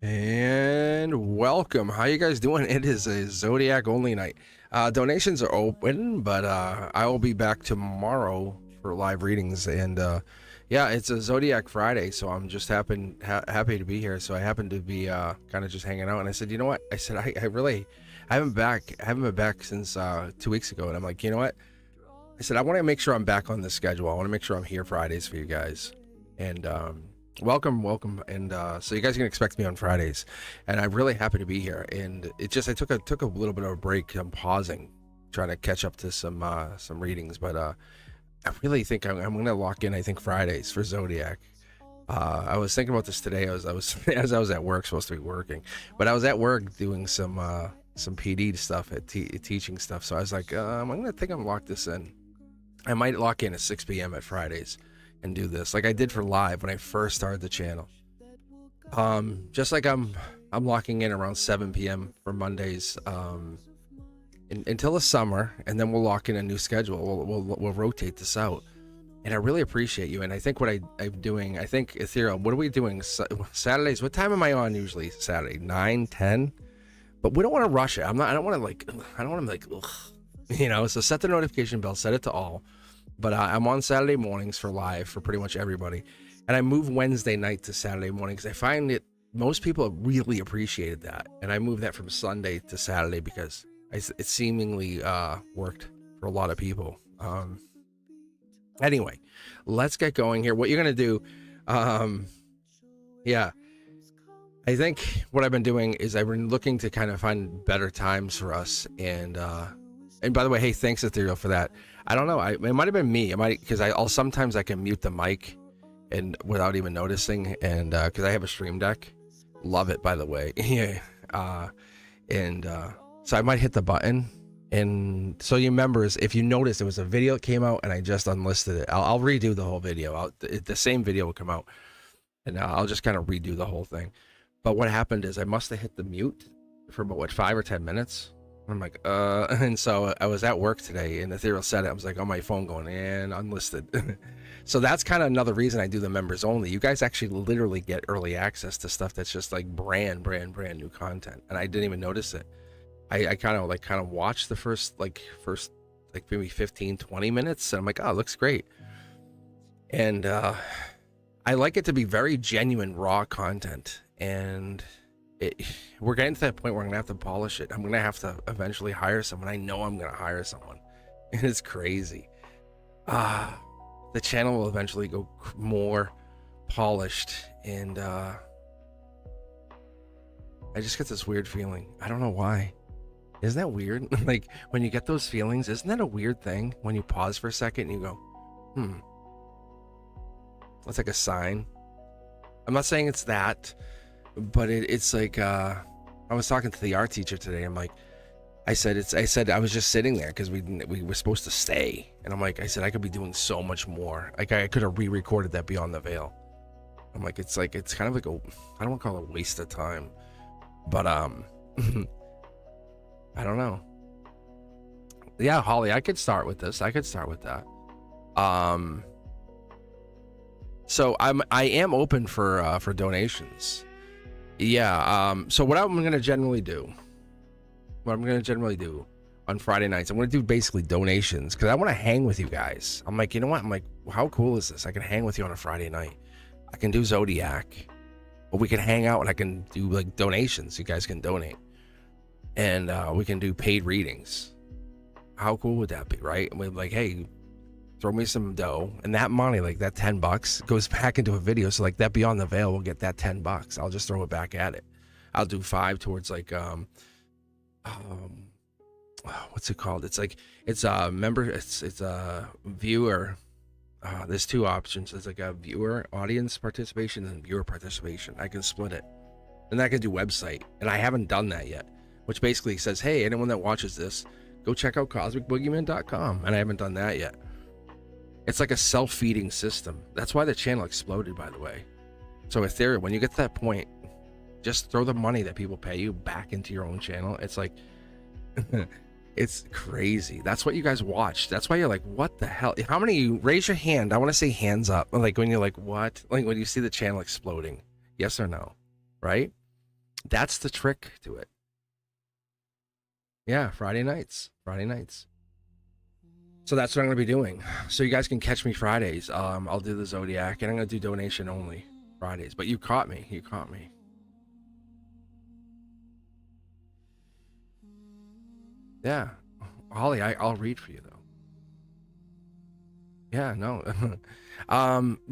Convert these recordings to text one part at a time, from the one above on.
And welcome. How you guys doing? It is a Zodiac only night. Donations are open, but I will be back tomorrow for live readings. And yeah, it's a Zodiac Friday, so I'm just happy to be here. So I happen to be kind of just hanging out, and I said, you know what? I said I haven't been back since 2 weeks ago, and I'm like, you know what? I said I want to make sure I'm back on the schedule. I want to make sure I'm here Fridays for you guys, and welcome, and so you guys can expect me on Fridays, and I'm really happy to be here. And it just I took a little bit of a break. I'm pausing, trying to catch up to some readings, but I really think I'm gonna lock in, I think, Fridays for Zodiac. I was thinking about this today. I was as I was at work, supposed to be working, but I was at work doing some PD stuff, at teaching stuff. So I was like, I'm gonna lock this in. I might lock in at 6 p.m. at Fridays and do this like I did for live when I first started the channel. Just like I'm locking in around 7 p.m. for Mondays until the summer, and then we'll lock in a new schedule. We'll rotate this out, and I really appreciate you. And I think what I'm doing, I think Ethereal, what are we doing Saturdays? What time am I on usually? Saturday 9, 10. But we don't want to rush it. I don't want to like ugh. You know, so set the notification bell, set it to all. But I'm on Saturday mornings for live for pretty much everybody. And I move Wednesday night to Saturday morning because I find that most people have really appreciated that. And I moved that from Sunday to Saturday because it seemingly worked for a lot of people. Anyway, let's get going here. What you're going to do, yeah, I think what I've been doing is I've been looking to kind of find better times for us. And by the way, hey, thanks Ethereal for that. I don't know. It might have been me. It might, because I'll sometimes I can mute the mic and without even noticing. And because I have a stream deck, love it, by the way. Yeah. So I might hit the button. And so you members, if you notice, there was a video that came out and I just unlisted it. I'll redo the whole video. The same video will come out, and I'll just kind of redo the whole thing. But what happened is I must have hit the mute for about 5 or 10 minutes. I'm like, and so I was at work today and Ethereal said it. I was like on my phone going, and unlisted. So that's kind of another reason I do the members only. You guys actually literally get early access to stuff that's just like brand new content. And I didn't even notice it. I kind of watched the first maybe 15-20 minutes and I'm like, oh, it looks great. And I like it to be very genuine, raw content. And we're getting to that point where I'm gonna have to polish it. I'm gonna have to eventually hire someone. I know I'm gonna hire someone. And it's crazy. The channel will eventually go more polished. And I just get this weird feeling. I don't know why. Isn't that weird? Like when you get those feelings, isn't that a weird thing when you pause for a second and you go, that's like a sign. I'm not saying it's that, but it's like I was talking to the art teacher today. I'm like, I said I was just sitting there because we were supposed to stay, and I'm like, I said I could be doing so much more. Like I could have re-recorded that Beyond the Veil. I'm like, it's kind of like I don't want to call it a waste of time, but I don't know. Yeah, Holly, I could start with this. I could start with that. So I am open for donations. Yeah. So what I'm gonna generally do on Friday nights, I'm gonna do basically donations because I want to hang with you guys. I'm like, you know what? I'm like, how cool is this? I can hang with you on a Friday night. I can do Zodiac, or we can hang out and I can do like donations. You guys can donate, and we can do paid readings. How cool would that be, right? And we're like, hey, throw me some dough, and that money, like that $10 goes back into a video. So like that Beyond the Veil will get that $10. I'll just throw it back at it. I'll do 5 towards like what's it called? It's a viewer. There's 2 options. It's like a viewer audience participation and viewer participation. I can split it, and I can do website, and I haven't done that yet, which basically says, hey, anyone that watches this, go check out cosmicboogeyman.com, and I haven't done that yet. It's like a self-feeding system. That's why the channel exploded, by the way. So Ethereum, when you get to that point, just throw the money that people pay you back into your own channel. It's like, it's crazy. That's what you guys watch. That's why you're like, what the hell? How many of you, raise your hand. I want to say hands up. Like when you're like, what? Like when you see the channel exploding. Yes or no? Right? That's the trick to it. Yeah, Friday nights. So that's what I'm going to be doing. So you guys can catch me Fridays. I'll do the Zodiac, and I'm going to do donation only Fridays. But you caught me. Yeah. Holly, I'll read for you, though. Yeah, no.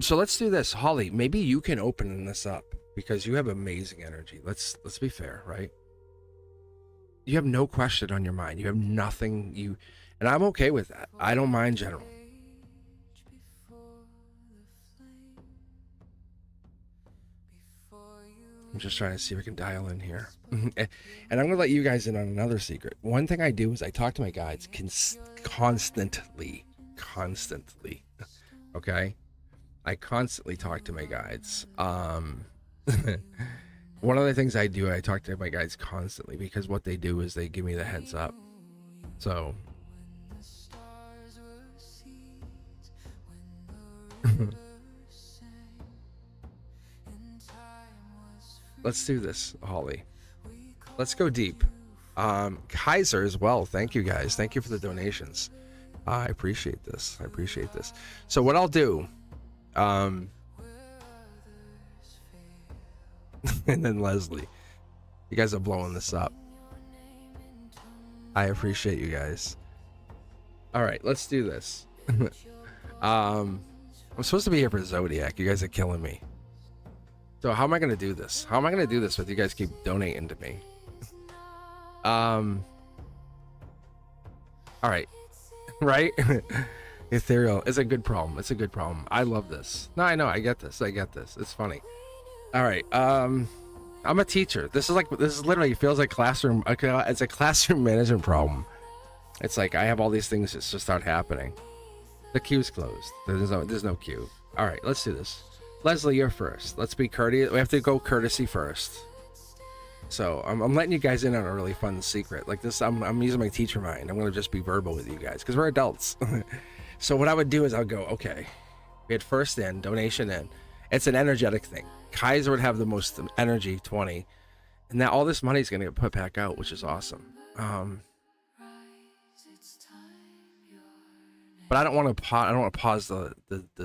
So let's do this. Holly, maybe you can open this up because you have amazing energy. Let's be fair, right? You have no question on your mind. You have nothing. And I'm okay with that. I don't mind general. I'm just trying to see if I can dial in here. And I'm going to let you guys in on another secret. One thing I do is I talk to my guides constantly. Okay? I constantly talk to my guides. One of the things I do, I talk to my guides constantly because what they do is they give me the heads up. So let's do this, Holly. Let's go deep. Kaiser as well. Thank you guys. Thank you for the donations. I appreciate this. I appreciate this. So what I'll do, and then Leslie, you guys are blowing this up. I appreciate you guys. All right, let's do this. I'm supposed to be here for Zodiac. You guys are killing me. So how am I gonna do this? How am I gonna do this with you guys keep donating to me? All right. Right. Ethereal is a good problem. It's a good problem. I love this. No, I know. I get this. It's funny. All right. I'm a teacher. This is literally feels like classroom. It's a classroom management problem. It's like I have all these things just start happening. The queue's closed. There's no queue. All right, let's do this. Leslie, you're first. Let's be courteous. We have to go courtesy first. So I'm letting you guys in on a really fun secret. Like this, I'm using my teacher mind. I'm gonna just be verbal with you guys because we're adults. So what I would do is I'll go, okay, we had first in, donation in. It's an energetic thing. Kaiser would have the most energy, 20, and now all this money is gonna get put back out, which is awesome. But I don't want to pause the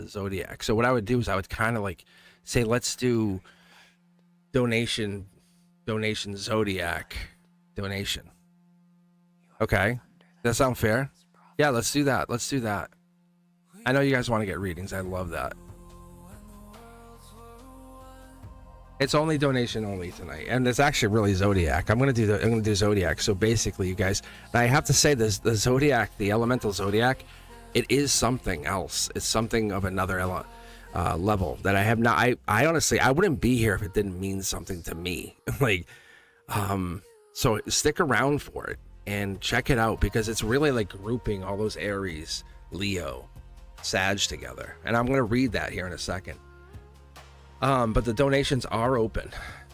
Zodiac. So what I would do is I would kind of like say, let's do donation Zodiac donation. Okay, does that sound fair? Yeah, let's do that. I know you guys want to get readings. I love that. It's only donation only tonight, and it's actually really Zodiac. I'm gonna do Zodiac. So basically, you guys, and I have to say this: the Zodiac, the elemental Zodiac, it is something else. It's something of another level that I have not. I honestly, I wouldn't be here if it didn't mean something to me. Like, so stick around for it and check it out because it's really like grouping all those Aries, Leo, Sag together, and I'm gonna read that here in a second. But the donations are open.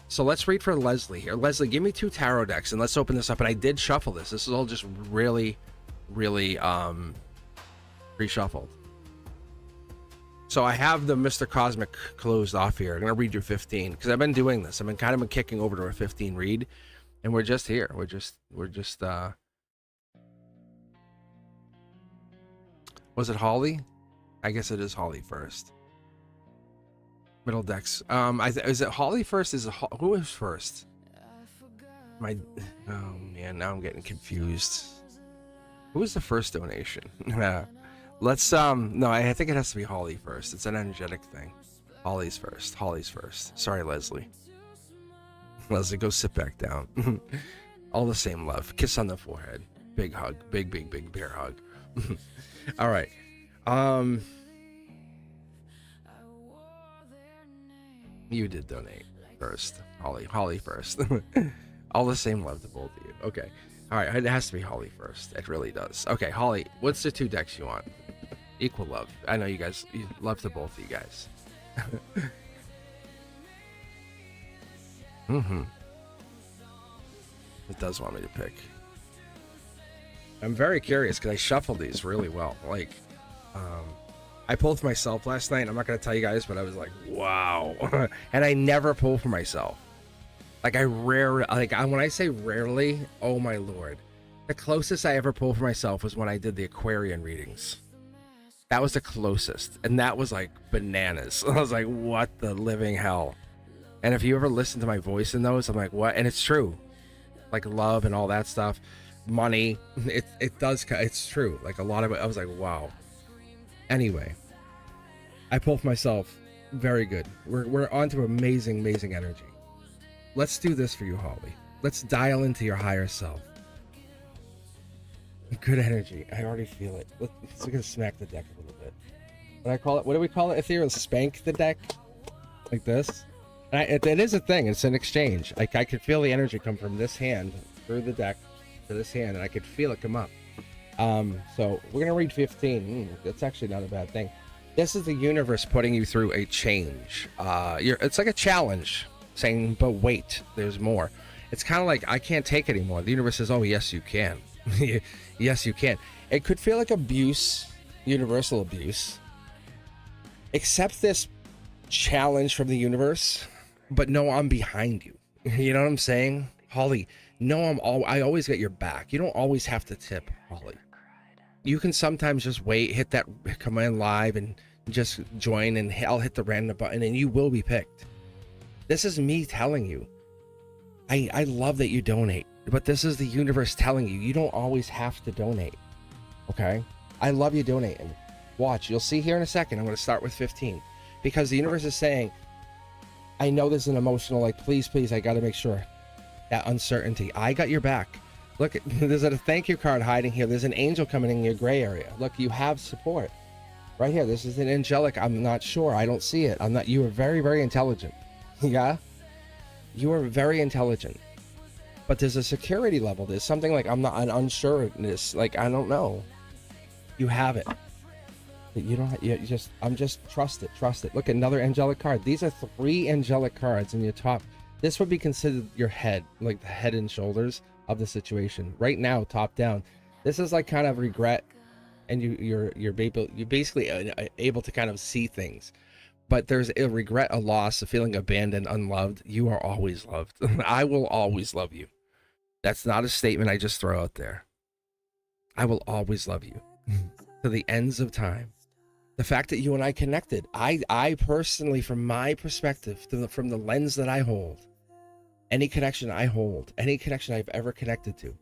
So let's read for Leslie here. Leslie, give me 2 tarot decks and let's open this up. And I did shuffle this. This is all just really pre-shuffled. So I have the Mr. Cosmic closed off here. I'm gonna read your 15 because I've been doing this. I've been kind of kicking over to a 15 read, and we're just here. We're just was it Holly? I guess it is Holly first. Middle decks. Is it Holly first? Who is first? Oh man, now I'm getting confused. Who was the first donation? Let's no, I think it has to be Holly first. It's an energetic thing. Holly's first. Sorry, Leslie. Leslie, go sit back down. All the same love. Kiss on the forehead. Big hug. Big bear hug. All right. You did donate first. Holly first. All the same love to both of you. Okay. All right, it has to be Holly first. It really does. Okay, Holly, what's the 2 decks you want? Equal love. I know you love to both of you guys. It does want me to pick. I'm very curious because I shuffled these really well. Like, I pulled for myself last night. I'm not going to tell you guys, but I was like, wow. And I never pull for myself. Like when I say rarely, oh my lord. The closest I ever pulled for myself was when I did the Aquarian readings. That was the closest. And that was like bananas. I was like, what the living hell? And if you ever listen to my voice in those, I'm like, what? And it's true. Like love and all that stuff. Money. It's true. Like a lot of it, I was like, wow. Anyway, I pulled for myself. Very good. We're on to amazing energy. Let's do this for you, Holly. Let's dial into your higher self. Good energy. I already feel it. We're gonna smack the deck a little bit. What do we call it? Ethereal, spank the deck, like this. It is a thing. It's an exchange. I could feel the energy come from this hand through the deck to this hand, and I could feel it come up. So we're gonna read 15. That's actually not a bad thing. This is the universe putting you through a change. It's like a challenge, saying, but wait, there's more. It's kind of like, I can't take it anymore. The universe says, oh yes you can. Yes you can. It could feel like abuse, universal abuse. Accept this challenge from the universe, but no, I'm behind you. You know what I'm saying? Holly, No, I always get your back. You don't always have to tip, Holly. You can sometimes just wait, hit that command live and just join, and I'll hit the random button and you will be picked. This is me telling you. I love that you donate, but this is the universe telling you, you don't always have to donate. Okay? I love you donating. Watch, you'll see here in a second. I'm going to start with 15 because the universe is saying, I know this is an emotional, like, please, I got to make sure. That uncertainty. I got your back. Look, there's a thank you card hiding here. There's an angel coming in your gray area. Look, you have support. Right here. This is an angelic. I'm not sure. I don't see it. You are very, very intelligent. Yeah? You are very intelligent. But there's a security level. There's something like an unsureness. Like, I don't know. You have it. But you don't, I'm just trust it. Look, another angelic card. These are 3 angelic cards in your top. This would be considered your head, like the head and shoulders of the situation. Right now, top down. This is like kind of regret, and you're basically able to kind of see things. But there's a regret, a loss, a feeling abandoned, unloved. You are always loved. I will always love you. That's not a statement I just throw out there. I will always love you to the ends of time. The fact that you and I connected, I personally, from my perspective, from the lens that I hold, any connection I hold, any connection I've ever connected to,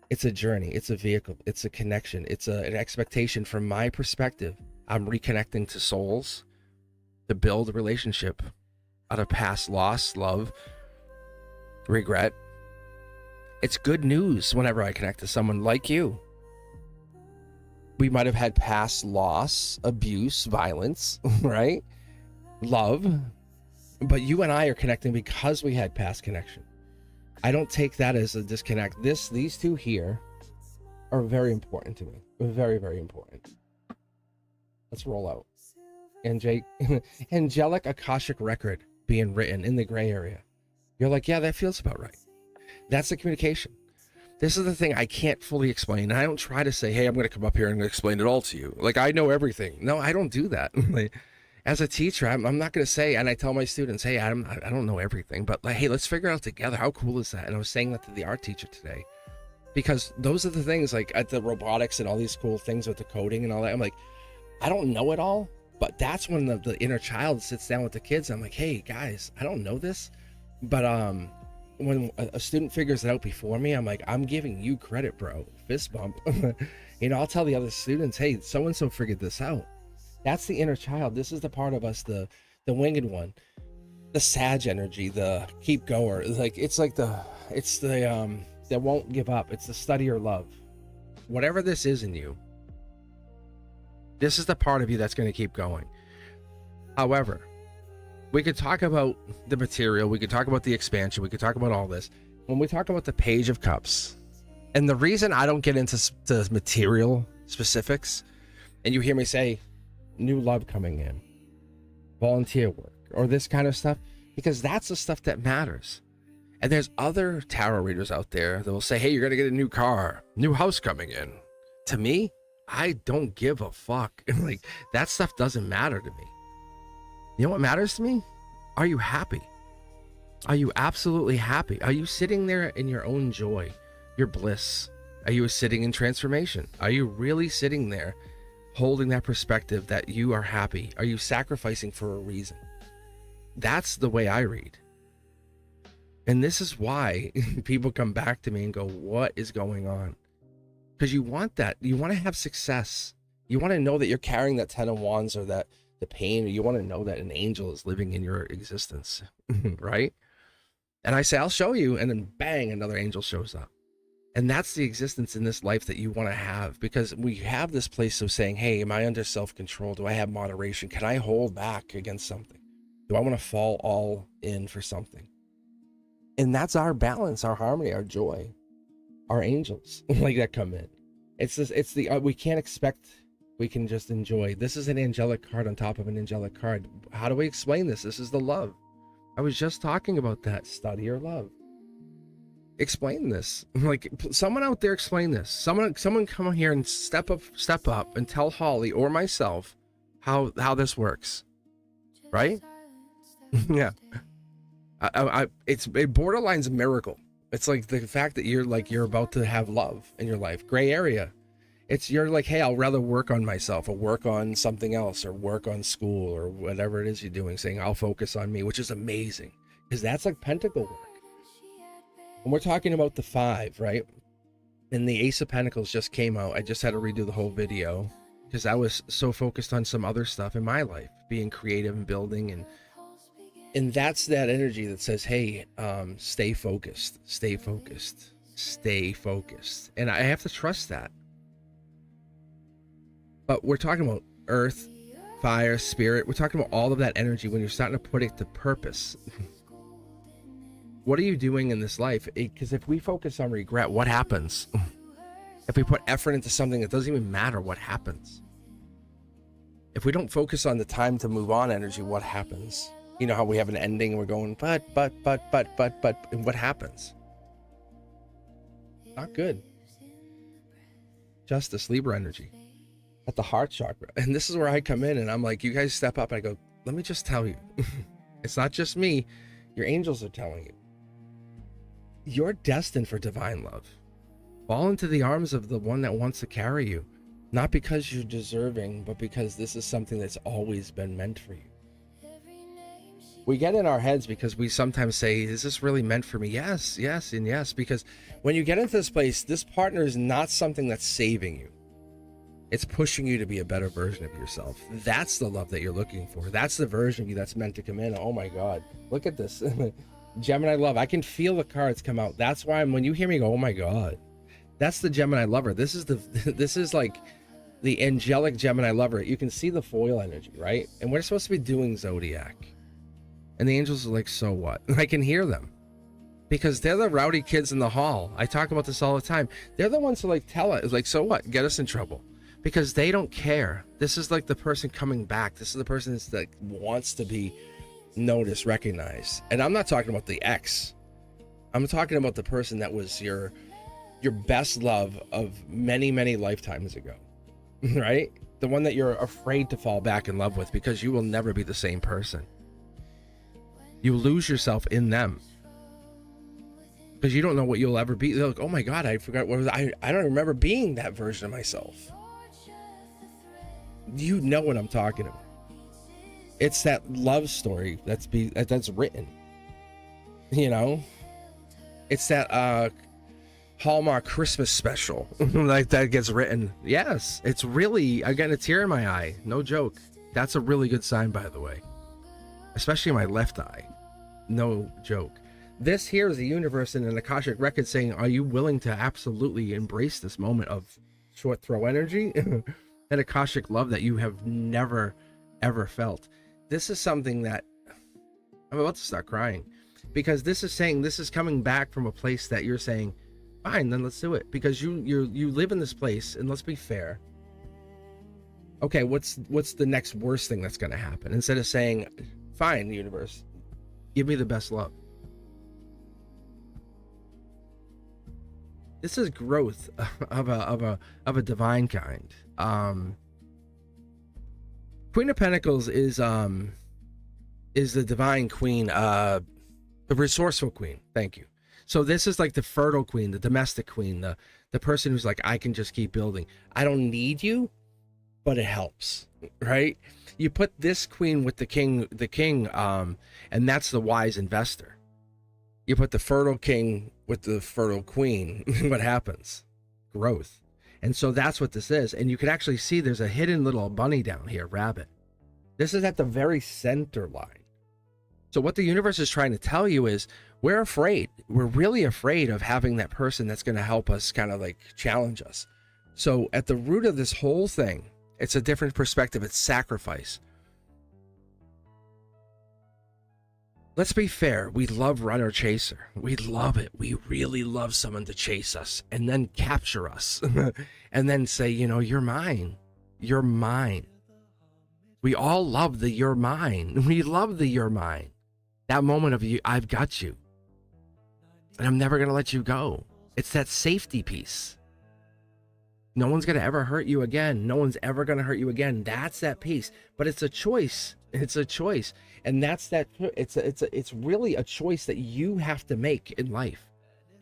it's a journey, it's a vehicle, it's a connection, it's an expectation from my perspective. I'm reconnecting to souls to build a relationship out of past loss, love, regret. It's good news whenever I connect to someone like you. We might have had past loss, abuse, violence, right? Love. But you and I are connecting because we had past connection. I don't take that as a disconnect. These two here are very important to me. Very, very important. Let's roll out. Angelic Akashic record being written in the gray area. You're like, yeah, that feels about right. That's the communication. This is the thing I can't fully explain. I don't try to say, hey, I'm going to come up here and explain it all to you. Like, I know everything. No, I don't do that. Like, as a teacher, I'm not going to say, and I tell my students, hey, Adam, I don't know everything, but like, hey, let's figure it out together. How cool is that? And I was saying that to the art teacher today, because those are the things, like at the robotics and all these cool things with the coding and all that. I'm like, I don't know it all, but that's when the inner child sits down with the kids. I'm like, hey, guys, I don't know this, but when a student figures it out before me, I'm like, I'm giving you credit, bro. Fist bump. You know, I'll tell the other students, hey, so-and-so figured this out. That's the inner child. This is the part of us, the winged one, the sage energy, the keep goer. Like, it's the that won't give up. It's the study or love. Whatever this is in you, this is the part of you that's going to keep going. However, we could talk about the material. We could talk about the expansion. We could talk about all this. When we talk about the Page of Cups, and the reason I don't get into the material specifics, and you hear me say, new love coming in, volunteer work, or this kind of stuff, because that's the stuff that matters. And there's other tarot readers out there that will say, hey, you're going to get a new car, new house coming in. To me, I don't give a fuck. Like, that stuff doesn't matter to me. You know what matters to me? Are you happy? Are you absolutely happy? Are you sitting there in your own joy, your bliss? Are you sitting in transformation? Are you really sitting there holding that perspective that you are happy? Are you sacrificing for a reason? That's the way I read. And this is why people come back to me and go, what is going on? Because you want that. You want to have success. You want to know that you're carrying that 10 of wands, or that the pain, or you want to know that an angel is living in your existence, right? And I say, I'll show you. And then bang, another angel shows up. And that's the existence in this life that you want to have, because we have this place of saying, hey, am I under self-control? Do I have moderation? Can I hold back against something? Do I want to fall all in for something? And that's our balance, our harmony, our joy, our angels like that come in. It's this, it's the, we can't expect, we can just enjoy. This is an angelic card on top of an angelic card. How do we explain this? This is the love. I was just talking about that. Study or love. Explain this. Like, someone out there explain this. Someone come here and step up and tell Holly or myself how this works. Right? Yeah. It borderline's a miracle. It's like the fact that you're about to have love in your life. Gray area. You're like, hey, I'll rather work on myself or work on something else or work on school or whatever it is you're doing, saying I'll focus on me, which is amazing because that's like pentacle work. And we're talking about the 5, right? And the Ace of Pentacles just came out. I just had to redo the whole video because I was so focused on some other stuff in my life, being creative and building, and that's that energy that says, hey, stay focused, stay focused, stay focused. And I have to trust that. But we're talking about earth, fire, spirit. We're talking about all of that energy when you're starting to put it to purpose. What are you doing in this life? Because if we focus on regret, what happens? If we put effort into something that doesn't even matter, what happens? If we don't focus on the time to move on energy, what happens? You know how we have an ending and we're going, but, and what happens? Not good. Justice, Libra energy. At the heart chakra. And this is where I come in and I'm like, you guys step up. I go, let me just tell you, it's not just me. Your angels are telling you. You're destined for divine love. Fall into the arms of the one that wants to carry you. Not because you're deserving, but because this is something that's always been meant for you. We get in our heads because we sometimes say, is this really meant for me? Yes, yes, and yes. Because when you get into this place, this partner is not something that's saving you. It's pushing you to be a better version of yourself. That's the love that you're looking for. That's the version of you that's meant to come in. Oh my God, look at this. Gemini love. I can feel the cards come out. That's why when you hear me go, oh my God, that's the Gemini lover. This is like the angelic Gemini lover. You can see the foil energy, right? And we're supposed to be doing Zodiac. And the angels are like, so what? I can hear them. Because they're the rowdy kids in the hall. I talk about this all the time. They're the ones who like tell us, like, so what? Get us in trouble. Because they don't care. This is like the person coming back. This is the person that wants to be noticed, recognized. And I'm not talking about the ex. I'm talking about the person that was your best love of many, many lifetimes ago. Right? The one that you're afraid to fall back in love with because you will never be the same person. You lose yourself in them. Because you don't know what you'll ever be. They're like, oh my God, I forgot what was I don't remember being that version of myself. You know what I'm talking about. It's that love story that's written. You know? It's that Hallmark Christmas special like that gets written. Yes, it's really, I got a tear in my eye. No joke. That's a really good sign, by the way. Especially my left eye. No joke. This here is the universe in an Akashic record saying, are you willing to absolutely embrace this moment of short throw energy? That Akashic love that you have never, ever felt. This is something that I'm about to start crying because this is saying, this is coming back from a place that you're saying, fine, then let's do it. Because you live in this place, and let's be fair. Okay, what's the next worst thing that's going to happen? Instead of saying, fine, universe, give me the best love. This is growth of a divine kind. Queen of Pentacles is the divine queen, the resourceful queen. Thank you. So this is like the fertile queen, the domestic queen, the person who's like, I can just keep building. I don't need you, but it helps, right? You put this queen with the king, and that's the wise investor. You put the fertile king with the fertile queen. What happens? Growth. And so that's what this is. And you can actually see there's a hidden little bunny down here, rabbit. This is at the very center line. So what the universe is trying to tell you is we're afraid. We're really afraid of having that person that's going to help us kind of like challenge us. So at the root of this whole thing, it's a different perspective. It's sacrifice. Let's be fair. We love runner chaser. We love it. We really love someone to chase us and then capture us and then say, you know, you're mine. You're mine. We all love the you're mine. We love the you're mine. That moment of you, I've got you. And I'm never going to let you go. It's that safety piece. No one's going to ever hurt you again. No one's ever going to hurt you again. That's that piece. But it's a choice. It's a choice. And that's that. It's really a choice that you have to make in life.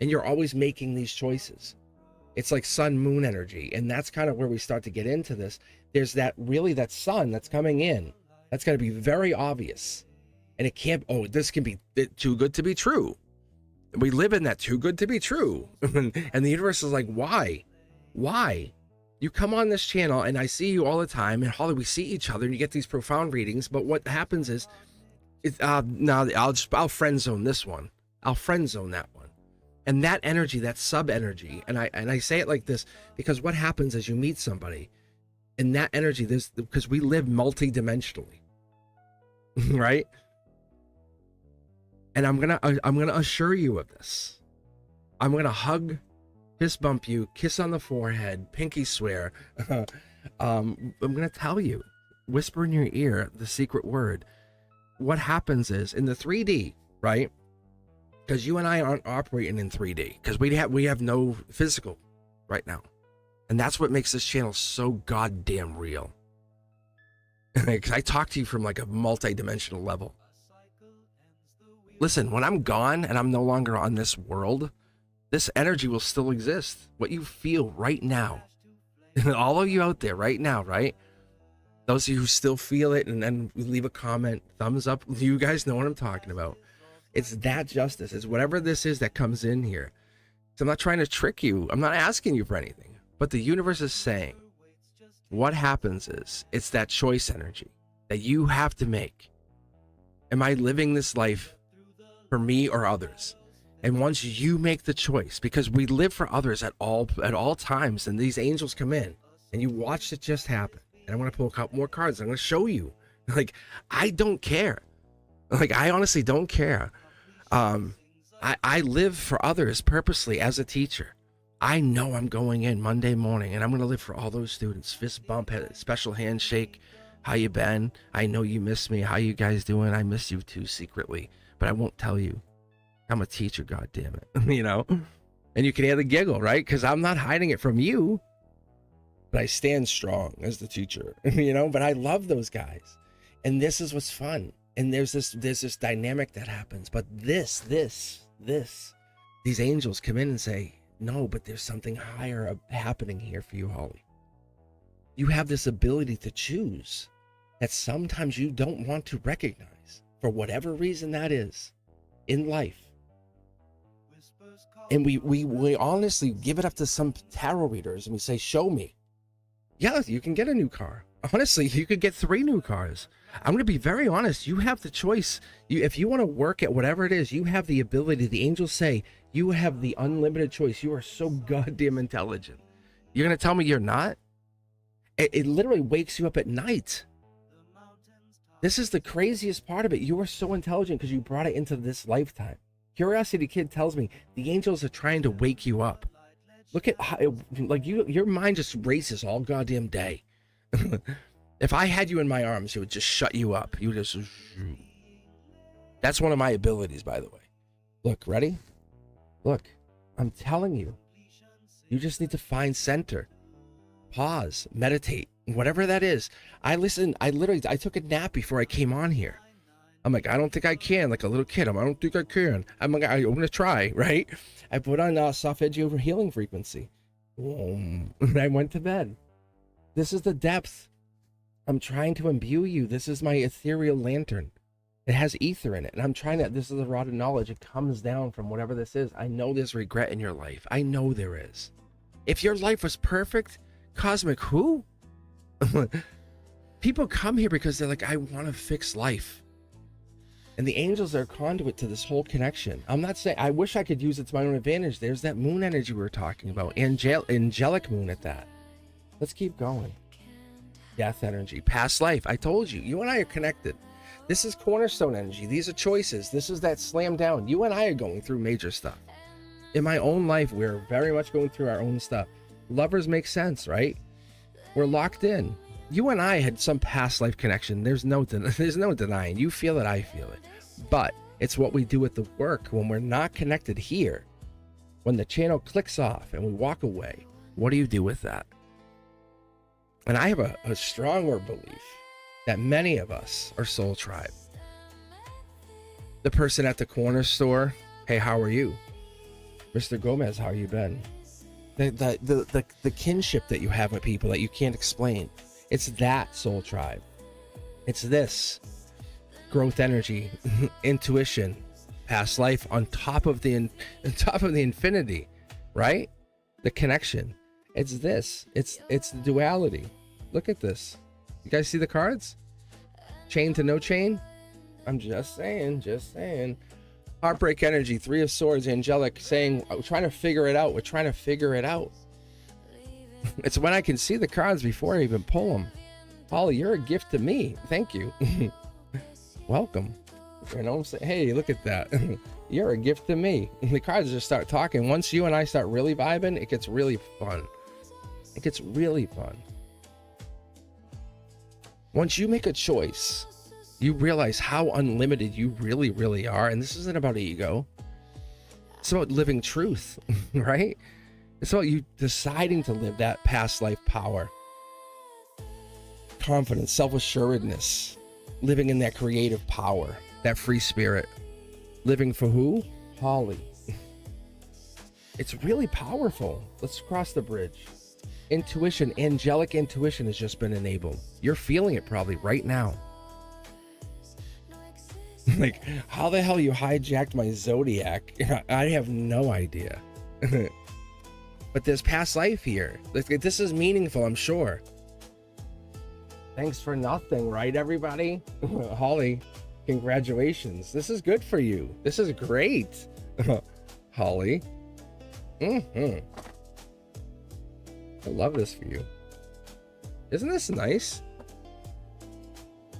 and you're always making these choices. It's like sun moon energy, and that's kind of where we start to get into this. There's that sun that's coming in. That's going to be very obvious, and it can't. Oh, this can be too good to be true. We live in that too good to be true, and the universe is like, why? You come on this channel, and I see you all the time, and Holly, we see each other, and you get these profound readings. But what happens is, now I'll friend zone this one. I'll friend zone that one. And that energy, that sub energy, and I say it like this because what happens is you meet somebody, and that energy, because we live multi-dimensionally, right? And I'm gonna assure you of this. I'm gonna hug, fist bump you, kiss on the forehead, pinky swear. I'm gonna tell you, whisper in your ear the secret word. What happens is in the 3D, right? Because you and I aren't operating in 3D, because we have no physical right now, and that's what makes this channel so goddamn real. Because I talk to you from like a multi-dimensional level. Listen, when I'm gone and I'm no longer on this world, this energy will still exist. What you feel right now, all of you out there right now, right? Those of you who still feel it, and then leave a comment, thumbs up. You guys know what I'm talking about. It's that justice. It's whatever this is that comes in here. So I'm not trying to trick you. I'm not asking you for anything. But the universe is saying, what happens is, it's that choice energy that you have to make. Am I living this life for me or others? And once you make the choice, because we live for others at all times, and these angels come in, and you watch it just happen. And I'm going to pull a couple more cards. I'm going to show you. Like, I don't care. Like, I honestly don't care. I live for others purposely as a teacher. I know I'm going in Monday morning, and I'm going to live for all those students. Fist bump, special handshake. How you been? I know you miss me. How you guys doing? I miss you too secretly, but I won't tell you. I'm a teacher, God damn it. You know? And you can hear the giggle, right? Because I'm not hiding it from you, but I stand strong as the teacher, you know? But I love those guys. And this is what's fun. And there's this dynamic that happens. But these angels come in and say, no, but there's something higher happening here for you, Holly. You have this ability to choose that sometimes you don't want to recognize for whatever reason that is in life. And we honestly give it up to some tarot readers and we say, show me. Yeah, you can get a new car. Honestly, you could get 3 new cars. I'm going to be very honest. You have the choice. If you want to work at whatever it is, you have the ability. The angels say you have the unlimited choice. You are so goddamn intelligent. You're going to tell me you're not? It literally wakes you up at night. This is the craziest part of it. You are so intelligent because you brought it into this lifetime. Curiosity Kid tells me the angels are trying to wake you up. Look at how, like, your mind just races all goddamn day. If I had you in my arms, it would just shut you up. You just... That's one of my abilities, by the way. Look, ready? Look, I'm telling you. You just need to find center. Pause, meditate, whatever that is. I took a nap before I came on here. I'm like, I don't think I can, like a little kid. I don't think I can. I'm like, I'm gonna try, right? I put on soft edge over healing frequency. And I went to bed. This is the depth. I'm trying to imbue you. This is my ethereal lantern. It has ether in it. And I'm trying to, this is a rod of knowledge. It comes down from whatever this is. I know there's regret in your life. I know there is. If your life was perfect, Cosmic who? People come here because they're like, I want to fix life. And the angels are a conduit to this whole connection. I'm not saying, I wish I could use it to my own advantage. There's that moon energy we were talking about. Angelic moon at that. Let's keep going. Death energy. Past life. I told you. You and I are connected. This is cornerstone energy. These are choices. This is that slam down. You and I are going through major stuff. In my own life, we're very much going through our own stuff. Lovers make sense, right? We're locked in. You and I had some past life connection. There's no denying. You feel it, I feel it. But it's what we do with the work when we're not connected here. When the channel clicks off and we walk away, what do you do with that? And I have a stronger belief that many of us are soul tribe. The person at the corner store, hey, how are you? Mr. Gomez, how you been? The kinship that you have with people that you can't explain. It's that soul tribe. It's this growth energy, intuition, past life on top of the infinity, right? The connection. It's this. It's the duality. Look at this. You guys see the cards? Chain to no chain? I'm just saying. Heartbreak energy, 3 of swords, angelic, saying, we're trying to figure it out. It's when I can see the cards before I even pull them. Holly, you're a gift to me. Thank you. Welcome. You know what I'm saying? Hey, look at that. You're a gift to me. The cards just start talking. Once you and I start really vibing, it gets really fun. Once you make a choice, you realize how unlimited you really, really are. And this isn't about ego. It's about living truth, right? It's about you deciding to live that past life power. Confidence, self-assuredness, living in that creative power, that free spirit. Living for who? Holly. It's really powerful. Let's cross the bridge. Intuition, angelic intuition has just been enabled. You're feeling it probably right now. Like, how the hell you hijacked my Zodiac? I have no idea. But there's past life here. This is meaningful, I'm sure. Thanks for nothing, right, everybody? Holly, congratulations. This is good for you. This is great. Holly. I love this for you. Isn't this nice?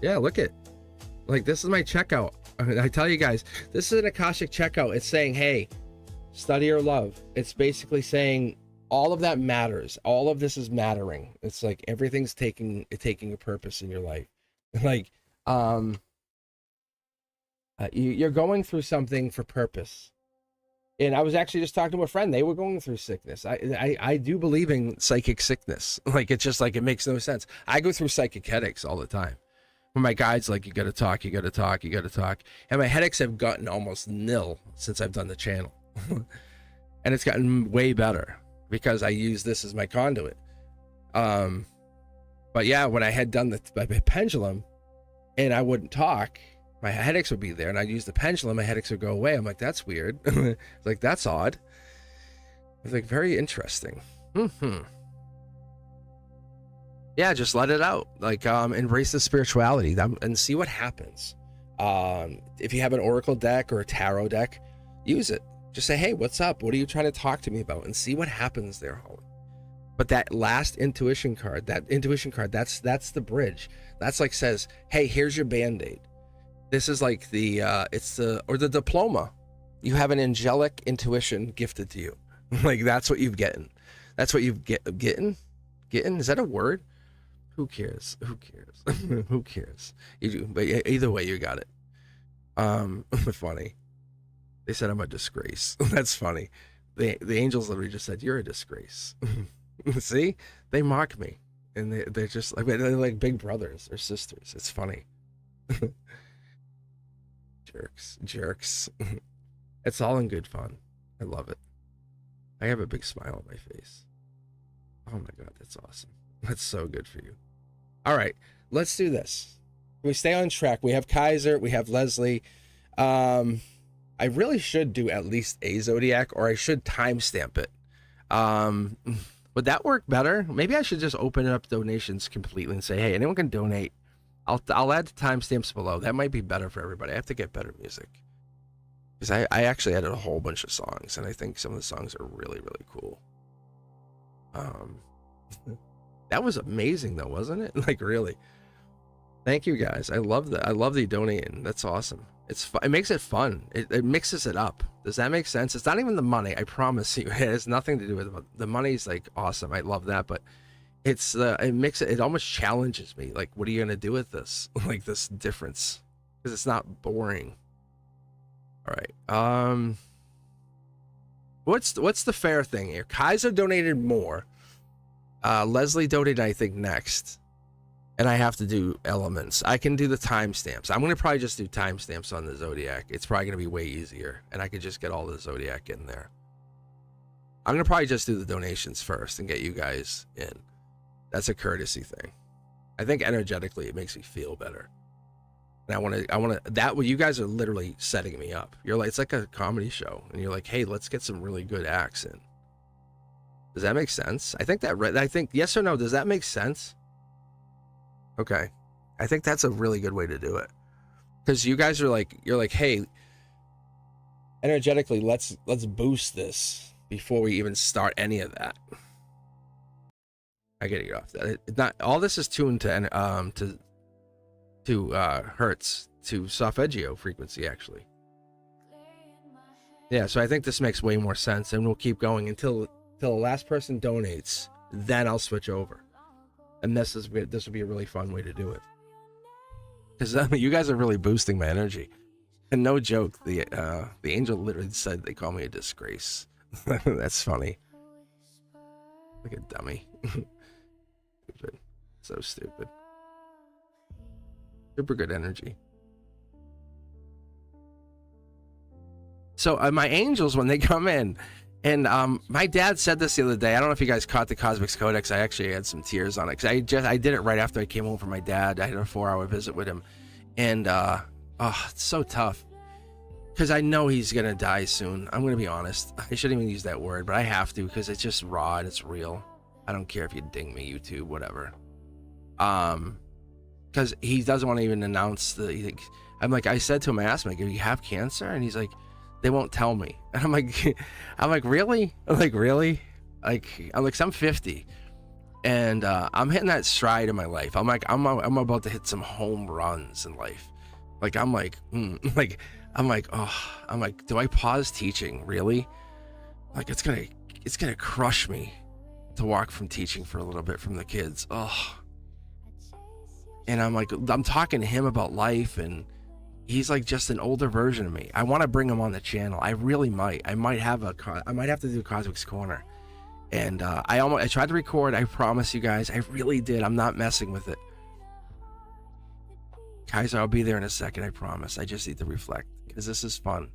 Yeah, look at. Like, this is my checkout. I tell you guys, this is an Akashic checkout. It's saying, hey, study or love. It's basically saying all of that matters. All of this is mattering. It's like everything's taking a purpose in your life. Like, you're going through something for purpose. And I was actually just talking to a friend. They were going through sickness. I do believe in psychic sickness. Like, it's just like, it makes no sense. I go through psychic headaches all the time. When my guide's like, you gotta talk. And my headaches have gotten almost nil since I've done the channel. And it's gotten way better because I use this as my conduit. But yeah, when I had done the pendulum and I wouldn't talk, my headaches would be there, and I'd use the pendulum, my headaches would go away. I'm like, that's weird. Like, that's odd. It's like, very interesting. Yeah, just let it out. Like, embrace the spirituality and see what happens. If you have an oracle deck or a tarot deck, use it. Just say, hey, what's up? What are you trying to talk to me about? And see what happens there, Holly. But that last intuition card, that's the bridge. That's like says, hey, here's your Band-Aid. This is like the diploma. You have an angelic intuition gifted to you. Like, that's what you've getting. That's what you've getting. Is that a word? Who cares? Who cares? You do, but either way, you got it. Funny. They said I'm a disgrace. That's funny. The angels literally just said, you're a disgrace. See, they mock me, and they're just like, they're like big brothers or sisters. It's funny. Jerks. It's all in good fun. I love it. I have a big smile on my face. Oh my god, that's awesome. That's so good for you. All right, let's do this. We stay on track. We have Kaiser, we have Leslie. I really should do at least a Zodiac, or I should timestamp it. Would that work better? Maybe I should just open up donations completely and say, hey, anyone can donate. I'll add the timestamps below. That might be better for everybody. I have to get better music, because I actually added a whole bunch of songs, and I think some of the songs are really, really cool. That was amazing though, wasn't it? Like, really. Thank you guys. I love that. I love the donating. That's awesome. It makes it fun. It mixes it up. Does that make sense? It's not even the money. I promise you. It has nothing to do with it. The money's like awesome. I love that, but it's it almost challenges me. Like, what are you gonna do with this? Like, this difference, because it's not boring. All right. What's the fair thing here? Kaiser donated more. Leslie donated, I think, next. And I have to do elements. I can do the timestamps. I'm going to probably just do timestamps on the Zodiac. It's probably going to be way easier. And I could just get all the Zodiac in there. I'm gonna probably just do the donations first and get you guys in. That's a courtesy thing. I think energetically it makes me feel better. And I want to, that, well, you guys are literally setting me up. You're like, it's like a comedy show. And you're like, hey, let's get some really good acts in. Does that make sense? I think, yes or no, does that make sense? Okay. I think that's a really good way to do it. Because you guys are like, you're like, hey, energetically, let's boost this before we even start any of that. I gotta get off that. It's not, all this is tuned to hertz, to solfeggio frequency, actually. Yeah, so I think this makes way more sense, and we'll keep going until the last person donates. Then I'll switch over, and this will be a really fun way to do it. Because you guys are really boosting my energy, and no joke, the angel literally said they call me a disgrace. That's funny. Like a dummy. Stupid. So stupid. Super good energy. So my angels, when they come in, and my dad said this the other day. I don't know if you guys caught the Cosmic Codex. I actually had some tears on it because I did it right after I came home from my dad. I had a 4-hour visit with him, and it's so tough because I know he's gonna die soon. I'm gonna be honest. I shouldn't even use that word, but I have to because it's just raw and it's real. I don't care if you ding me, YouTube, whatever. Because he doesn't want to even announce I'm like, I said to him, I asked him, like, do you have cancer? And he's like, they won't tell me. And I'm like, really? I'm like, really? I'm 50, and I'm hitting that stride in my life. I'm like, I'm about to hit some home runs in life. Like, I'm like, do I pause teaching? Really? Like, it's gonna crush me to walk from teaching for a little bit from the kids. Oh. And I'm talking to him about life, and he's like just an older version of me. I want to bring him on the channel. I really might. I might have to do Cosmic's Corner. And I tried to record. I promise you guys, I really did. I'm not messing with it. Guys, I'll be there in a second. I promise. I just need to reflect because this is fun.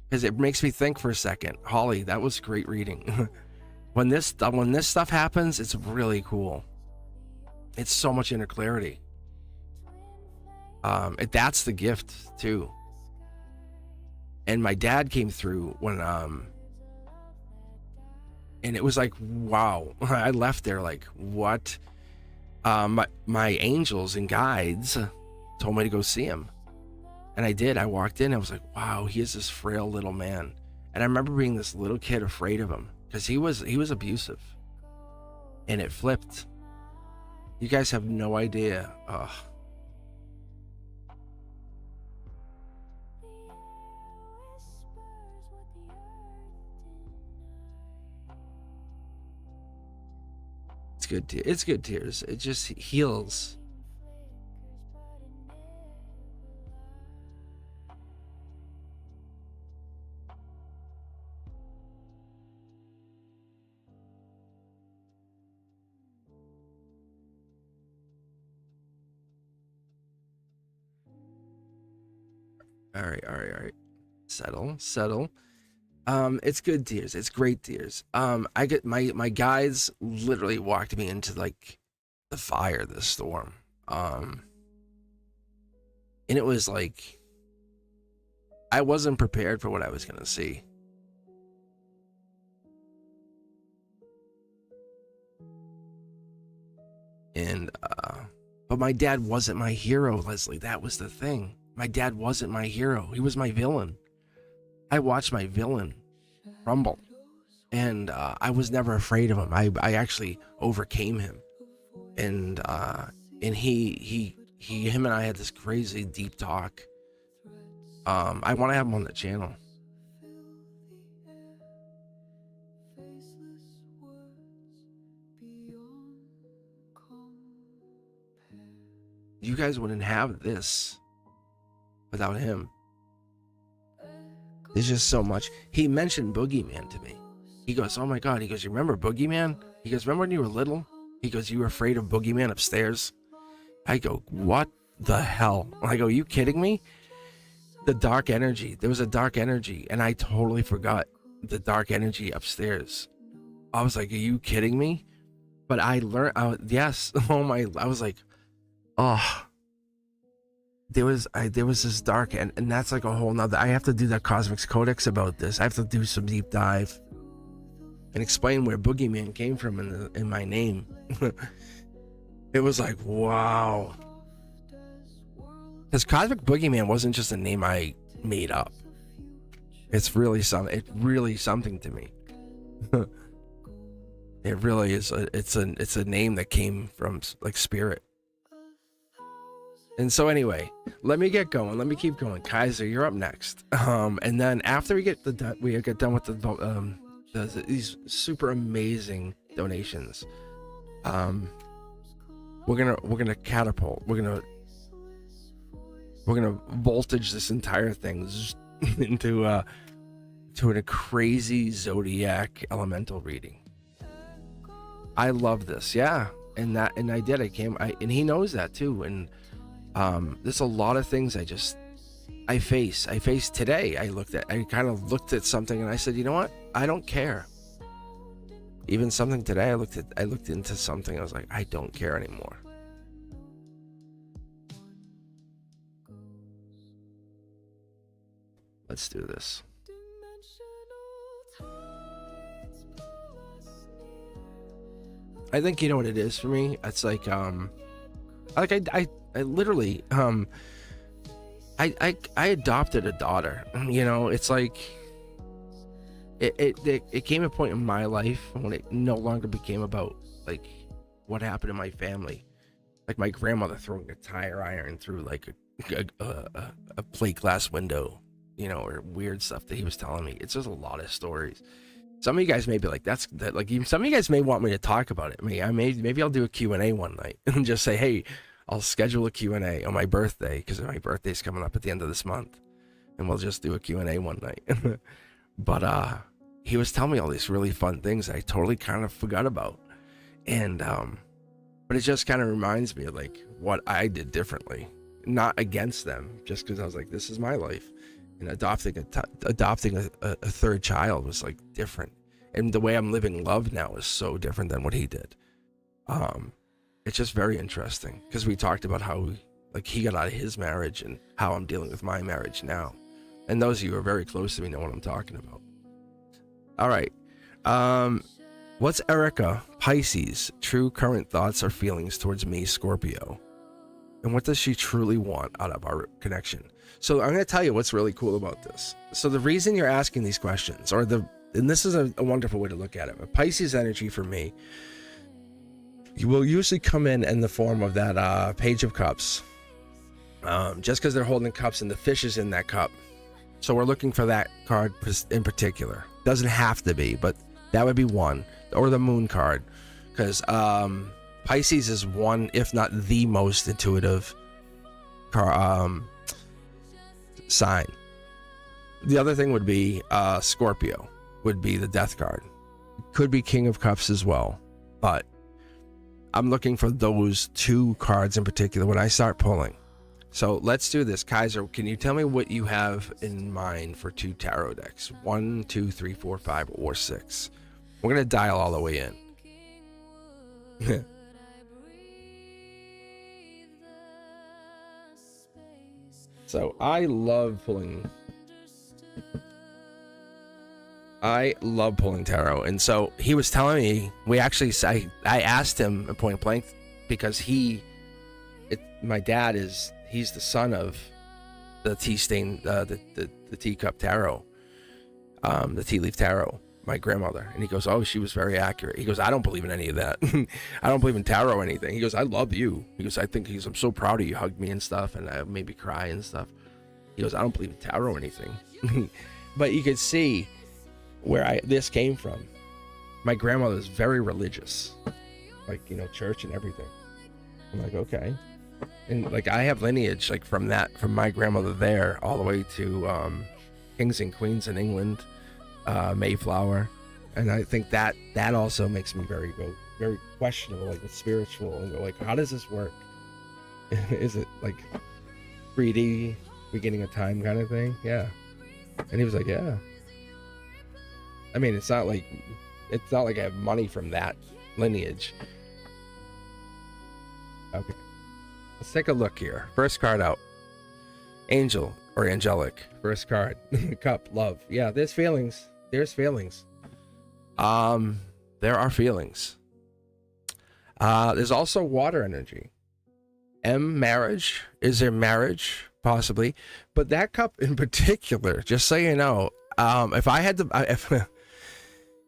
Because it makes me think for a second. Holly, that was great reading. When this stuff happens, it's really cool. It's so much inner clarity. That's the gift too. And my dad came through when and it was like, wow. I left there like, what? My angels and guides told me to go see him, and I did. I walked in, I was like, wow, he is this frail little man. And I remember being this little kid afraid of him because he was abusive, and it flipped. You guys have no idea. It's good tears. It just heals. All right. Settle. It's good tears. It's great tears. I get my guides literally walked me into like the fire, the storm. And it was like I wasn't prepared for what I was gonna see. And but my dad wasn't my hero, Leslie. That was the thing. My dad wasn't my hero. He was my villain. I watched my villain crumble, and I was never afraid of him. I actually overcame him, and him and I had this crazy deep talk. I want to have him on the channel. You guys wouldn't have this without him. There's just so much. He mentioned Boogeyman to me. He goes, oh my God. He goes, you remember Boogeyman? He goes, remember when you were little? He goes, you were afraid of Boogeyman upstairs? I go, what the hell? I go, you kidding me? The dark energy. There was a dark energy, and I totally forgot the dark energy upstairs. I was like, are you kidding me? But I learned, yes. Oh my, I was like, oh, there was this dark, and that's like a whole nother, I have to do that Cosmic Codex about this. I have to do some deep dive and explain where Boogeyman came from in my name. It was like, wow. Because Cosmic Boogeyman wasn't just a name I made up. It's really something to me. It really is. It's a name that came from like spirit. And so anyway, let me get going. Let me keep going. Kaiser, you're up next. And then after we get done with these super amazing donations, we're gonna catapult. We're gonna voltage this entire thing into a crazy Zodiac elemental reading. I love this, yeah, and I did. And he knows that too. And there's a lot of things I face today. I kind of looked at something and I said, you know what? I don't care. Even something today, I looked into something. I was like, I don't care anymore. Let's do this. I think you know what it is for me. It's like I literally I adopted a daughter. You know, it's like it came a point in my life when it no longer became about like what happened in my family, like my grandmother throwing a tire iron through like a plate glass window, you know, or weird stuff that he was telling me. It's just a lot of stories. Some of you guys may be like, that's that. Like, some of you guys may want me to talk about it. Maybe I'll do a Q&A one night and just say, hey, I'll schedule a Q&A on my birthday, because my birthday's coming up at the end of this month, and we'll just do a Q&A one night. But he was telling me all these really fun things that I totally kind of forgot about, and but it just kind of reminds me of like what I did differently, not against them, just because I was like, this is my life. And adopting a third child was like different, and the way I'm living love now is so different than what he did. It's just very interesting, because we talked about how he got out of his marriage and how I'm dealing with my marriage now, and those of you who are very close to me know what I'm talking about. All right, what's Erica, Pisces, true current thoughts or feelings towards me, Scorpio, and what does she truly want out of our connection? So I'm going to tell you what's really cool about this. So the reason you're asking these questions, and this is a wonderful way to look at it, but Pisces energy for me, you will usually come in the form of that Page of Cups, just because they're holding cups and the fish is in that cup. So we're looking for that card in particular. Doesn't have to be, but that would be one. Or the Moon card, because Pisces is one, if not the most intuitive sign. The other thing would be Scorpio, would be the Death card. Could be King of Cups as well, but I'm looking for those two cards in particular when I start pulling. So let's do this. Kaiser, can you tell me what you have in mind for 2 tarot decks? 1, 2, 3, 4, 5, or 6. We're gonna dial all the way in. So I love pulling tarot, and so he was telling me, I asked him at point blank, because my dad he's the son of the tea stain, the teacup tarot, the tea leaf tarot, my grandmother. And he goes, oh, she was very accurate. He goes, I don't believe in any of that. I don't believe in tarot or anything. He goes, I love you. He goes, I'm so proud of you. Hugged me and stuff, and I made me cry and stuff. He goes, I don't believe in tarot or anything. But you could see where this came from. My grandmother was very religious, like, you know, church and everything. I'm like, okay. And like, I have lineage like from my grandmother there all the way to kings and queens in England, Mayflower. And I think that also makes me very questionable, like it's spiritual, and go like, how does this work? Is it like 3D beginning of time kind of thing? Yeah. And he was like, yeah. I mean, it's not like It's not like I have money from that lineage. Okay. Let's take a look here. First card out. Angel or angelic. First card. Cup, love. Yeah, there's feelings. There's feelings. There are feelings. There's also water energy. Marriage. Is there marriage? Possibly. But that cup in particular, just so you know, if I had to,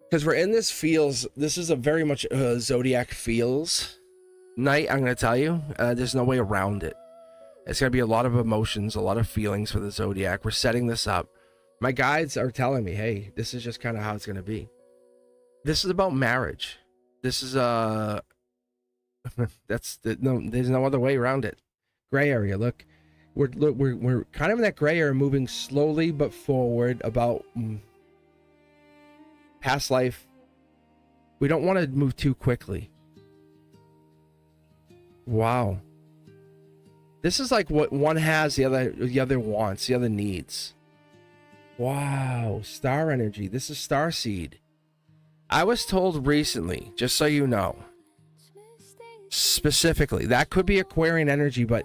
because we're in this feels, this is a very much Zodiac feels night, I'm going to tell you. There's no way around it. It's going to be a lot of emotions, a lot of feelings for the Zodiac. We're setting this up. My guides are telling me, hey, this is just kind of how it's going to be. This is about marriage. This is there's no other way around it. Gray area, look. We're kind of in that gray area, moving slowly but forward about past life. We don't want to move too quickly. Wow. This is like what one has, the other wants, the other needs. Wow, star energy. This is star seed. I was told recently, just so you know, specifically, that could be Aquarian energy, but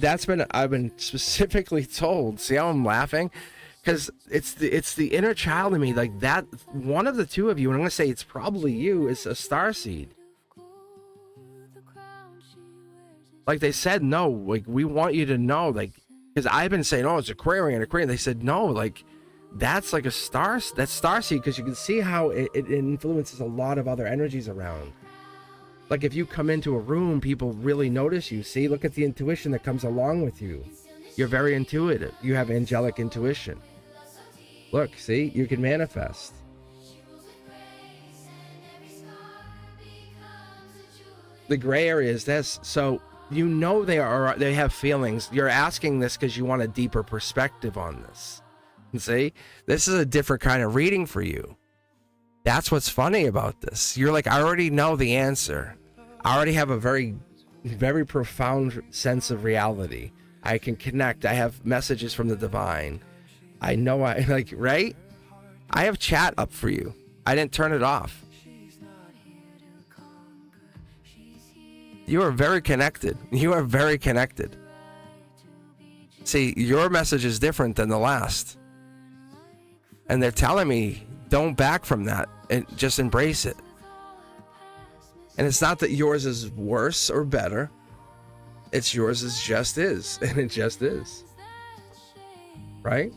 I've been specifically told. See how I'm laughing? Because it's the inner child in me, like that. One of the two of you, and I'm gonna say it's probably you, is a star seed. Like they said, no, like we want you to know, like, because I've been saying, oh, it's Aquarian. They said no, like that's like a star, that's star seed, because you can see how it influences a lot of other energies around. Like if you come into a room, people really notice you. See, look at the intuition that comes along with you. You're very intuitive. You have angelic intuition. Look, see, you can manifest. The gray area is this. So you know they have feelings. You're asking this because you want a deeper perspective on this. And see, this is a different kind of reading for you. That's what's funny about this. You're like, I already know the answer. I already have a very, very profound sense of reality. I can connect. I have messages from the divine. I know I like, right? I have chat up for you. I didn't turn it off. You are very connected. You are very connected. See, your message is different than the last. And they're telling me, don't back from that and just embrace it. And it's not that yours is worse or better. It's yours is just is. And it just is. Right?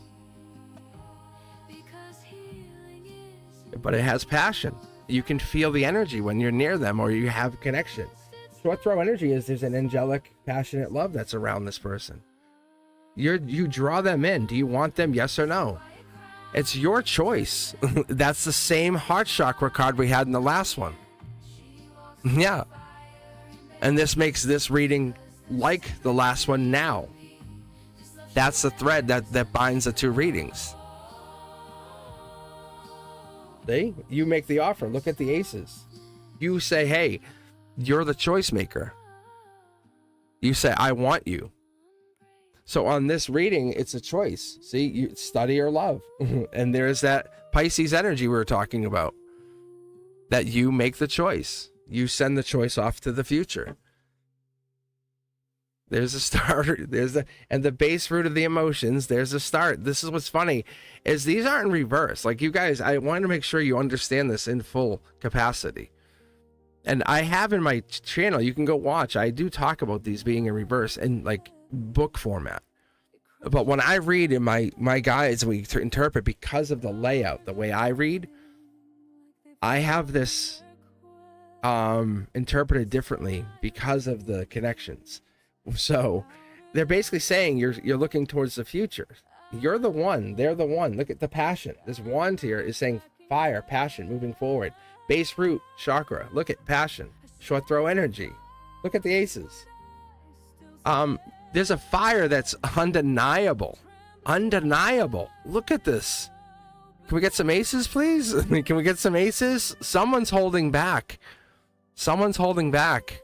But it has passion. You can feel the energy when you're near them or you have connection. Short throw energy is there's an angelic, passionate love that's around this person. You draw them in. Do you want them? Yes or no? It's your choice. That's the same heart chakra card we had in the last one. Yeah. And this makes this reading like the last one now. That's the thread that binds the two readings. See? You make the offer. Look at the aces. You say, hey, you're the choice maker. You say, I want you. So on this reading, it's a choice. See, you study or love. And there's that Pisces energy we were talking about. That you make the choice. You send the choice off to the future. There's a start. And the base root of the emotions, there's a start. This is what's funny, is these aren't in reverse. Like you guys, I want to make sure you understand this in full capacity. And I have in my channel, you can go watch, I do talk about these being in reverse in like book format. But when I read in my guides, we interpret because of the layout, the way I read, I have this interpreted differently because of the connections. So they're basically saying you're looking towards the future. You're the one, they're the one. Look at the passion. This wand here is saying fire, passion, moving forward. Base root chakra. Look at passion. Short throw energy. Look at the aces. There's a fire that's undeniable. Undeniable. Look at this. Can we get some aces, please? Can we get some aces? Someone's holding back. Someone's holding back.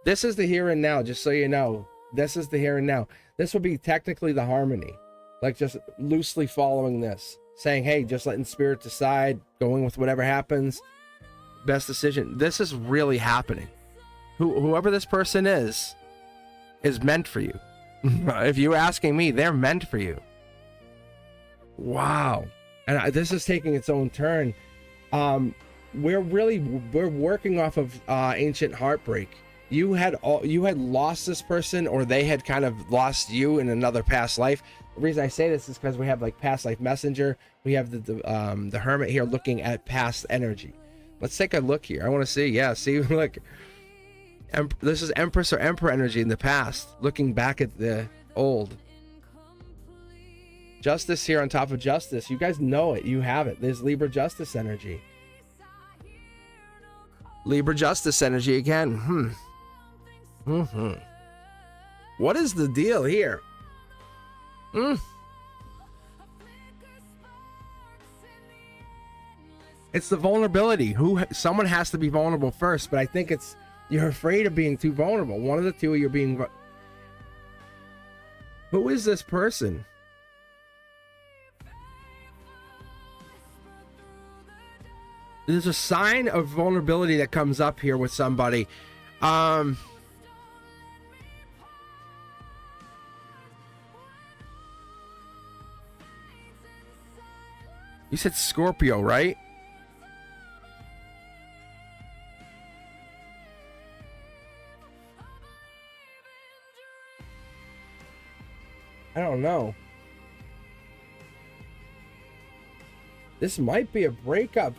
This is the here and now, just so you know. This is the here and now. This would be technically the harmony. Like just loosely following this. saying, hey, just letting spirit decide, going with whatever happens, best decision. This is really happening. Whoever this person is meant for you. If you're asking me, they're meant for you. Wow. And this is taking its own turn. We're working off of ancient heartbreak. You had lost this person, or they had kind of lost you in another past life. The reason I say this is because we have like past life messenger. We have the hermit here looking at past energy. Let's take a look here. I want to see. Yeah, see, look. This is Empress or Emperor energy in the past, looking back at the old. Justice here on top of justice. You guys know it. You have it. There's Libra justice energy. Libra justice energy again. What is the deal here? It's the vulnerability. Someone has to be vulnerable first, but I think it's you're afraid of being too vulnerable. One of the two, you're being. Who is this person? There's a sign of vulnerability that comes up here with somebody. You said Scorpio, right? I don't know. This might be a breakup.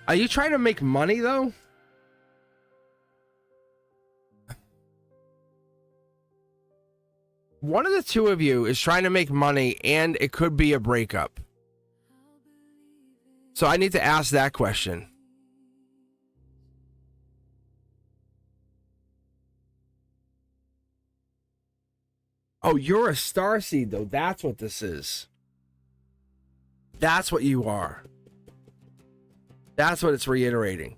Are you trying to make money though? One of the two of you is trying to make money, and it could be a breakup. So I need to ask that question. Oh, you're a starseed though. That's what this is. That's what you are. That's what it's reiterating.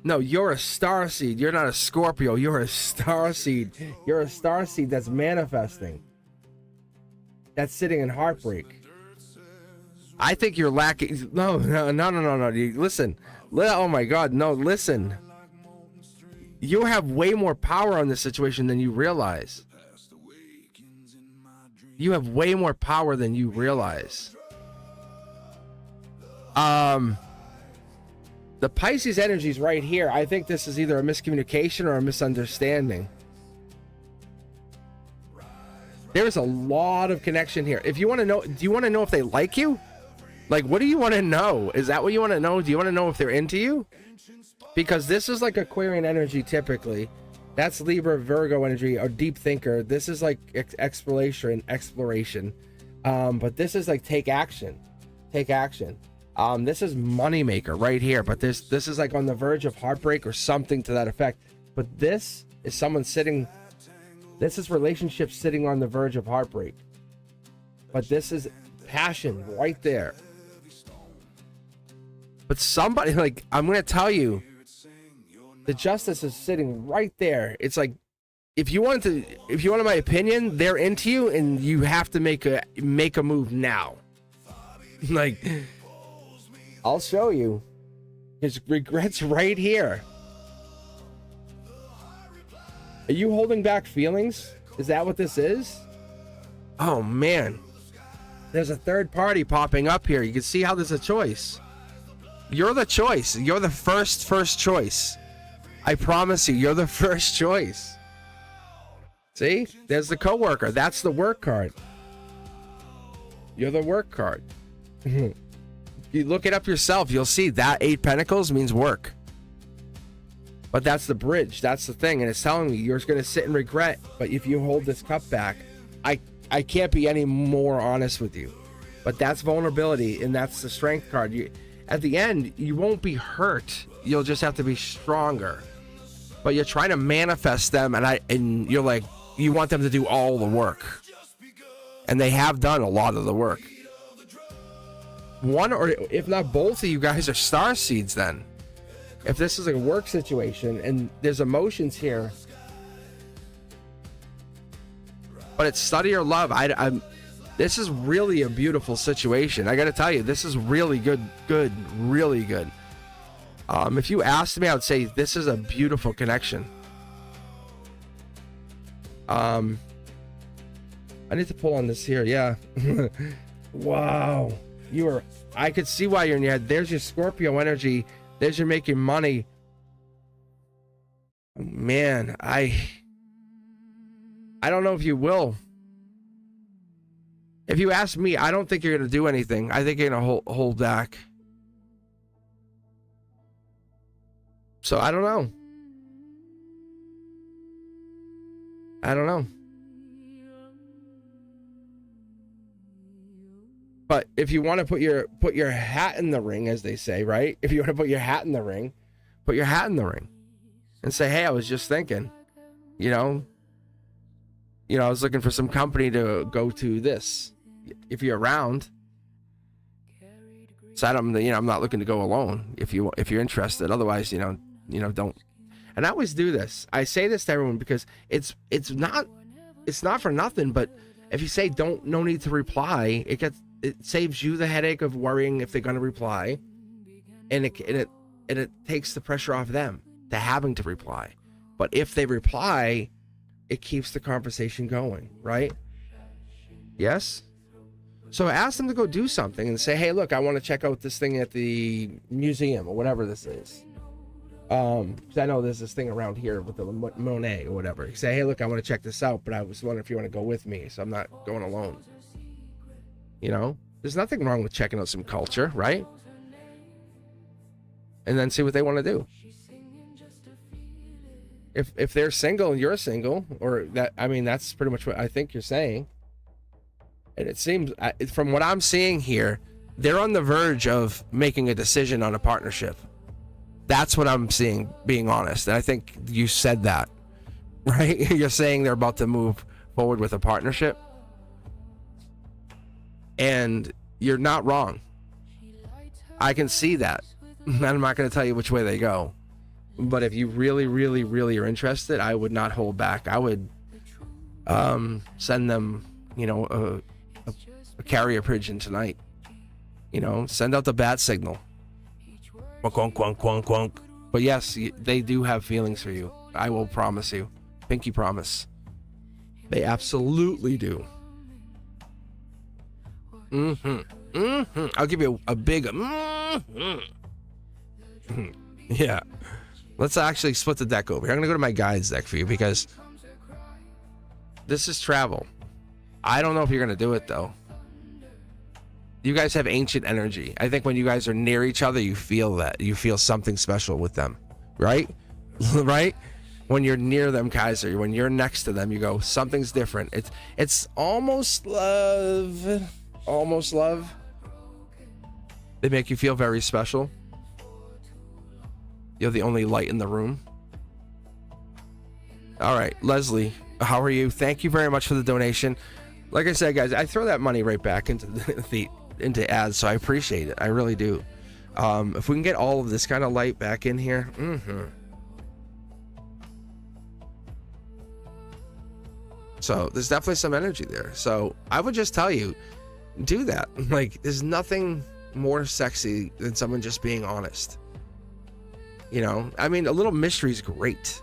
No, you're a starseed. You're not a Scorpio. You're a starseed. You're a starseed that's manifesting. That's sitting in heartbreak. I think you're lacking. No. Listen. Oh my God. No, listen. You have way more power on this situation than you realize. You have way more power than you realize. The Pisces energy is right here. I think this is either a miscommunication or a misunderstanding. There's a lot of connection here. If you want to know, do you want to know if they like you? Like, what do you want to know? Is that what you want to know? Do you want to know if they're into you? Because this is like Aquarian energy typically. That's Libra, Virgo energy, or deep thinker. This is like exploration. But this is like take action. This is moneymaker right here, but this is like on the verge of heartbreak or something to that effect. But this is someone sitting, this is relationships sitting on the verge of heartbreak. But this is passion right there. But somebody, like, I'm going to tell you, the justice is sitting right there. It's like, if you wanted my opinion, they're into you and you have to make a move now. Like, I'll show you. His regrets right here. Are you holding back feelings? Is that what this is? Oh man. There's a third party popping up here. You can see how there's a choice. You're the choice. You're the first choice. I promise you're the first choice. See? There's the coworker. That's the work card. You're the work card. You look it up yourself, you'll see that 8 Pentacles means work. But that's the bridge, that's the thing, and it's telling me you're going to sit in regret. But if you hold this cup back, I can't be any more honest with you. But that's vulnerability, and that's the strength card. At the end, you won't be hurt. You'll just have to be stronger. But you're trying to manifest them, and you're like, you want them to do all the work. And they have done a lot of the work. One, or if not both of you guys, are star seeds then. If this is a work situation and there's emotions here, but it's study or love, this is really a beautiful situation. I got to tell you, this is really good, really good. If you asked me, I would say this is a beautiful connection. I need to pull on this here. Yeah. Wow. I could see why you're in your head. There's your Scorpio energy. There's your making money. Man, I don't know if you will. If you ask me, I don't think you're going to do anything. I think you're going to hold back. So I don't know. I don't know. But if you want to put your hat in the ring, as they say, right? If you want to put your hat in the ring, put your hat in the ring and say, hey, I was just thinking, I was looking for some company to go to this. If you're around, so I'm not looking to go alone if you're interested. Otherwise, don't. And I always do this. I say this to everyone because it's not for nothing, but if you say no need to reply, it saves you the headache of worrying if they're going to reply, and it takes the pressure off them to having to reply. But if they reply, it keeps the conversation going, right? Yes? So ask them to go do something and say, hey, look, I want to check out this thing at the museum or whatever this is. Because I know there's this thing around here with the Monet or whatever. Say, hey, look, I want to check this out, but I was wondering if you want to go with me, so I'm not going alone. There's nothing wrong with checking out some culture, right? And then see what they want to do. If they're single and you're single, or that's pretty much what I think you're saying. And it seems, from what I'm seeing here, they're on the verge of making a decision on a partnership. That's what I'm seeing, being honest. And I think you said that, right? You're saying they're about to move forward with a partnership. And you're not wrong. I can see that. I'm not going to tell you which way they go. But if you really, really, really are interested, I would not hold back. I would send them, a carrier pigeon tonight. Send out the bat signal. Quunk, quunk, quunk, quunk. But yes, they do have feelings for you. I will promise you. Pinky promise. They absolutely do. I'll give you a big yeah. Let's actually split the deck over here. I'm gonna go to my guides deck for you because this is travel. I don't know if you're gonna do it though. You guys have ancient energy. I think when you guys are near each other, you feel that. You feel something special with them, right? Right? When you're near them, Kaiser, when you're next to them, you go, something's different. It's almost love. Almost love. They make you feel very special. You're the only light in the room. All right, Leslie, how are you? Thank you very much for the donation. Like I said, guys, I throw that money right back into ads, so I appreciate it. I really do. If we can get all of this kind of light back in here. So there's definitely some energy there. So I would just tell you, do that. Like, there's nothing more sexy than someone just being honest. A little mystery is great.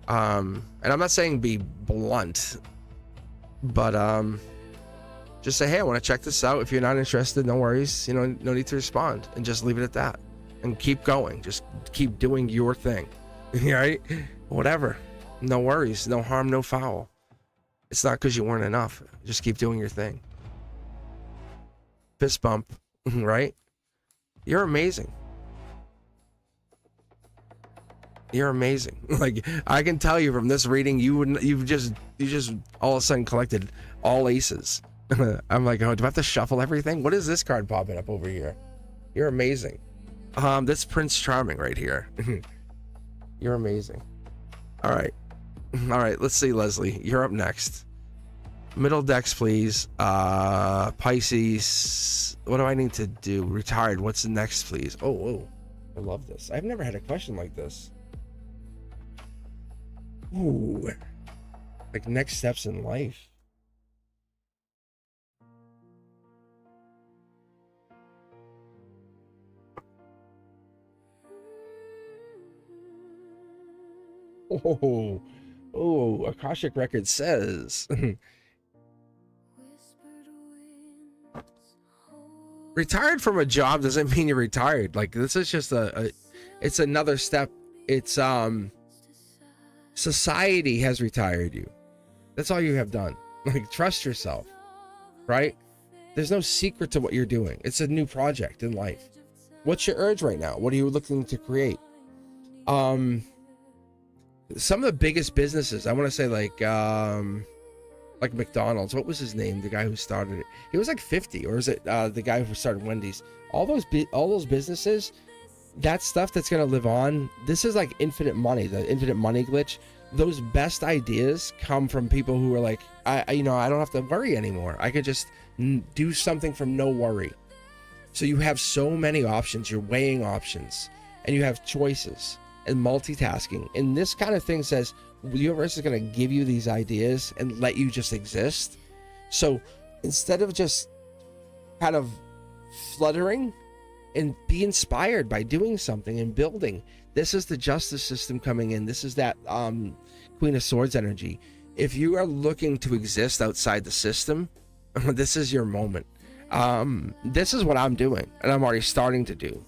And I'm not saying be blunt, but just say, hey, I want to check this out. If you're not interested, no worries. No need to respond, and just leave it at that and keep going. Just keep doing your thing. Right? Whatever. No worries. No harm, no foul. It's not because you weren't enough. Just keep doing your thing. Fist bump. Right? You're amazing. You're amazing. Like, I can tell you from this reading, you just all of a sudden collected all aces. I'm like, oh, do I have to shuffle everything? What is this card popping up over here? You're amazing. This Prince Charming right here. You're amazing. All right. All right, let's see, Leslie. You're up next. Middle decks, please. Pisces. What do I need to do? Retired. What's the next, please? Oh, I love this. I've never had a question like this. Ooh. Like next steps in life. Oh, Akashic Record says retired from a job doesn't mean you're retired. Like, this is just it's another step. It's society has retired you. That's all you have done. Like, trust yourself, right? There's no secret to what you're doing. It's a new project in life. What's your urge right now? What are you looking to create? Some of the biggest businesses, I want to say, like McDonald's. What was his name? The guy who started it. He was like 50, or is it the guy who started Wendy's? All those businesses, that stuff that's gonna live on. This is like infinite money, the infinite money glitch. Those best ideas come from people who are like, I don't have to worry anymore. I could just do something from no worry. So you have so many options. You're weighing options, and you have choices and multitasking. And this kind of thing says the universe is going to give you these ideas and let you just exist. So instead of just kind of fluttering, and be inspired by doing something and building. This is the justice system coming in. This is that Queen of Swords energy. If you are looking to exist outside the system, this is your moment. This is what I'm doing, and I'm already starting to do.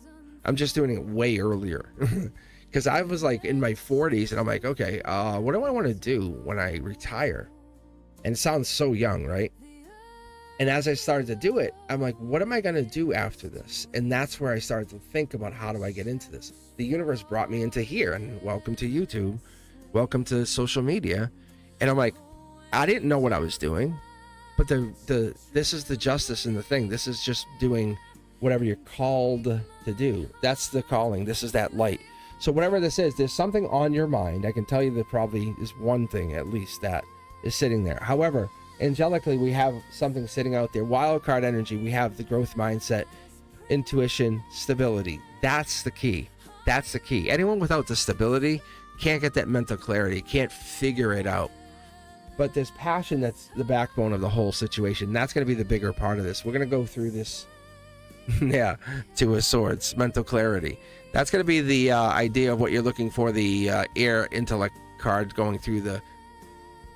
I'm just doing it way earlier. Because I was like in my 40s, and I'm like, okay, what do I want to do when I retire? And it sounds so young, right? And as I started to do it, I'm like, what am I going to do after this? And that's where I started to think about, how do I get into this? The universe brought me into here, and welcome to YouTube. Welcome to social media. And I'm like, I didn't know what I was doing, but this is the justice in the thing. This is just doing whatever you're called to do. That's the calling. This is that light. So whatever this is, there's something on your mind. I can tell you there probably is one thing at least that is sitting there. However, angelically, we have something sitting out there. Wild card energy. We have the growth mindset, intuition, stability. That's the key. That's the key. Anyone without the stability can't get that mental clarity, can't figure it out. But there's passion that's the backbone of the whole situation. That's going to be the bigger part of this. We're going to go through this. Yeah, Two of Swords, mental clarity. That's going to be the idea of what you're looking for, the air intellect card going through the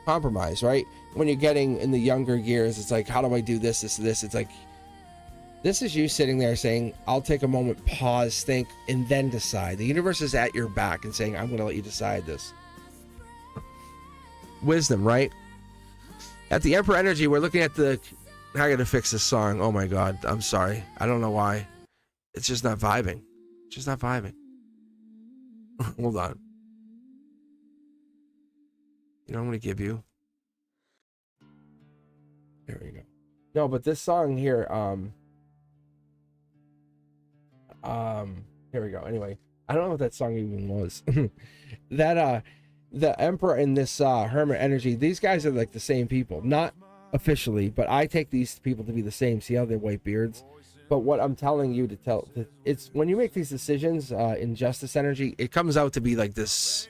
compromise, right? When you're getting in the younger years, it's like, how do I do this? It's like, this is you sitting there saying, I'll take a moment, pause, think, and then decide. The universe is at your back and saying, I'm going to let you decide this. Wisdom, right? At the Emperor energy, we're looking at the... I gotta fix this song. Oh my god, I'm sorry. I don't know why. It's just not vibing. It's just not vibing. Hold on. You know what I'm gonna give you? There we go. No, but this song here, here we go. Anyway, I don't know what that song even was. That the Emperor and this Hermit energy, these guys are like the same people. Not officially, but I take these people to be the same. See how they're white beards? But what I'm telling you to tell, it's when you make these decisions in justice energy, it comes out to be like this.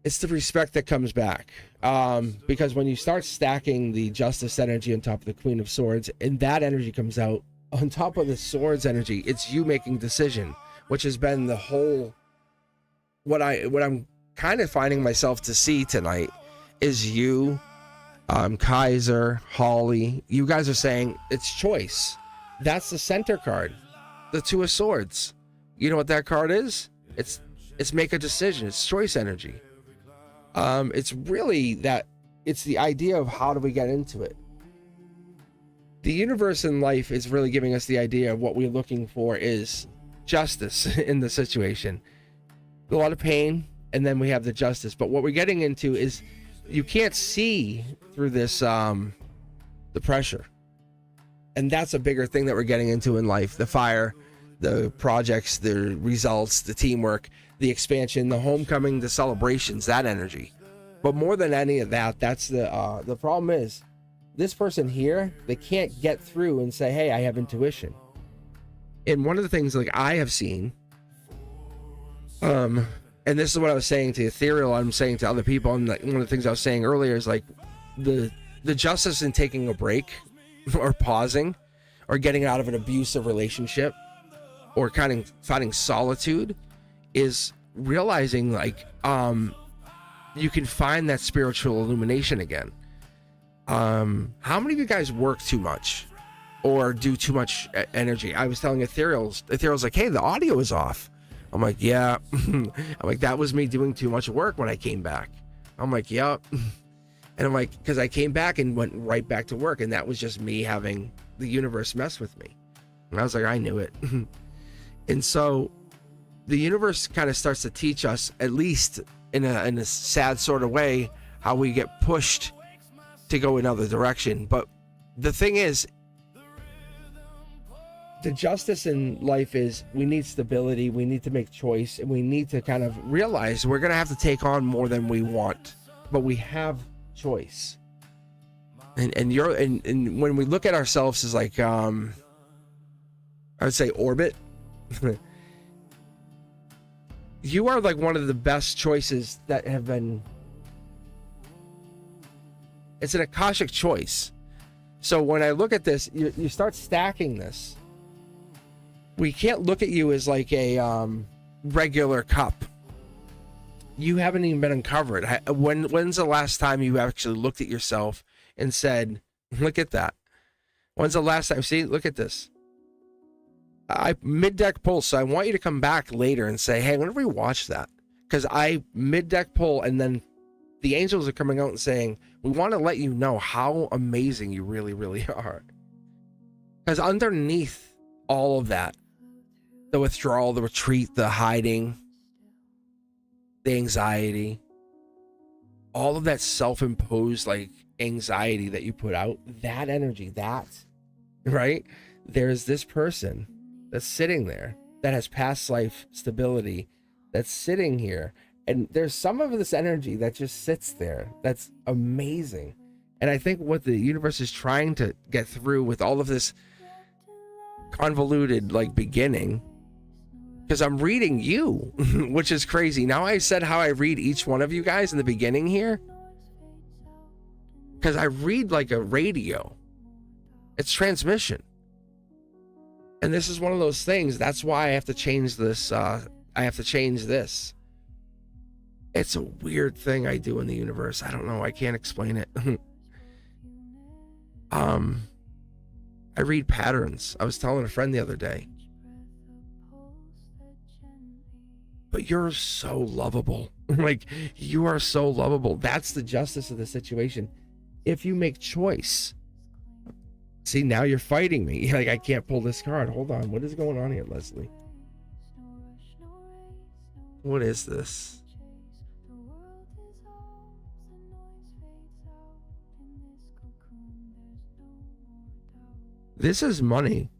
It's the respect that comes back, because when you start stacking the justice energy on top of the Queen of Swords, and that energy comes out on top of the Swords energy, it's you making decision, which has been the whole. What I'm kind of finding myself to see tonight is you, Kaiser, Holly. You guys are saying it's choice. That's the center card, the Two of Swords. You know what that card is? It's make a decision. It's choice energy. It's really that. It's the idea of how do we get into it. The universe in life is really giving us the idea of what we're looking for is justice in the situation. A lot of pain. And then we have the justice. But what we're getting into is you can't see through this, the pressure. And that's a bigger thing that we're getting into in life. The fire, the projects, the results, the teamwork, the expansion, the homecoming, the celebrations, that energy. But more than any of that, that's the problem is this person here, they can't get through and say, hey, I have intuition. And one of the things like I have seen, and this is what I was saying to Ethereal, I'm saying to other people, and like one of the things I was saying earlier is like the justice in taking a break or pausing or getting out of an abusive relationship or kind of finding solitude is realizing like you can find that spiritual illumination again. How many of you guys work too much or do too much energy? I was telling Ethereal's like, hey, the audio is off. I'm like, yeah. I'm like, that was me doing too much work when I came back. I'm like, yep. And I'm like, because I came back and went right back to work, and that was just me having the universe mess with me. And I was like, I knew it. And so the universe kind of starts to teach us, at least in a sad sort of way, how we get pushed to go another direction. But the thing is, the justice in life is we need stability, we need to make choice, and we need to kind of realize we're going to have to take on more than we want, but we have choice. And when we look at ourselves as like I would say orbit, you are like one of the best choices that have been. It's an Akashic choice. So when I look at this, you start stacking this. We can't look at you as like a regular cup. You haven't even been uncovered. When's the last time you actually looked at yourself and said, look at that? When's the last time? See, look at this. I mid-deck pull, so I want you to come back later and say, hey, whenever we watch that, because I mid-deck pull, and then the angels are coming out and saying, we want to let you know how amazing you really, really are. Because underneath all of that, the withdrawal, the retreat, the hiding, the anxiety, all of that self-imposed like anxiety that you put out, that energy, that, right? There's this person that's sitting there that has past life stability that's sitting here. And there's some of this energy that just sits there. That's amazing. And I think what the universe is trying to get through with all of this convoluted like beginning, because I'm reading you, which is crazy. Now I said how I read each one of you guys in the beginning here, because I read like a radio. It's transmission. And this is one of those things. That's why I have to change this. I have to change this. It's a weird thing I do in the universe. I don't know. I can't explain it. I read patterns. I was telling a friend the other day. But you're so lovable. Like, you are so lovable. That's the justice of the situation. If you make choice. See, now you're fighting me. Like, I can't pull this card. Hold on. What is going on here, Leslie? What is this? This is money.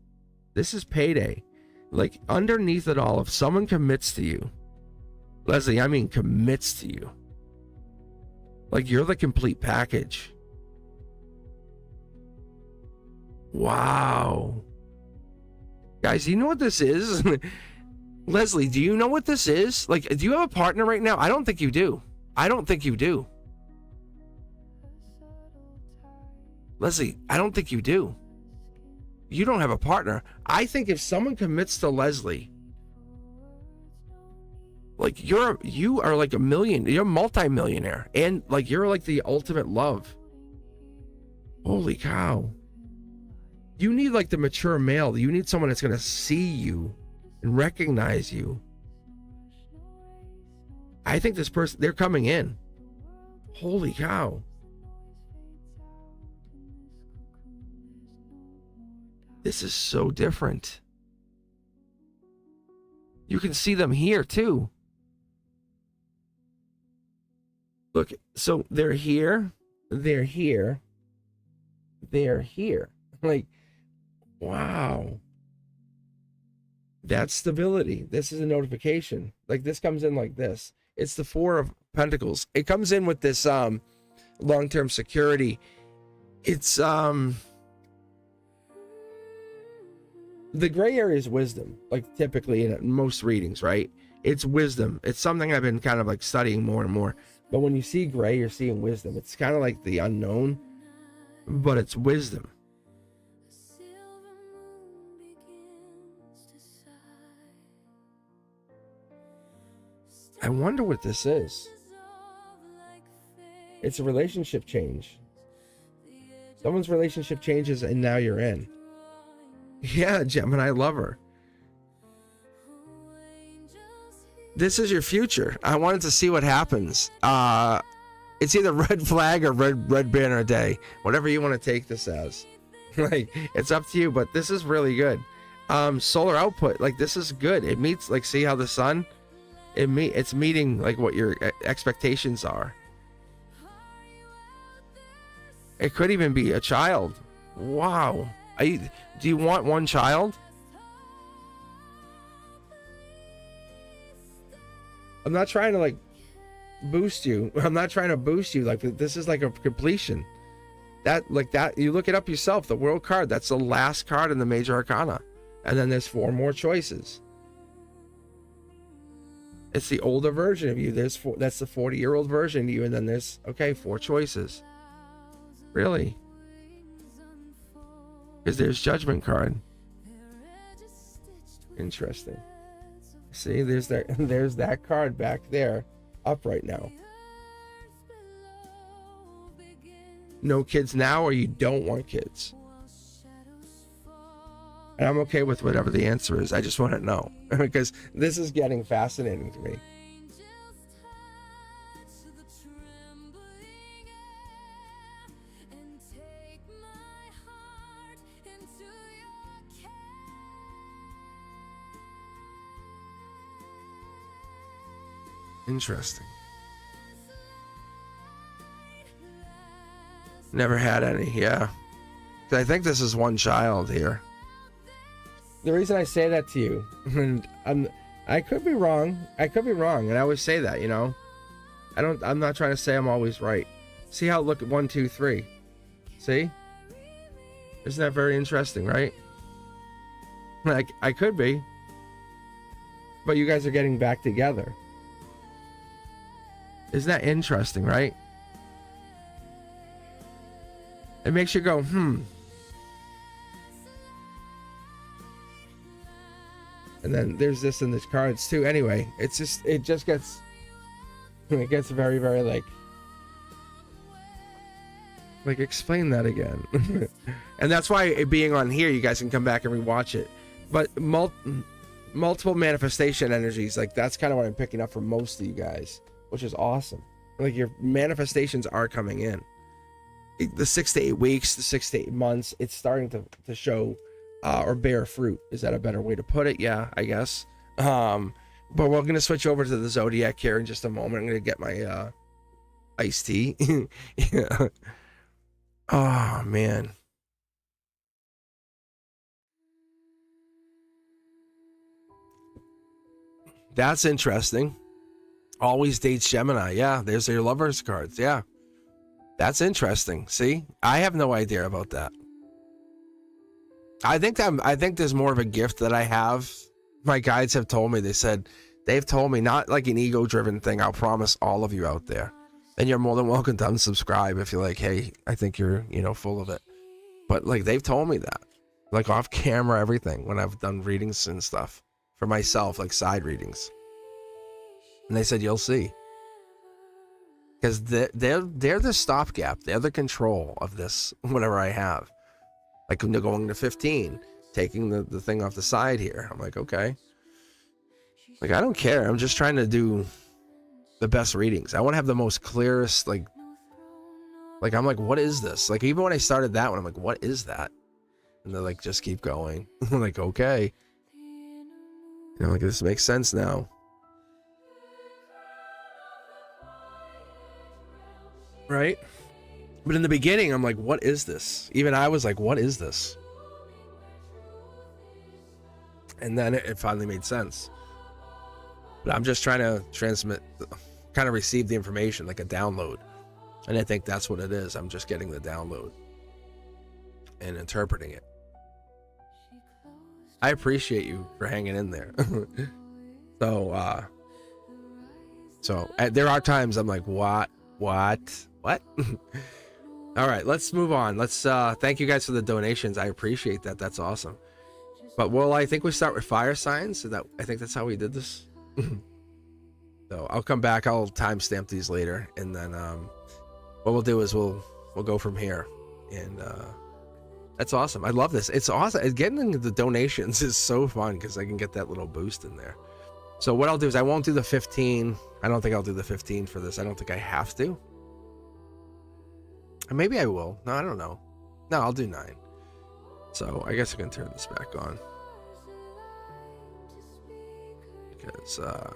This is payday. Like, underneath it all, if someone commits to you, Leslie, I mean commits to you, like, you're the complete package. Wow. Guys, you know what this is? Leslie, do you know what this is? Like, do you have a partner right now? I don't think you do. I don't think you do. Leslie, I don't think you do. You don't have a partner. I think if someone commits to Leslie, like, you are like you're a multi-millionaire, and like, you're like the ultimate love. Holy cow. You need like the mature male. You need someone that's going to see you and recognize you. I think this person, they're coming in. Holy cow. This is so different. You can see them here too. Look, so they're here, they're here, they're here. Like, wow. That's stability. This is a notification. Like this comes in like this. It's the Four of Pentacles. It comes in with this long-term security. It's the gray area is wisdom, like typically in most readings, right? It's wisdom. It's something I've been kind of like studying more and more. But when you see gray, you're seeing wisdom. It's kind of like the unknown, but it's wisdom. I wonder what this is. It's a relationship change. Someone's relationship changes and now you're in. Yeah, Gemini lover. This is your future. I wanted to see what happens. It's either red flag or red banner day. Whatever you want to take this as. Like, it's up to you, but this is really good. Solar output, like this is good. It meets, like, see how the sun, it's meeting like what your expectations are. It could even be a child. Wow. Do you want one child? I'm not trying to like boost you. I'm not trying to boost you. Like this is like a completion. That like that you look it up yourself. The World card. That's the last card in the Major Arcana, and then there's 4 more choices. It's the older version of you. There's 4. That's the 40-year-old version of you, and then there's 4 choices. Really? Because there's Judgment card. Interesting. See, there's that card back there, up right now. No kids now, or you don't want kids. And I'm okay with whatever the answer is. I just want to know because this is getting fascinating to me. Interesting. Never had any, yeah. I think this is one child here. The reason I say that to you, and I could be wrong. And I always say that, you know. I'm not trying to say I'm always right. See how, look at 1, 2, 3. See? Isn't that very interesting, right? Like, I could be. But you guys are getting back together. Isn't that interesting, right? It makes you go, And then there's this in the cards too. Anyway, it just gets very, very like explain that again. And that's why it being on here, you guys can come back and rewatch it. But multiple manifestation energies, like that's kind of what I'm picking up from most of you guys, which is awesome. Like your manifestations are coming in. The 6 to 8 weeks, the 6 to 8 months, it's starting to show or bear fruit. Is that a better way to put it? Yeah, I guess. But we're gonna switch over to the Zodiac here in just a moment. I'm gonna get my iced tea. Yeah. Oh man. That's interesting. Always dates Gemini. Yeah, there's your lovers cards. Yeah. That's interesting. See? I have no idea about that. I think there's more of a gift that I have. My guides have told me, they've told me, not like an ego-driven thing. I'll promise all of you out there. And you're more than welcome to unsubscribe if you're like, hey, I think you're, full of it. But like they've told me that. Like off camera, everything, when I've done readings and stuff for myself, like side readings. And they said, you'll see. Because they're the stopgap. They're the control of this, whatever I have. Like when they're going to 15, taking the thing off the side here. I'm like, okay. Like, I don't care. I'm just trying to do the best readings. I want to have the most clearest, like I'm like, what is this? Like, even when I started that one, I'm like, what is that? And they're like, just keep going. I'm like, okay. Like, this makes sense now. Right? But in the beginning, I'm like, what is this? Even I was like, what is this? And then it finally made sense. But I'm just trying to transmit, kind of receive the information like a download. And I think that's what it is. I'm just getting the download and interpreting it. I appreciate you for hanging in there. So there are times I'm like, what? All right, let's move on. Let's thank you guys for the donations. I appreciate that. That's awesome. But well, I think we start with fire signs. So I think that's how we did this. So I'll come back. I'll timestamp these later, and then what we'll do is we'll go from here. And that's awesome. I love this. It's awesome. Getting the donations is so fun because I can get that little boost in there. So what I'll do is I won't do the 15. I don't think I'll do the 15 for this. I don't think I have to. Maybe I will. No, I don't know. No, I'll do 9. So I guess I can turn this back on. Because all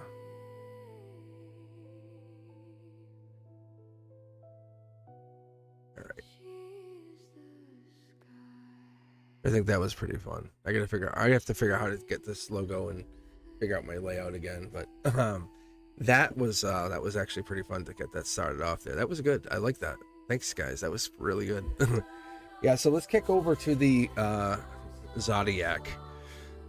right. I think that was pretty fun. I have to figure out how to get this logo and figure out my layout again. But that was actually pretty fun to get that started off there. That was good. I like that. Thanks, guys. That was really good. Yeah, so let's kick over to the Zodiac.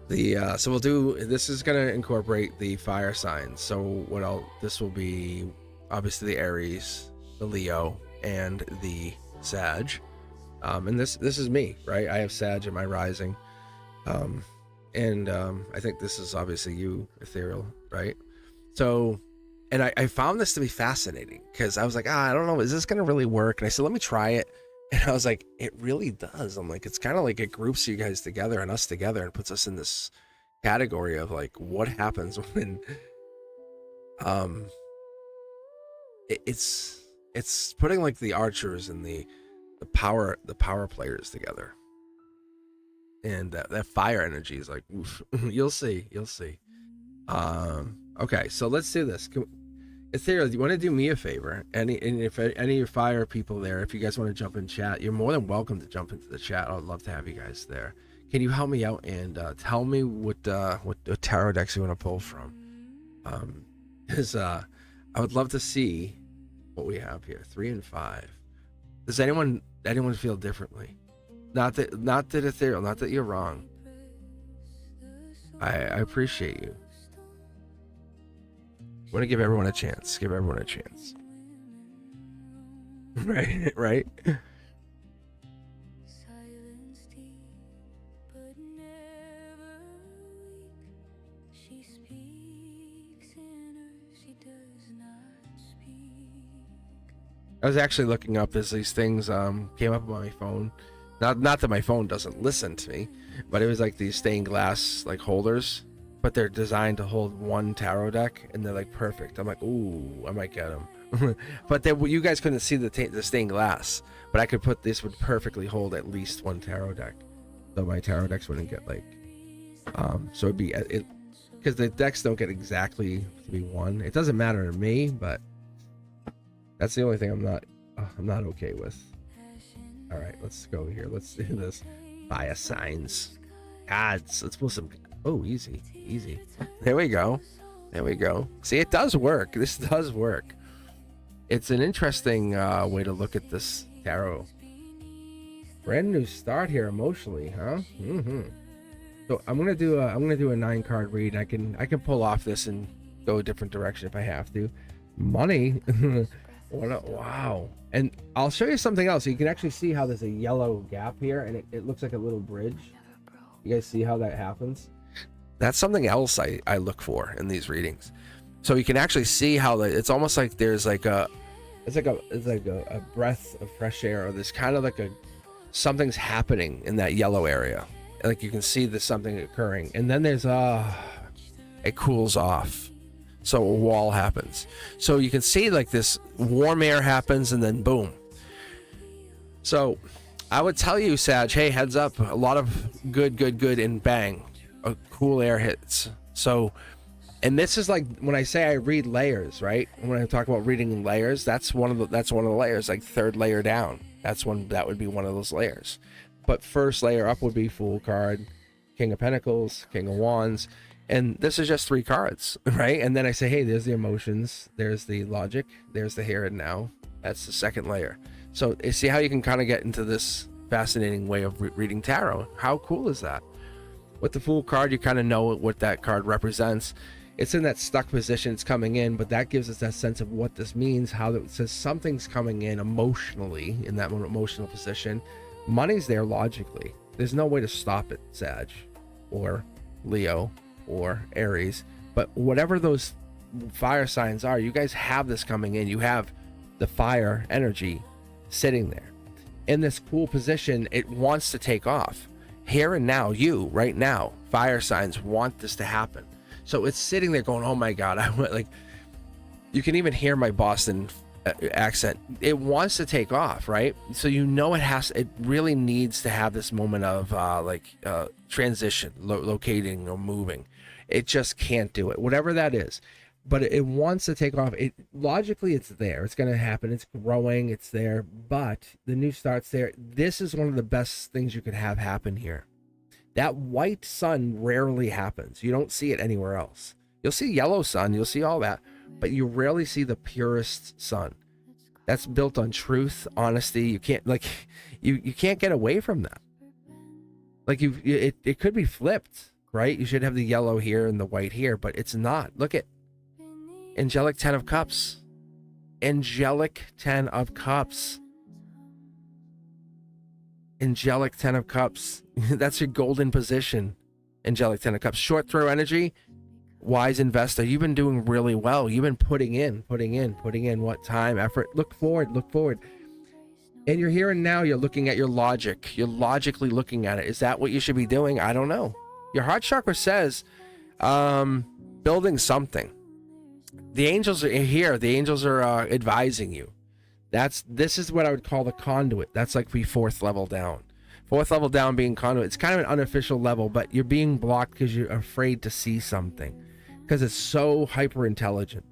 So we'll do, this is going to incorporate the fire signs. So this will be obviously the Aries, the Leo, and the Sag. And this is me, right? I have Sag in my rising. And I think this is obviously you, Ethereal, right? So, and I found this to be fascinating because I was like, I don't know, is this going to really work? And I said, let me try it. And I was like, it really does. I'm like, it's kind of like it groups you guys together and us together and puts us in this category of like, what happens when, it's putting like the archers and the power players together. And that fire energy is like, oof. You'll see. Okay, so let's do this. Ethereal, do you want to do me a favor? And if any of your fire people there, if you guys want to jump in chat, you're more than welcome to jump into the chat. I'd love to have you guys there. Can you help me out and tell me what tarot decks you want to pull from? Because I would love to see what we have here. 3 and 5. Does anyone feel differently? Not that Ethereal, not that you're wrong. I appreciate you. I want to give everyone a chance. Right. I was actually looking up as these things came up on my phone. Not that my phone doesn't listen to me, but it was like these stained glass like holders, but they're designed to hold one tarot deck, and they're like perfect. I'm like, ooh, I might get them. But you guys couldn't see the stained glass, but I could put this would perfectly hold at least one tarot deck, so my tarot decks wouldn't get like, so it'd be because the decks don't get exactly to be one. It doesn't matter to me, but that's the only thing I'm not okay with. All right, let's go here. Let's do this. Fire signs, gods. Let's pull some. Oh, easy. There we go. See, it does work. This does work. It's an interesting way to look at this tarot. Brand new start here emotionally, huh? So I'm gonna do a 9-card read. I can pull off this and go a different direction if I have to. Money. Wow. And I'll show you something else. So you can actually see how there's a yellow gap here, and it looks like a little bridge. You guys see how that happens? That's something else I look for in these readings. So you can actually see how it's almost like there's like a breath of fresh air, or there's kind of like something's happening in that yellow area. Like you can see there's something occurring, and then there's it cools off. So a wall happens. So you can see like this warm air happens, and then boom. So I would tell you, Sag, hey, heads up, a lot of good, and bang, a cool air hits. So, and this is like when I say I read layers, right? When I talk about reading layers, that's one of the layers, like third layer down. That would be one of those layers. But first layer up would be Fool card, King of Pentacles, King of Wands, and this is just 3 cards, right? And then I say, hey, there's the emotions, there's the logic, there's the here and now. That's the second layer. So you see how you can kind of get into this fascinating way of reading tarot. How cool is that? With the Fool card, you kind of know what that card represents. It's in that stuck position, it's coming in, but that gives us that sense of what this means, how it says something's coming in emotionally, in that emotional position. Money's there logically. There's no way to stop it, Sag, or Leo, or Aries. But whatever those fire signs are, you guys have this coming in. You have the fire energy sitting there. In this cool position, it wants to take off. Here and now, you, right now, fire signs want this to happen. So it's sitting there going, oh my God, I want, like, you can even hear my Boston accent. It wants to take off, right? So you know it really needs to have this moment of transition, locating or moving. It just can't do it, whatever that is. But it wants to take off. It logically, it's there. It's going to happen. It's growing. It's there. But the new start's there. This is one of the best things you could have happen here. That white sun rarely happens. You don't see it anywhere else. You'll see yellow sun. You'll see all that. But you rarely see the purest sun. That's built on truth, honesty. You can't, like, you can't get away from that. Like, it could be flipped, right? You should have the yellow here and the white here, but it's not. Look at Angelic 10 of Cups. Angelic 10 of Cups. Angelic 10 of Cups. That's your golden position. Angelic 10 of Cups. Short throw energy. Wise investor. You've been doing really well. You've been putting in what time, effort. Look forward. And you're here and now. You're looking at your logic. You're logically looking at it. Is that what you should be doing? I don't know. Your heart chakra says building something. The angels are here. The angels are advising you. This is what I would call the conduit. That's like the 4th level down. 4th level down being conduit. It's kind of an unofficial level, but you're being blocked because you're afraid to see something. Because it's so hyper intelligent.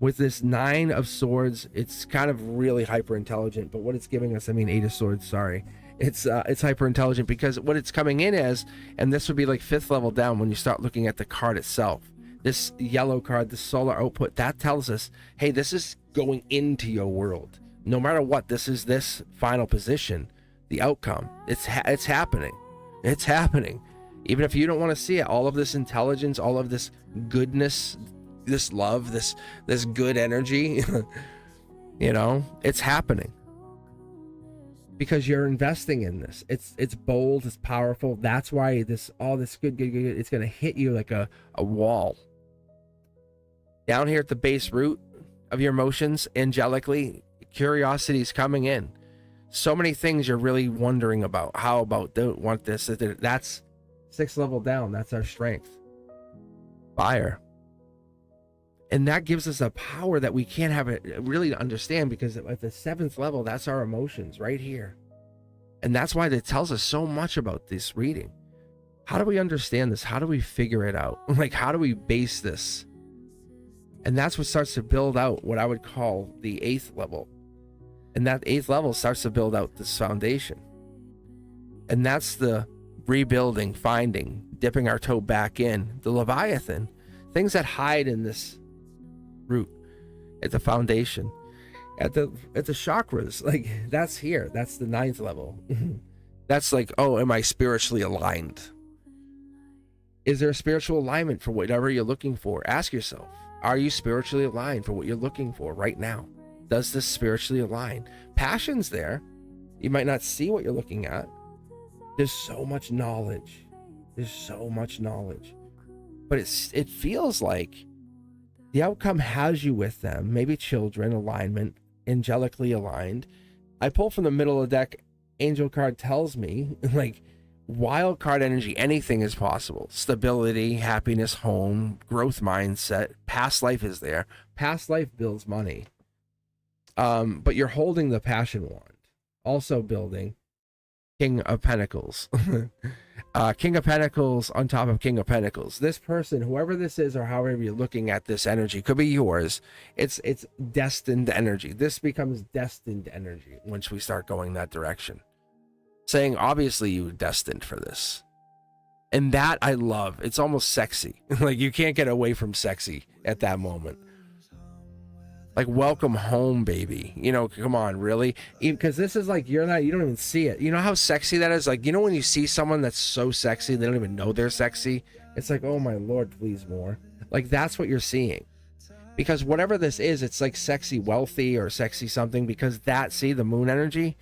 With this 9 of Swords, it's kind of really hyper intelligent. But what it's giving us, 8 of Swords, sorry. It's hyper intelligent because what it's coming in as, and this would be like 5th level down when you start looking at the card itself. This yellow card, the solar output, that tells us, hey, this is going into your world. No matter what, this is this final position, the outcome. It's happening. It's happening. Even if you don't want to see it, all of this intelligence, all of this goodness, this love, this good energy, it's happening. Because you're investing in this. It's bold, it's powerful. That's why all this good, it's going to hit you like a wall. Down here at the base root of your emotions, angelically, curiosity is coming in. So many things you're really wondering about. How about, don't want this? That's 6th level down. That's our strength. Fire. And that gives us a power that we can't have it really understand, because at the 7th level, that's our emotions right here. And that's why it tells us so much about this reading. How do we understand this? How do we figure it out? Like, how do we base this? And that's what starts to build out what I would call the 8th level. And that 8th level starts to build out this foundation. And that's the rebuilding, finding, dipping our toe back in, the Leviathan, things that hide in this root, at the foundation, at the chakras. Like, that's here. That's the 9th level. That's like, oh, am I spiritually aligned? Is there a spiritual alignment for whatever you're looking for? Ask yourself, are you spiritually aligned for what you're looking for right now? Does this spiritually align? Passion's there. You might not see what you're looking at. There's so much knowledge. But it feels like the outcome has you with them. Maybe children, alignment, angelically aligned. I pull from the middle of the deck. Angel card tells me, like, wild card energy, anything is possible. Stability, happiness, home, growth mindset. Past life is there. Past life builds money. But you're holding the passion wand. Also building King of Pentacles. King of Pentacles on top of King of Pentacles. This person, whoever this is, or however you're looking at this energy, could be yours. It's destined energy. This becomes destined energy once we start going that direction. Saying, obviously, you were destined for this. And that I love. It's almost sexy. Like, you can't get away from sexy at that moment. Like, welcome home, baby. You know, come on, really? Because this is like, you don't even see it. You know how sexy that is? Like, you know when you see someone that's so sexy, they don't even know they're sexy? It's like, oh my Lord, please more. Like, that's what you're seeing. Because whatever this is, it's like sexy wealthy or sexy something, because the moon energy,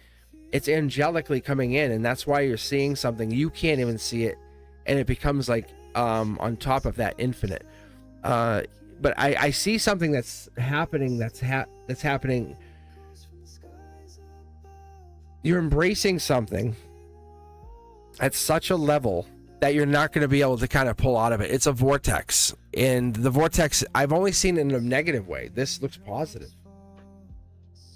it's angelically coming in, and that's why you're seeing something. You can't even see it, and it becomes like on top of that infinite. But I see something that's happening. That's happening. You're embracing something at such a level that you're not going to be able to kind of pull out of it. It's a vortex, and the vortex, I've only seen it in a negative way. This looks positive.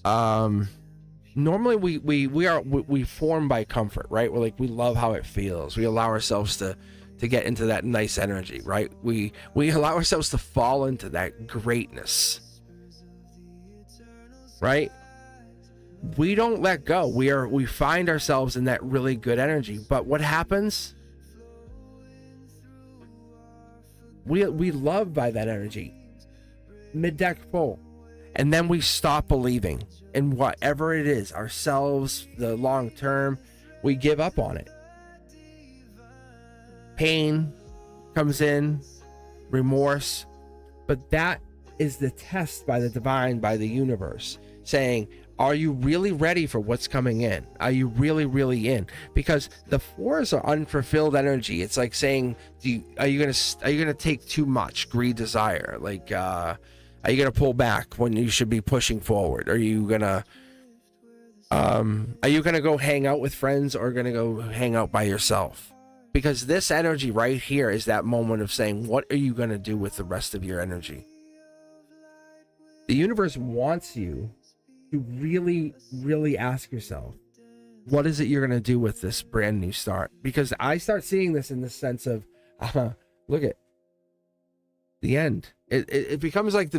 Normally we form by comfort, right? We're like, we love how it feels. We allow ourselves to get into that nice energy, right? We allow ourselves to fall into that greatness, right? We don't let go. We find ourselves in that really good energy. But what happens? We love by that energy, mid-deck full, and then we stop believing in whatever it is, ourselves, the long term. We give up on it. Pain comes in, remorse, but that is the test by the divine, by the universe, saying, are you really ready for what's coming in? Are you really in? Because the fours are unfulfilled energy. It's like saying, are you gonna take too much? Greed, desire. Like, are you gonna pull back when you should be pushing forward? Are you gonna go hang out with friends, or gonna go hang out by yourself? Because this energy right here is that moment of saying, what are you gonna do with the rest of your energy? The universe wants you to really ask yourself, what is it you're going to do with this brand new start? Because I start seeing this in the sense of, look at the end. It becomes like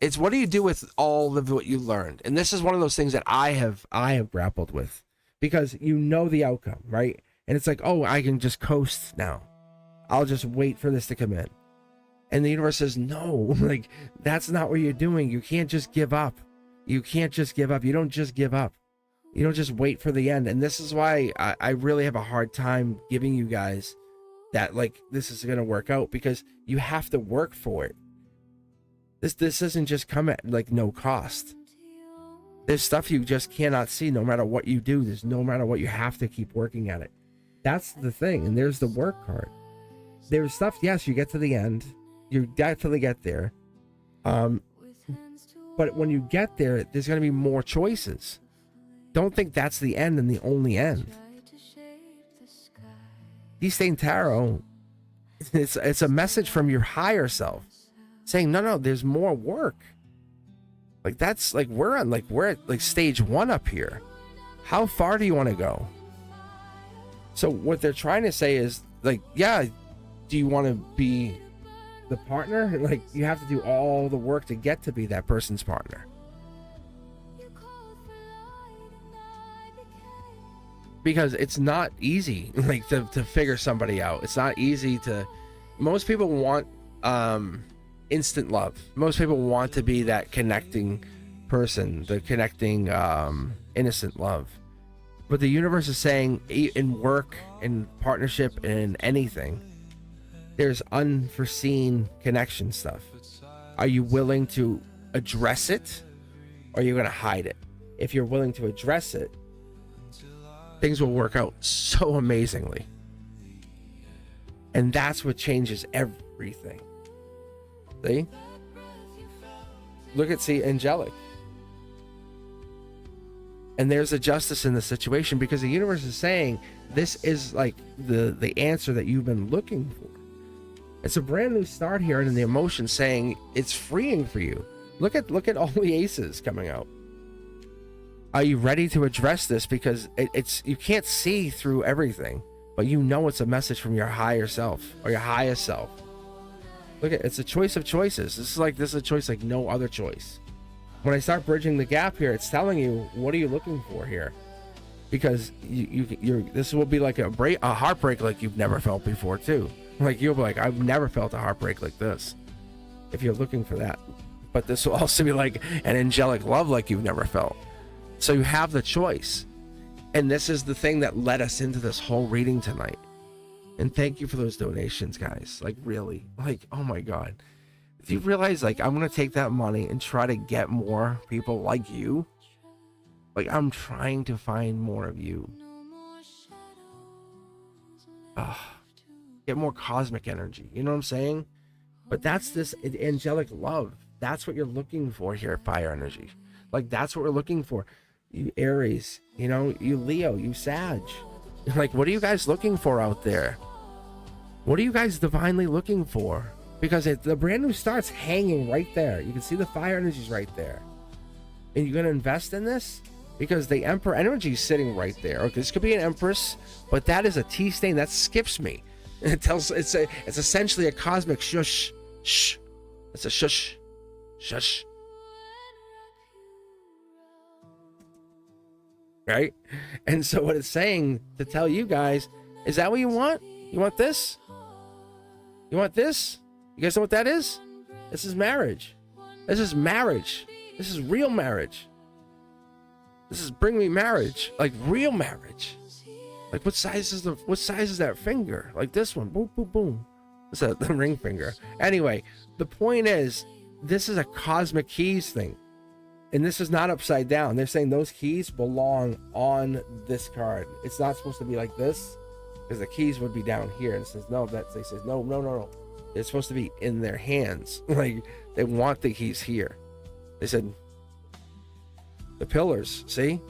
it's what do you do with all of what you learned? And this is one of those things that I have grappled with, because you know the outcome, right? And it's like, oh, I can just coast now. I'll just wait for this to come in. And the universe says, no, like, that's not what you're doing. You can't just give up. You can't just give up. You don't just give up. You don't just wait for the end. And this is why I really have a hard time giving you guys that, like, this is going to work out, because you have to work for it. This doesn't just come at, like, no cost. There's stuff you just cannot see no matter what you do. No matter what, you have to keep working at it. That's the thing. And there's the work card. There's stuff, yes, you get to the end. You definitely get there. But when you get there, there's going to be more choices. Don't think that's the end and the only end. Destain Tarot, it's a message from your higher self saying, no, there's more work. Like, that's like, we're at like stage 1 up here. How far do you want to go? So what they're trying to say is, like, yeah, do you want to be the partner? Like, you have to do all the work to get to be that person's partner. Because it's not easy, like, to figure somebody out. It's not easy to... Most people want instant love. Most people want to be that connecting person, the connecting innocent love. But the universe is saying, in work, in partnership, in anything, there's unforeseen connection stuff. Are you willing to address it, or are you going to hide it? If you're willing to address it, things will work out so amazingly. And that's what changes everything. See? See, angelic. And there's a justice in the situation, because the universe is saying, this is like the answer that you've been looking for. It's a brand new start here, and the emotion saying it's freeing for you. Look at all the aces coming out. Are you ready to address this? Because it's you can't see through everything, but you know it's a message from your higher self, or your highest self. Look at, it's a choice of choices. This is a choice like no other choice. When I start bridging the gap here, it's telling you, what are you looking for here? because you're this will be like a heartbreak like you've never felt before too. Like you'll be like, I've never felt a heartbreak like this, if you're looking for that. But this will also be like an angelic love like you've never felt. So you have the choice. And this is the thing that led us into this whole reading tonight. And thank you for those donations, guys. Like, really, like, oh my God. Do you realize, like, I'm going to take that money and try to get more people like you? Like, I'm trying to find more of you. Get more cosmic energy. You know what I'm saying? But that's this angelic love. That's what you're looking for here at Fire Energy. Like, that's what we're looking for. You Aries, you know, you Leo, you Sag. Like, what are you guys looking for out there? What are you guys divinely looking for? Because the brand new start's hanging right there. You can see the fire energy's right there. And you're going to invest in this? Because the Emperor energy is sitting right there. Okay, this could be an Empress, but that is a T stain. That skips me. It tells it's essentially a cosmic shush. Shh. It's a shush. Shush. Right? And so what it's saying to tell you guys, is that what you want? You want this? You want this? You guys know what that is? This is marriage. This is marriage. This is real marriage. This is bring me marriage, like real marriage. Like what size is that finger? Like this one. Boom, boom, boom. What's that? The ring finger. Anyway, the point is, this is a cosmic keys thing. And this is not upside down. They're saying those keys belong on this card. It's not supposed to be like this, because the keys would be down here. And it says no. They says no. It's supposed to be in their hands. Like they want the keys here. They said the pillars. See,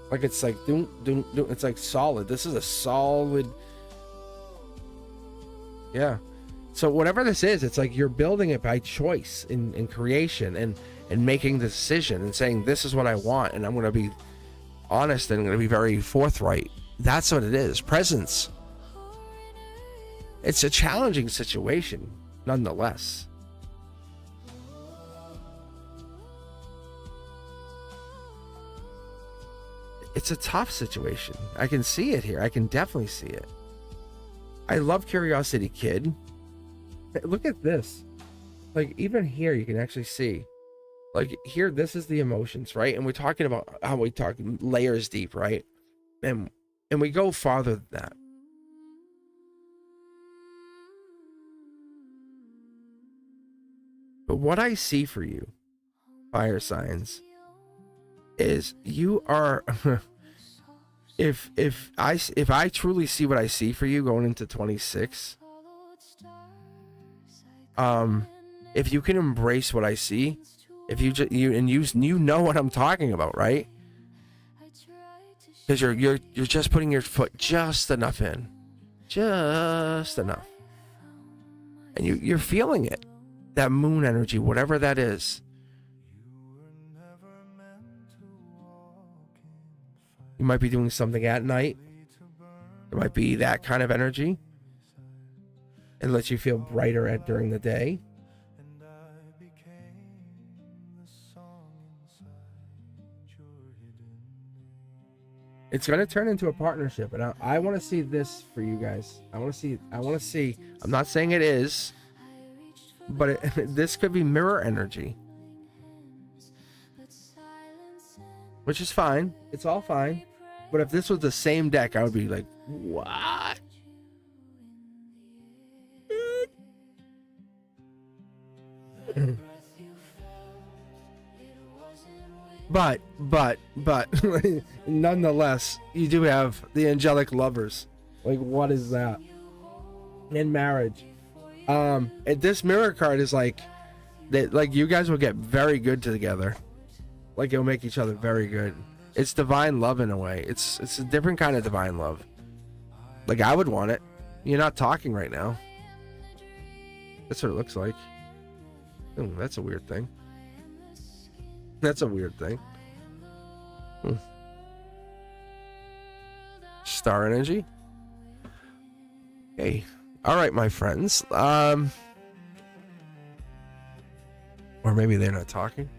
like it's like doom. It's like solid. This is a solid. Yeah. So whatever this is, it's like you're building it by choice in creation and making the decision and saying, this is what I want. And I'm going to be honest and I'm going to be very forthright. That's what it is. Presence. It's a challenging situation, nonetheless. It's a tough situation. I can see it here. I can definitely see it. I love Curiosity Kid. Look at this. Like, even here, you can actually see. Like, here, this is the emotions, right? And we're talking about how we talk layers deep, right? And we go farther than that. But what I see for you, fire signs, is you are... if I truly see what I see for you going into 26... if you can embrace what I see, if you know what I'm talking about, right? Because you're just putting your foot just enough in, just enough, and you're feeling it, that moon energy, whatever that is. You might be doing something at night. There might be that kind of energy. It lets you feel brighter during the day. It's going to turn into a partnership, and I want to see this for you guys. I want to see. I'm not saying it is, but this could be mirror energy, which is fine. It's all fine. But if this was the same deck, I would be like, what? But nonetheless, you do have the angelic lovers. Like, what is that? In marriage. And this mirror card is like that, like you guys will get very good together. Like you'll make each other very good. It's divine love in a way. It's a different kind of divine love. Like I would want it. You're not talking right now. That's what it looks like. Ooh, that's a weird thing. That's a weird thing. Star energy. Okay. All right, my friends. Or maybe they're not talking.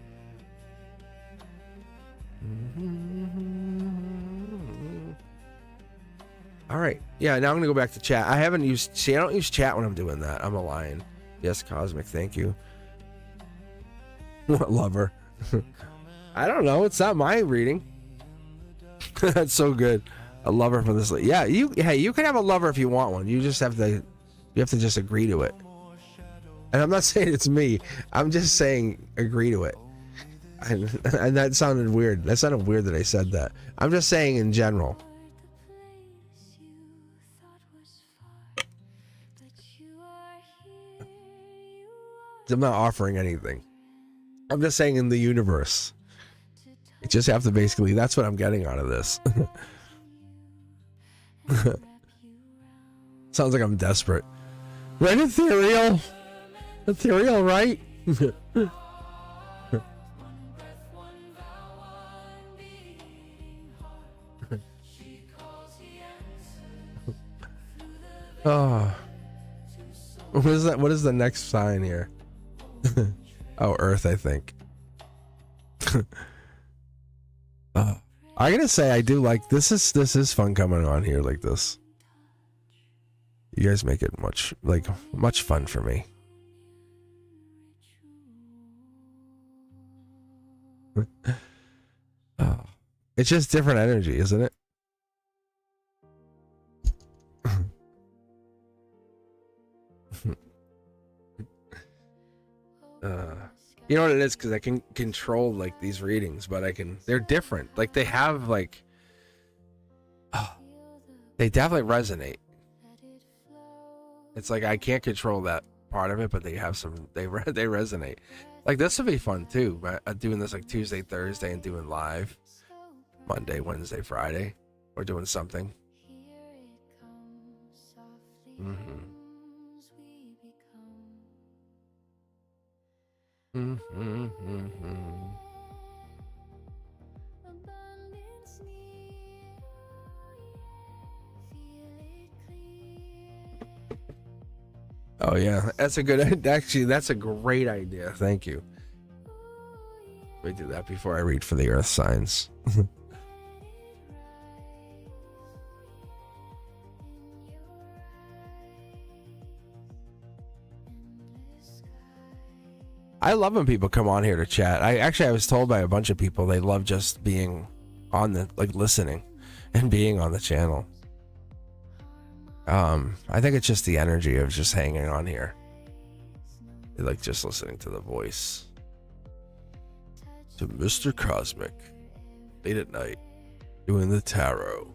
All right. Yeah, now I'm going to go back to chat. I haven't used... See, I don't use chat when I'm doing that. I'm a lion. Yes, Cosmic, thank you. What lover? I don't know. It's not my reading. That's so good. A lover for this. Yeah, hey, you can have a lover if you want one. You just have to... You have to just agree to it. And I'm not saying it's me. I'm just saying agree to it. And that sounded weird. That sounded weird that I said that. I'm just saying in general. I'm not offering anything. I'm just saying in the universe. You just have to basically... That's what I'm getting out of this. Sounds like I'm desperate. Right, ethereal? Ethereal, right? Oh. What is that? What is the next sign here? Oh, Earth, I think. I gotta say, I do like this is fun coming on here like this. You guys make it much fun for me. Oh. It's just different energy, isn't it? You know what it is, because I can control like these readings, but they're different. Like they have like, they definitely resonate. It's like I can't control that part of it, but they have some, they resonate. Like this would be fun too, but doing this like Tuesday, Thursday, and doing live Monday, Wednesday, Friday, or doing something. Oh yeah, that's a good. Actually, that's a great idea. Thank you. Let me do that before I read for the Earth signs. I love when people come on here to chat. I was told by a bunch of people they love just being on the, like, listening and being on the channel. I think it's just the energy of just hanging on here. They like just listening to the voice. To Mr. Cosmic, late at night, doing the tarot.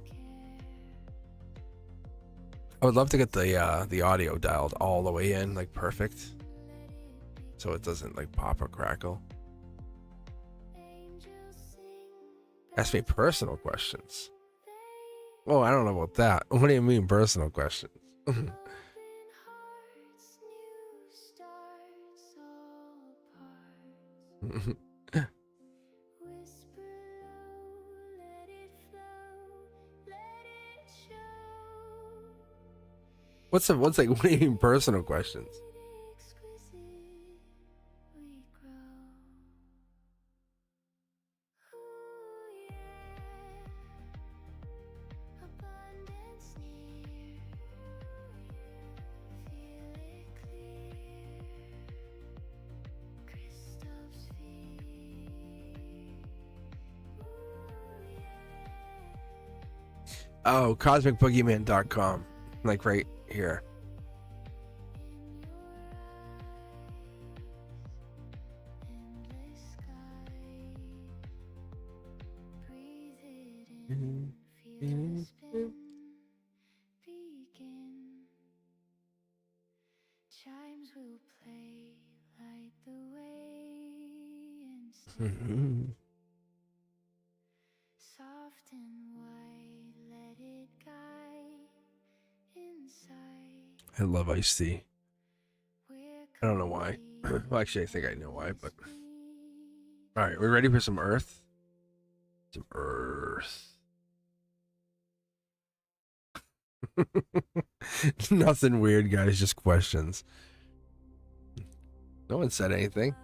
I would love to get the audio dialed all the way in, like perfect, so it doesn't like pop or crackle. Ask me personal questions. Oh, I don't know about that. What do you mean personal questions? What's like, what do you mean personal questions? Oh, cosmicboogeyman.com, like right here. I love iced tea. I don't know why. Well, actually, I think I know why, but... Alright, we ready for some Earth? Some Earth. Nothing weird, guys, just questions. No one said anything.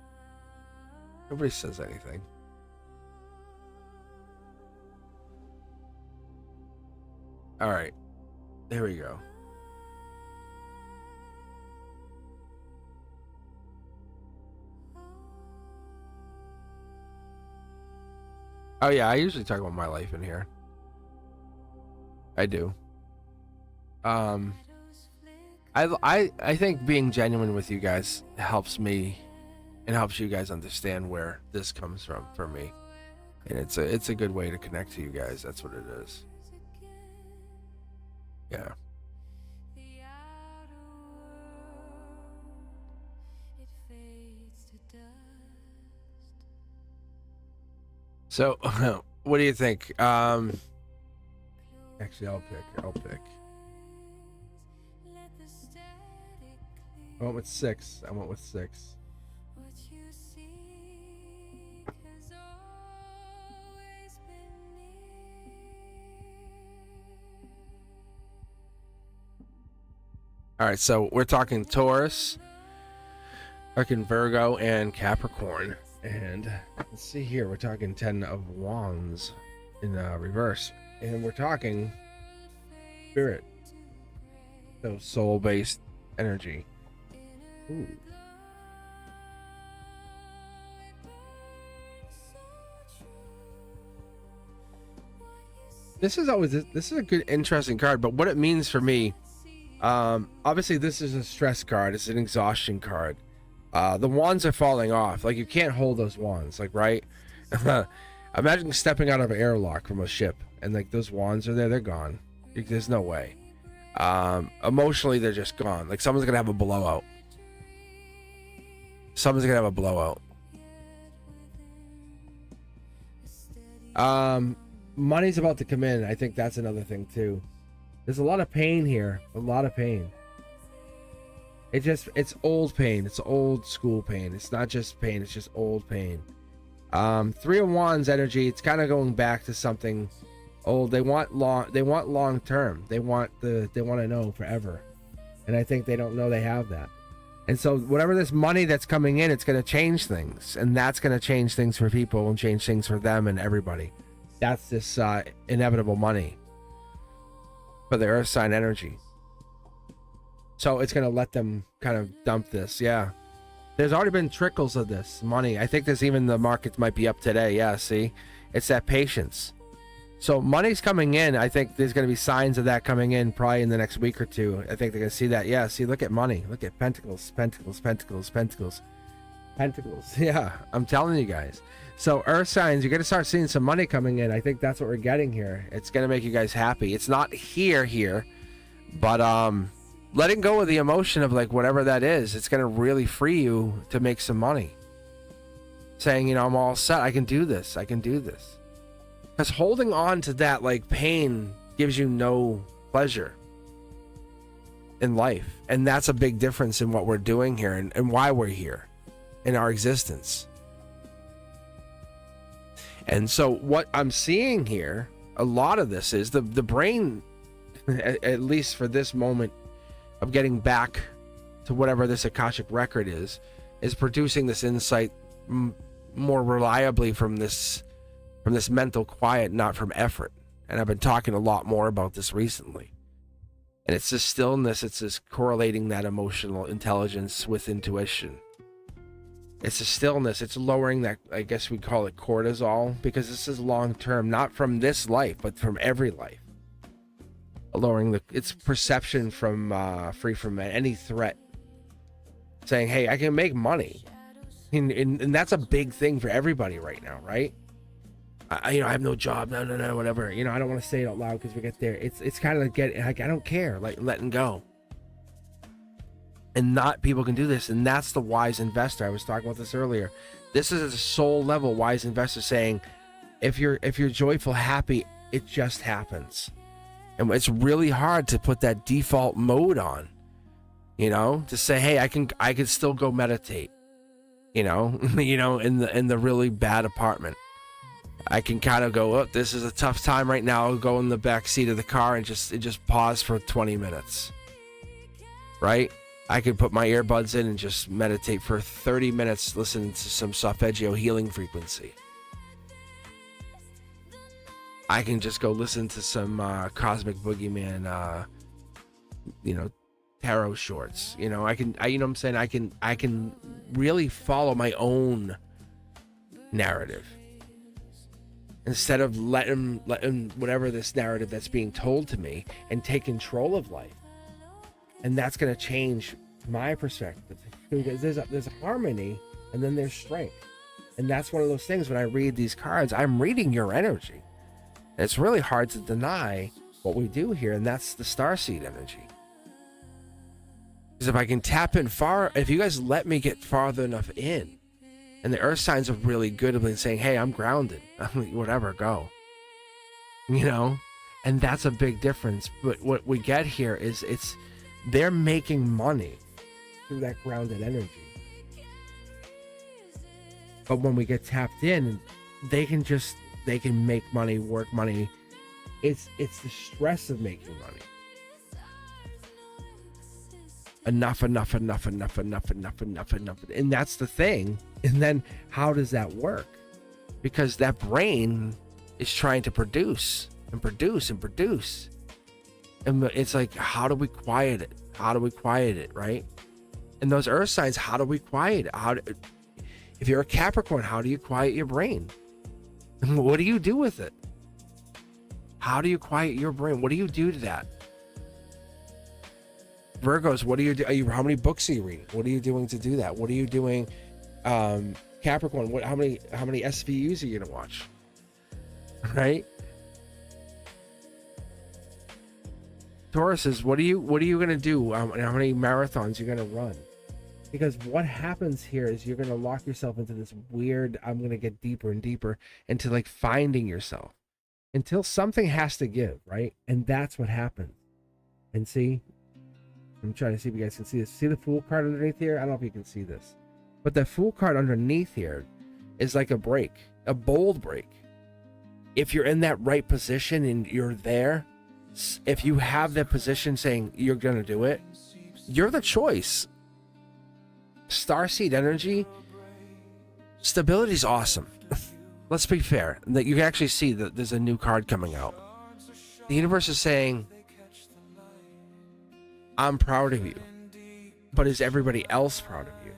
Nobody says anything. Alright. There we go. Oh yeah, I usually talk about my life in here. I do. I think being genuine with you guys helps me and helps you guys understand where this comes from for me. And it's a good way to connect to you guys. That's what it is. Yeah. So, what do you think? Actually, I'll pick. I went with 6. All right, so we're talking Taurus, fucking Virgo, and Capricorn. And let's see here, we're talking 10 of Wands in reverse. And we're talking Spirit. So soul-based energy. Ooh. This is a good, interesting card, but what it means for me, obviously this is a stress card, it's an exhaustion card. The wands are falling off. Like, you can't hold those wands, like, right? Imagine stepping out of an airlock from a ship and like those wands are there, they're gone. There's no way. Emotionally, they're just gone. Like, someone's gonna have a blowout. Money's about to come in. I think that's another thing too. There's a lot of pain here. It's old pain. It's old school pain. It's not just pain, it's just old pain. 3 of Wands energy, it's kind of going back to something old. They want long term. They want to know forever. And I think they don't know they have that. And so whatever this money that's coming in, it's going to change things. And that's going to change things for people and change things for them and everybody. That's this inevitable money for the earth sign energy. So it's going to let them kind of dump this. Yeah. There's already been trickles of this money. I think there's even the markets might be up today. Yeah, see? It's that patience. So money's coming in. I think there's going to be signs of that coming in probably in the next week or two. I think they're going to see that. Yeah, see, look at money. Look at pentacles. Yeah, I'm telling you guys. So earth signs, you're going to start seeing some money coming in. I think that's what we're getting here. It's going to make you guys happy. It's not here, but letting go of the emotion of like whatever that is, it's going to really free you to make some money. Saying, you know, I'm all set. I can do this. Because holding on to that like pain gives you no pleasure in life. And that's a big difference in what we're doing here and why we're here in our existence. And so what I'm seeing here, a lot of this is the brain, at least for this moment of getting back to whatever this Akashic record is producing this insight more reliably from this mental quiet, not from effort. And I've been talking a lot more about this recently. And it's this stillness, it's this correlating that emotional intelligence with intuition. It's a stillness, it's lowering that, I guess we call it cortisol, because this is long term, not from this life, but from every life. Lowering its perception from free from any threat. Saying, hey, I can make money. And that's a big thing for everybody right now, right? I have no job, no, whatever. I don't want to say it out loud because we get there. It's kind of like I don't care, like letting go. And not people can do this, and that's the wise investor. I was talking about this earlier. This is a soul level wise investor saying, if you're joyful, happy, it just happens. And it's really hard to put that default mode on, to say, hey, I can still go meditate, in the really bad apartment. I can kind of go, oh, this is a tough time right now. I'll go in the back seat of the car and just pause for 20 minutes. Right? I could put my earbuds in and just meditate for 30 minutes, listening to some solfeggio healing frequency. I can just go listen to some Cosmic Boogeyman tarot shorts. You know what I'm saying? I can really follow my own narrative instead of letting whatever this narrative that's being told to me and take control of life. And that's going to change my perspective, because there's a harmony and then there's strength. And that's one of those things when I read these cards, I'm reading your energy. And it's really hard to deny what we do here, and that's the starseed energy. Because if I can tap in far, if you guys let me get farther enough in, and the earth signs are really good at saying, hey, I'm grounded, whatever, go. And that's a big difference. But what we get here is they're making money through that grounded energy. But when we get tapped in, they can make money, work money. It's the stress of making money. Enough. And that's the thing. And then how does that work? Because that brain is trying to produce and produce and produce. And it's like, how do we quiet it? How do we quiet it, right? And those earth signs, how do we quiet it? If you're a Capricorn, how do you quiet your brain? What do you do with it? How do you quiet your brain? What do you do to that? Virgos, what do you do? How many books are you reading? What are you doing to do that? What are you doing? Capricorn, how many SVUs are you gonna watch? Right? Tauruses, what are you gonna do? How many marathons you're gonna run? Because what happens here is you're gonna lock yourself into this weird, I'm gonna get deeper and deeper into like finding yourself until something has to give, right? And that's what happens. And see, I'm trying to see if you guys can see this. See the Fool card underneath here? I don't know if you can see this, but the Fool card underneath here is like a break, a bold break. If you're in that right position and you're there, if you have that position saying you're gonna do it, you're the choice. Starseed energy, stability is awesome. Let's be fair. That you can actually see that there's a new card coming out. The universe is saying, I'm proud of you, but is everybody else proud of you?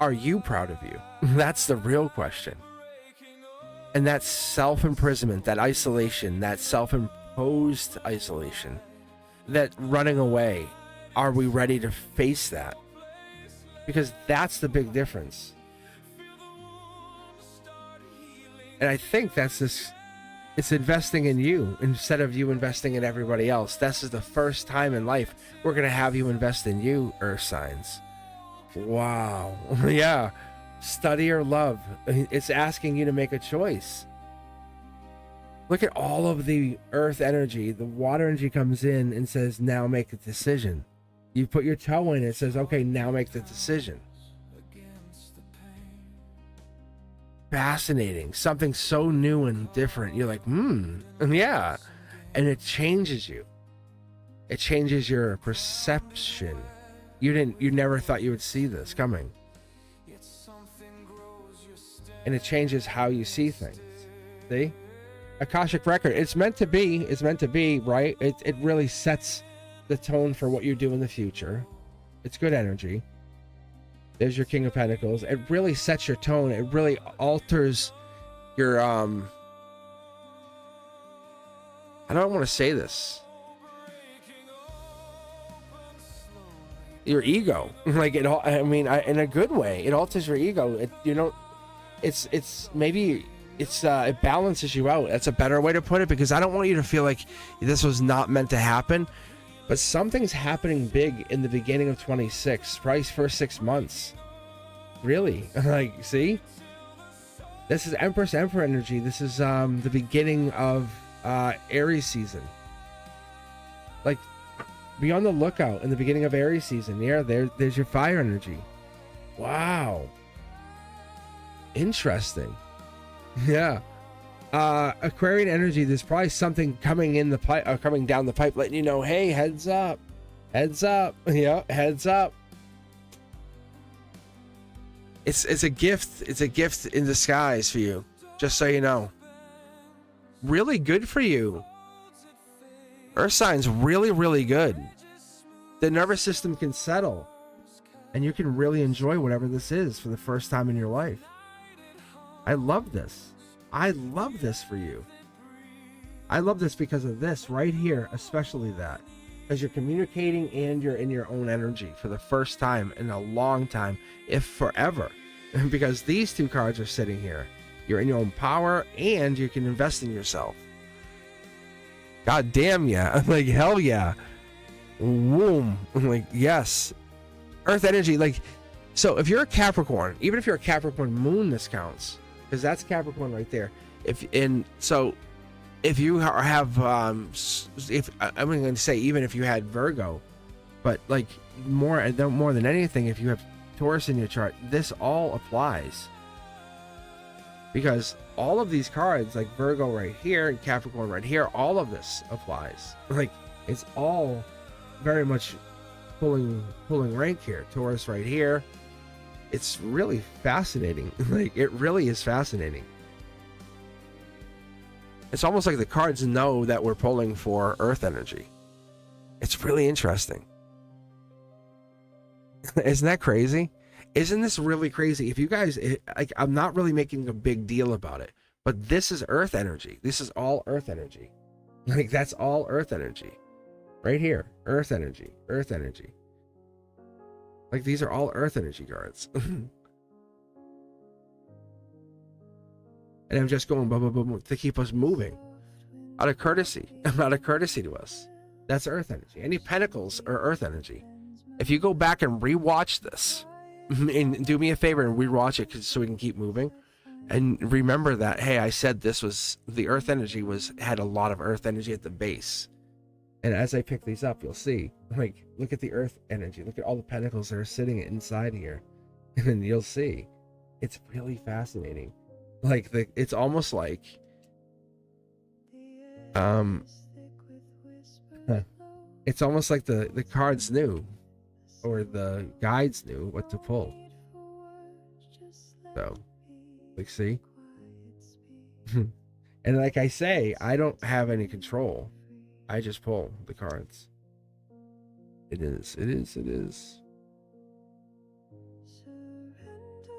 Are you proud of you? That's the real question. And that self-imprisonment, that isolation, that self-imposed isolation, that running away, are we ready to face that? Because that's the big difference. And I think that's this, it's investing in you instead of you investing in everybody else. This is the first time in life we're going to have you invest in you, earth signs. Wow. Yeah. Study or love. It's asking you to make a choice. Look at all of the earth energy. The water energy comes in and says, now make a decision. You put your toe in, it says, okay, now make the decision. Fascinating. Something so new and different. You're like, and yeah. And it changes you. It changes your perception. You never thought you would see this coming. And it changes how you see things. See? Akashic record. It's meant to be, right? It really sets the tone for what you do in the future. It's good energy. There's your King of Pentacles. It really sets your tone. It really alters your I don't want to say this. Your ego. Like it all, I mean, in a good way. It alters your ego. It balances you out. That's a better way to put it, because I don't want you to feel like this was not meant to happen. But something's happening big in the beginning of 26, probably first 6 months. Really? Like, see? This is Empress Emperor energy. This is the beginning of Aries season. Like, be on the lookout in the beginning of Aries season. Yeah, there's your fire energy. Wow. Interesting. Yeah. Aquarian energy, there's probably something coming in the pipe, coming down the pipe, letting you know, hey, heads up. Yeah, heads up. It's a gift. It's a gift in disguise for you, just so you know. Really good for you. Earth signs really, really good. The nervous system can settle, and you can really enjoy whatever this is for the first time in your life. I love this. I love this for you. I love this because of this right here, especially that. Because you're communicating and you're in your own energy for the first time in a long time, if forever. Because these two cards are sitting here. You're in your own power and you can invest in yourself. God damn yeah. Like, hell yeah. Womb. Like, yes. Earth energy. Like, so if you're a Capricorn, even if you're a Capricorn moon, this counts. Because that's Capricorn right there. If you have, if I'm going to say, even if you had Virgo, but like more than anything, if you have Taurus in your chart, this all applies. Because all of these cards, like Virgo right here and Capricorn right here, all of this applies. Like, it's all very much pulling rank here. Taurus right here. It's really fascinating. Like, it really is fascinating. It's almost like the cards know that we're pulling for Earth energy. It's really interesting. Isn't that crazy? Isn't this really crazy? If you guys, like, I'm not really making a big deal about it, but this is Earth energy. This is all Earth energy. Like, that's all Earth energy. Right here. Earth energy. Earth energy. Like, these are all Earth energy cards. And I'm just going blah, blah, blah, blah, to keep us moving. Out of courtesy. Out of courtesy to us. That's Earth energy. Any pentacles are Earth energy. If you go back and rewatch this, and do me a favor and rewatch it so we can keep moving, and remember that, hey, I said this was, the Earth energy had a lot of Earth energy at the base. And as I pick these up, you'll see, like, look at the Earth energy. Look at all the pentacles that are sitting inside here. And you'll see, it's really fascinating. Like, it's almost like, it's almost like the cards knew, or the guides knew what to pull. So, like, see? And like I say, I don't have any control. I just pull the cards. It is.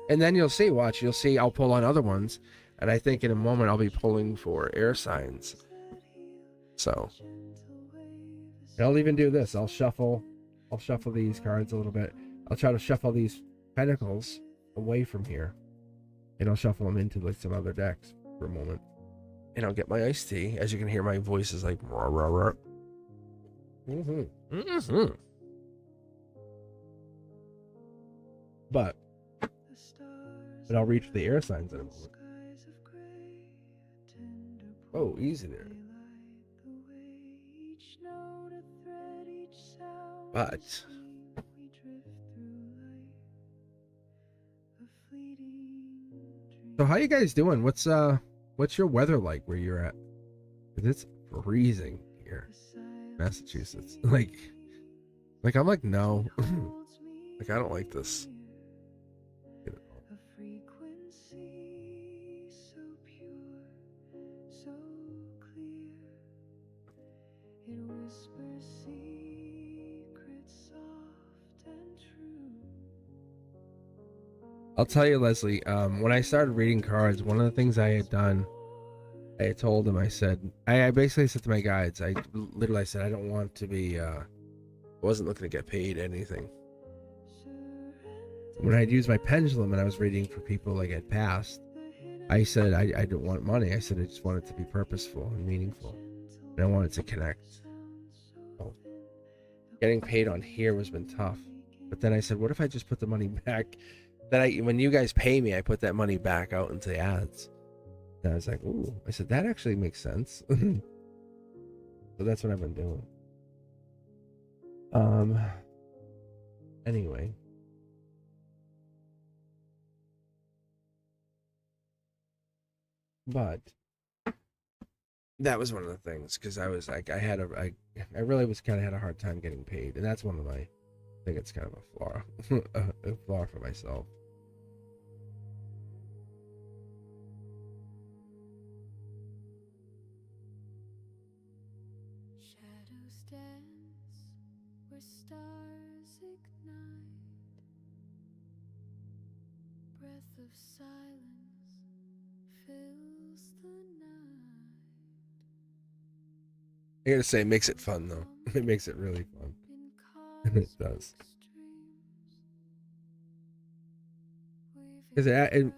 And then you'll see, watch, you'll see I'll pull on other ones. And I think in a moment I'll be pulling for air signs. So, and I'll even do this. I'll shuffle these cards a little bit. I'll try to shuffle these pentacles away from here. And I'll shuffle them into like some other decks for a moment. And I'll get my iced tea. As you can hear, my voice is like rah, rah, rah. But I'll reach for the air signs in a moment. Oh, easy there. But so how you guys doing? What's your weather like where you're at? 'Cause it's freezing here, Massachusetts. Like I'm like, no. Like, I don't like this. I'll tell you, Leslie, when I started reading cards, one of the things I had done, I told them, I said, I basically said to my guides, I literally said, I don't want to be, I wasn't looking to get paid anything. When I'd used my pendulum and I was reading for people like I'd passed, I said, I didn't want money. I said, I just want it to be purposeful and meaningful. And I wanted to connect. So, getting paid on here has been tough. But then I said, what if I just put the money back? When you guys pay me, I put that money back out into ads. And I was like, ooh, I said, that actually makes sense. So that's what I've been doing. Anyway. But that was one of the things, because I was like, I really was kind of had a hard time getting paid. And that's one of my, I think it's kind of a flaw, a flaw for myself. I gotta say, it makes it fun though. It makes it really fun. It does. Because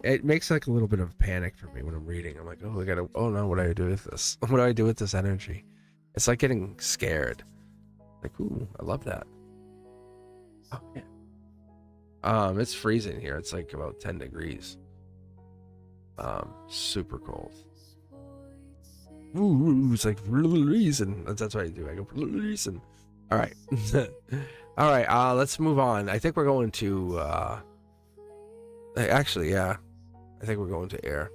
it makes like a little bit of panic for me when I'm reading. I'm like, oh, oh no, what do I do with this? What do I do with this energy? It's like getting scared. Like, ooh, I love that. Oh, yeah. It's freezing here. It's like about 10 degrees. Super cold. Ooh, it's like reason. That's what I do. I go reason. All right. All right. Let's move on. I think we're going to, actually, yeah. I think we're going to air.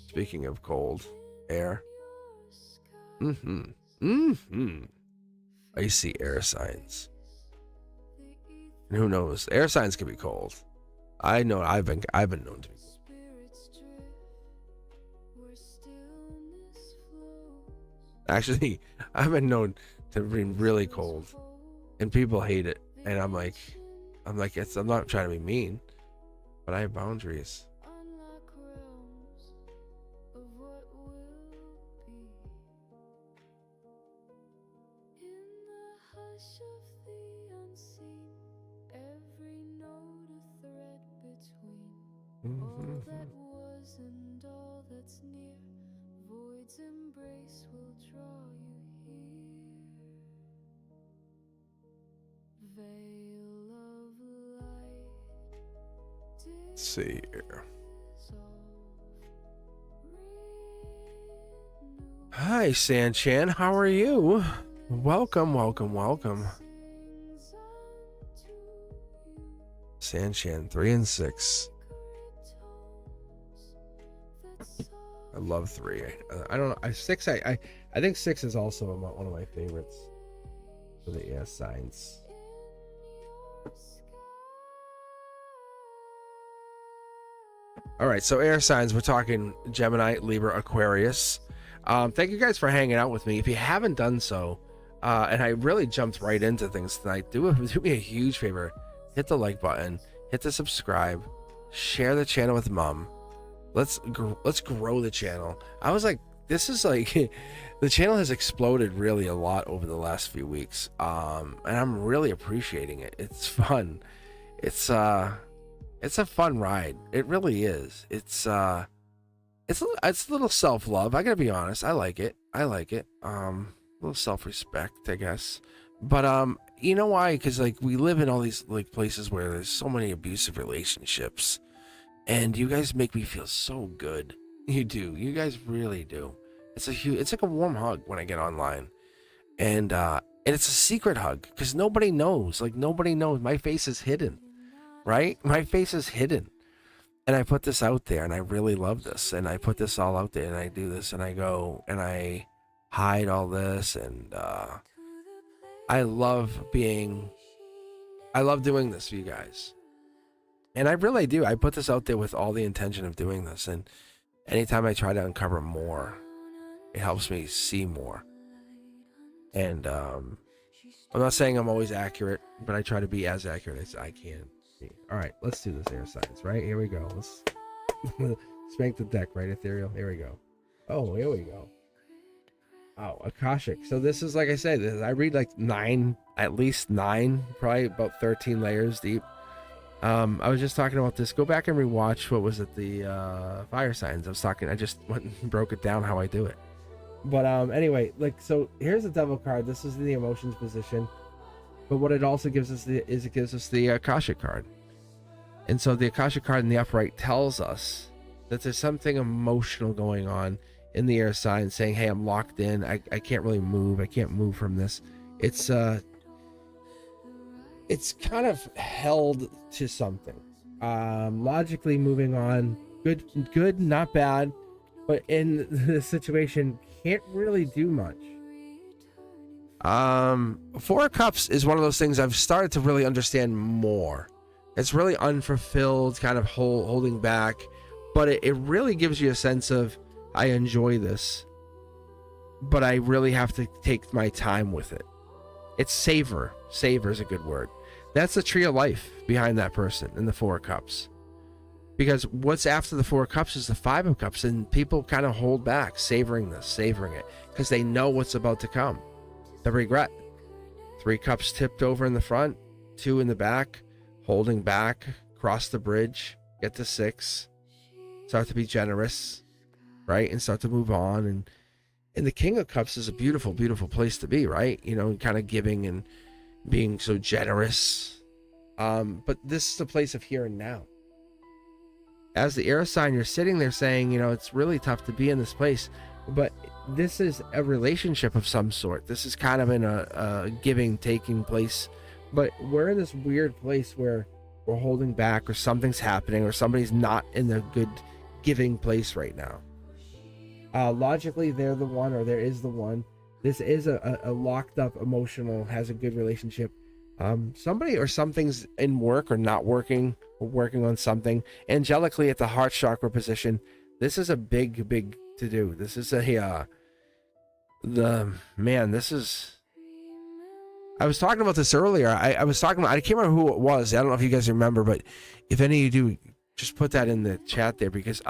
Speaking of cold, air. I see air signs. And who knows? Air signs can be cold. I know I've been known to be. Actually, I've been known to be really cold, and people hate it. And I'm like, I'm not trying to be mean, but I have boundaries. Let's see here. Hi, Sanchan. How are you? Welcome, welcome, welcome. Sanchan, 3 and 6. I love 3. I don't know. 6. I think 6 is also one of my favorites for the air signs. All right, so air signs. We're talking Gemini, Libra, Aquarius. Thank you guys for hanging out with me. If you haven't done so, and I really jumped right into things tonight, do me a huge favor. Hit the like button, hit the subscribe, share the channel with mom. Let's grow the channel. I was like, this is like, the channel has exploded really a lot over the last few weeks. And I'm really appreciating it. It's fun. It's a fun ride. It really is. It's a little self-love. I gotta be honest. I like it. A little self-respect, I guess. But you know why? Because like we live in all these like places where there's so many abusive relationships, and you guys make me feel so good. You do. You guys really do. It's like a warm hug when I get online, and it's a secret hug because nobody knows. Like nobody knows. My face is hidden, right? My face is hidden. And I put this out there, and I really love this, and I put this all out there, and I do this, and I go, and I hide all this, and I love doing this for you guys. And I really do. I put this out there with all the intention of doing this, and anytime I try to uncover more, it helps me see more. And I'm not saying I'm always accurate, but I try to be as accurate as I can. All right, let's do this air signs. Right, here we go. Let's spank the deck, right, Ethereal? Here we go. Oh, here we go. Oh, Akashic. So this is, like I said, I read like at least 9, probably about 13 layers deep. I was just talking about this. Go back and rewatch, what was it, the fire signs. I just went and broke it down how I do it. But anyway, like, so here's the devil card. This is the emotions position. But what it also gives us it gives us the Akashic card. And so the Akashic card in the upright tells us that there's something emotional going on in the air sign, saying, hey, I'm locked in. I can't really move. I can't move from this. It's kind of held to something. Logically moving on. Good, not bad. But in the situation, can't really do much. 4 of Cups is one of those things I've started to really understand more. It's really unfulfilled, kind of holding back, but it really gives you a sense of, I enjoy this. but I really have to take my time with it. It's savor. Savor is a good word. That's the tree of life behind that person in the Four of Cups. Because what's after the Four of Cups is the Five of Cups, and people kind of hold back, savoring it, because they know what's about to come. The regret. 3 cups tipped over in the front, 2 in the back, holding back, cross the bridge, get to 6, start to be generous, right? And start to move on. And the King of Cups is a beautiful, beautiful place to be, right? You know, kind of giving and being so generous. But this is a place of here and now. As the air sign, you're sitting there saying, you know, it's really tough to be in this place, but this is a relationship of some sort. This is kind of in a giving, taking place, but we're in this weird place where we're holding back, or something's happening, or somebody's not in the good giving place right now. Logically, they're the one, or there is the one. This is a locked up, emotional, has a good relationship. Somebody or something's in work or not working, or working on something. Angelically at the heart chakra position, this is a big, big to do. This is this is, I was talking about this earlier. I was talking about, I can't remember who it was. I don't know if you guys remember, but if any of you do, just put that in the chat there, because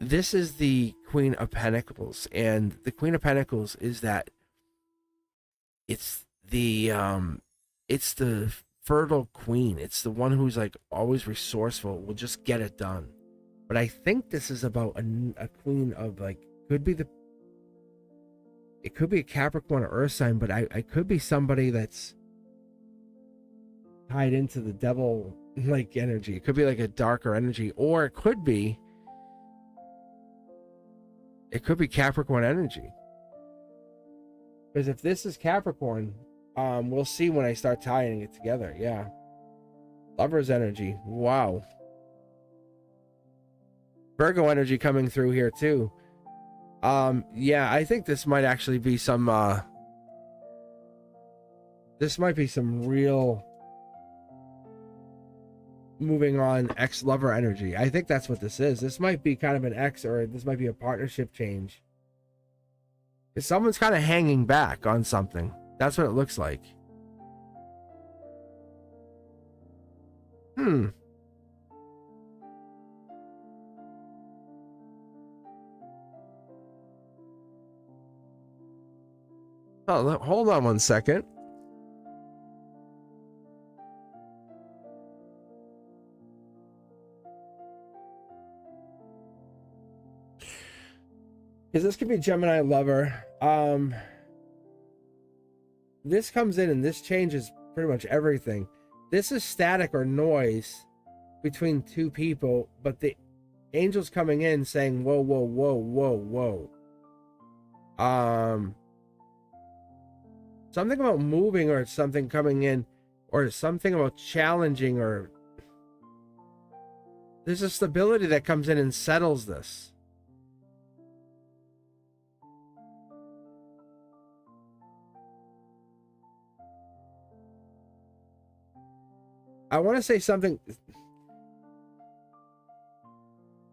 this is the Queen of Pentacles, and the Queen of Pentacles is that it's the fertile queen. It's the one who's like always resourceful, will just get it done. But I think this is about a queen of, like, it could be a Capricorn or Earth sign, but I could be somebody that's tied into the devil like energy. It could be like a darker energy, or it could be Capricorn energy. Because if this is Capricorn, we'll see when I start tying it together. Yeah. Lover's energy. Wow. Virgo energy coming through here too. Yeah, I think this might actually be some real moving on ex-lover energy. I think that's what this is. This might be kind of an ex, or this might be a partnership change. If someone's kind of hanging back on something, that's what it looks like. Oh, hold on one second. Because this could be Gemini lover. This comes in and this changes pretty much everything. This is static or noise between two people, but the angel's coming in saying, whoa, whoa, whoa, whoa, whoa. Something about moving, or something coming in, or something about challenging, or there's a stability that comes in and settles this. I want to say something.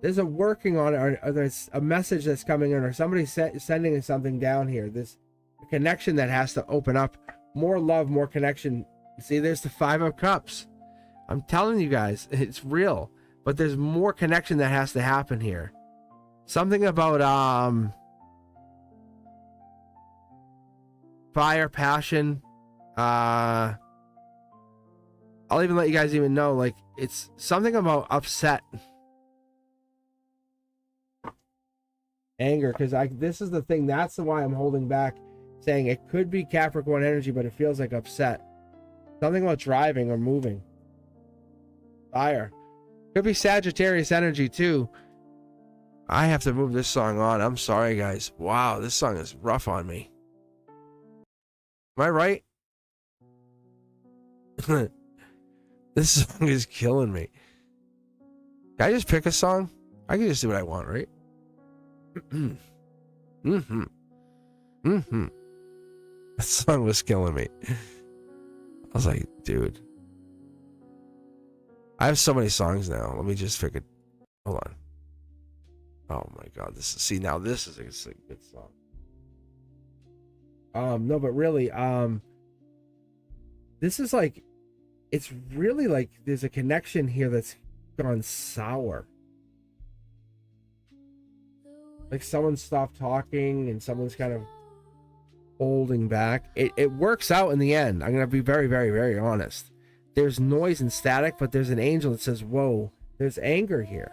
There's a working on it, or there's a message that's coming in, or somebody sending something down here. This connection that has to open up. More love, more connection. See, there's the Five of Cups. I'm telling you guys, it's real. But there's more connection that has to happen here. Something about fire, passion. I'll even let you guys even know, like, it's something about upset, anger, because this is the thing. That's why I'm holding back, saying it could be Capricorn energy, but it feels like upset. Something about driving or moving. Fire. Could be Sagittarius energy too. I have to move this song on. I'm sorry, guys. Wow, this song is rough on me. Am I right? This song is killing me. Can I just pick a song? I can just do what I want, right? That song was killing me. I was like, dude. I have so many songs now. Let me just pick it. Hold on. Oh my god, this is a good song. No, but really, this is like, it's really like there's a connection here that's gone sour. Like someone stopped talking and someone's kind of holding back. It works out in the end. I'm going to be very, very, very honest. There's noise and static, but there's an angel that says, whoa, there's anger here.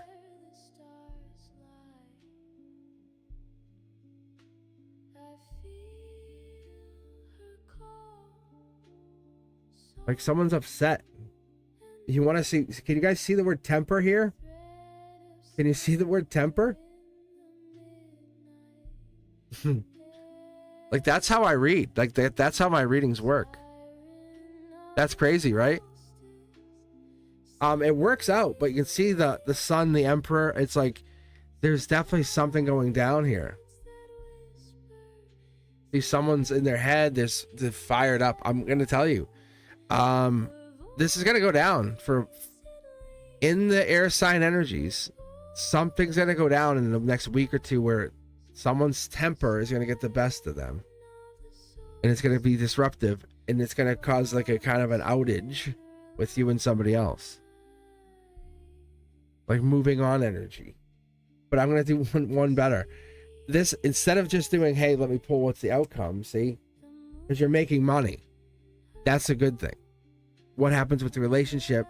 Like someone's upset. You want to see, can you guys see the word temper here? Can you see the word temper? Like that's how I read. Like that's how my readings work. That's crazy, right? It works out, but you can see the sun, the emperor. It's like there's definitely something going down here. See, someone's in their head. They're fired up. I'm gonna tell you. This is gonna go down for in the air sign energies. Something's gonna go down in the next week or two where someone's temper is gonna get the best of them, and it's gonna be disruptive, and it's gonna cause like a kind of an outage with you and somebody else, like moving on energy. But I'm gonna do one better. This, instead of just doing, hey, let me pull what's the outcome, see, because you're making money. That's a good thing. What happens with the relationship?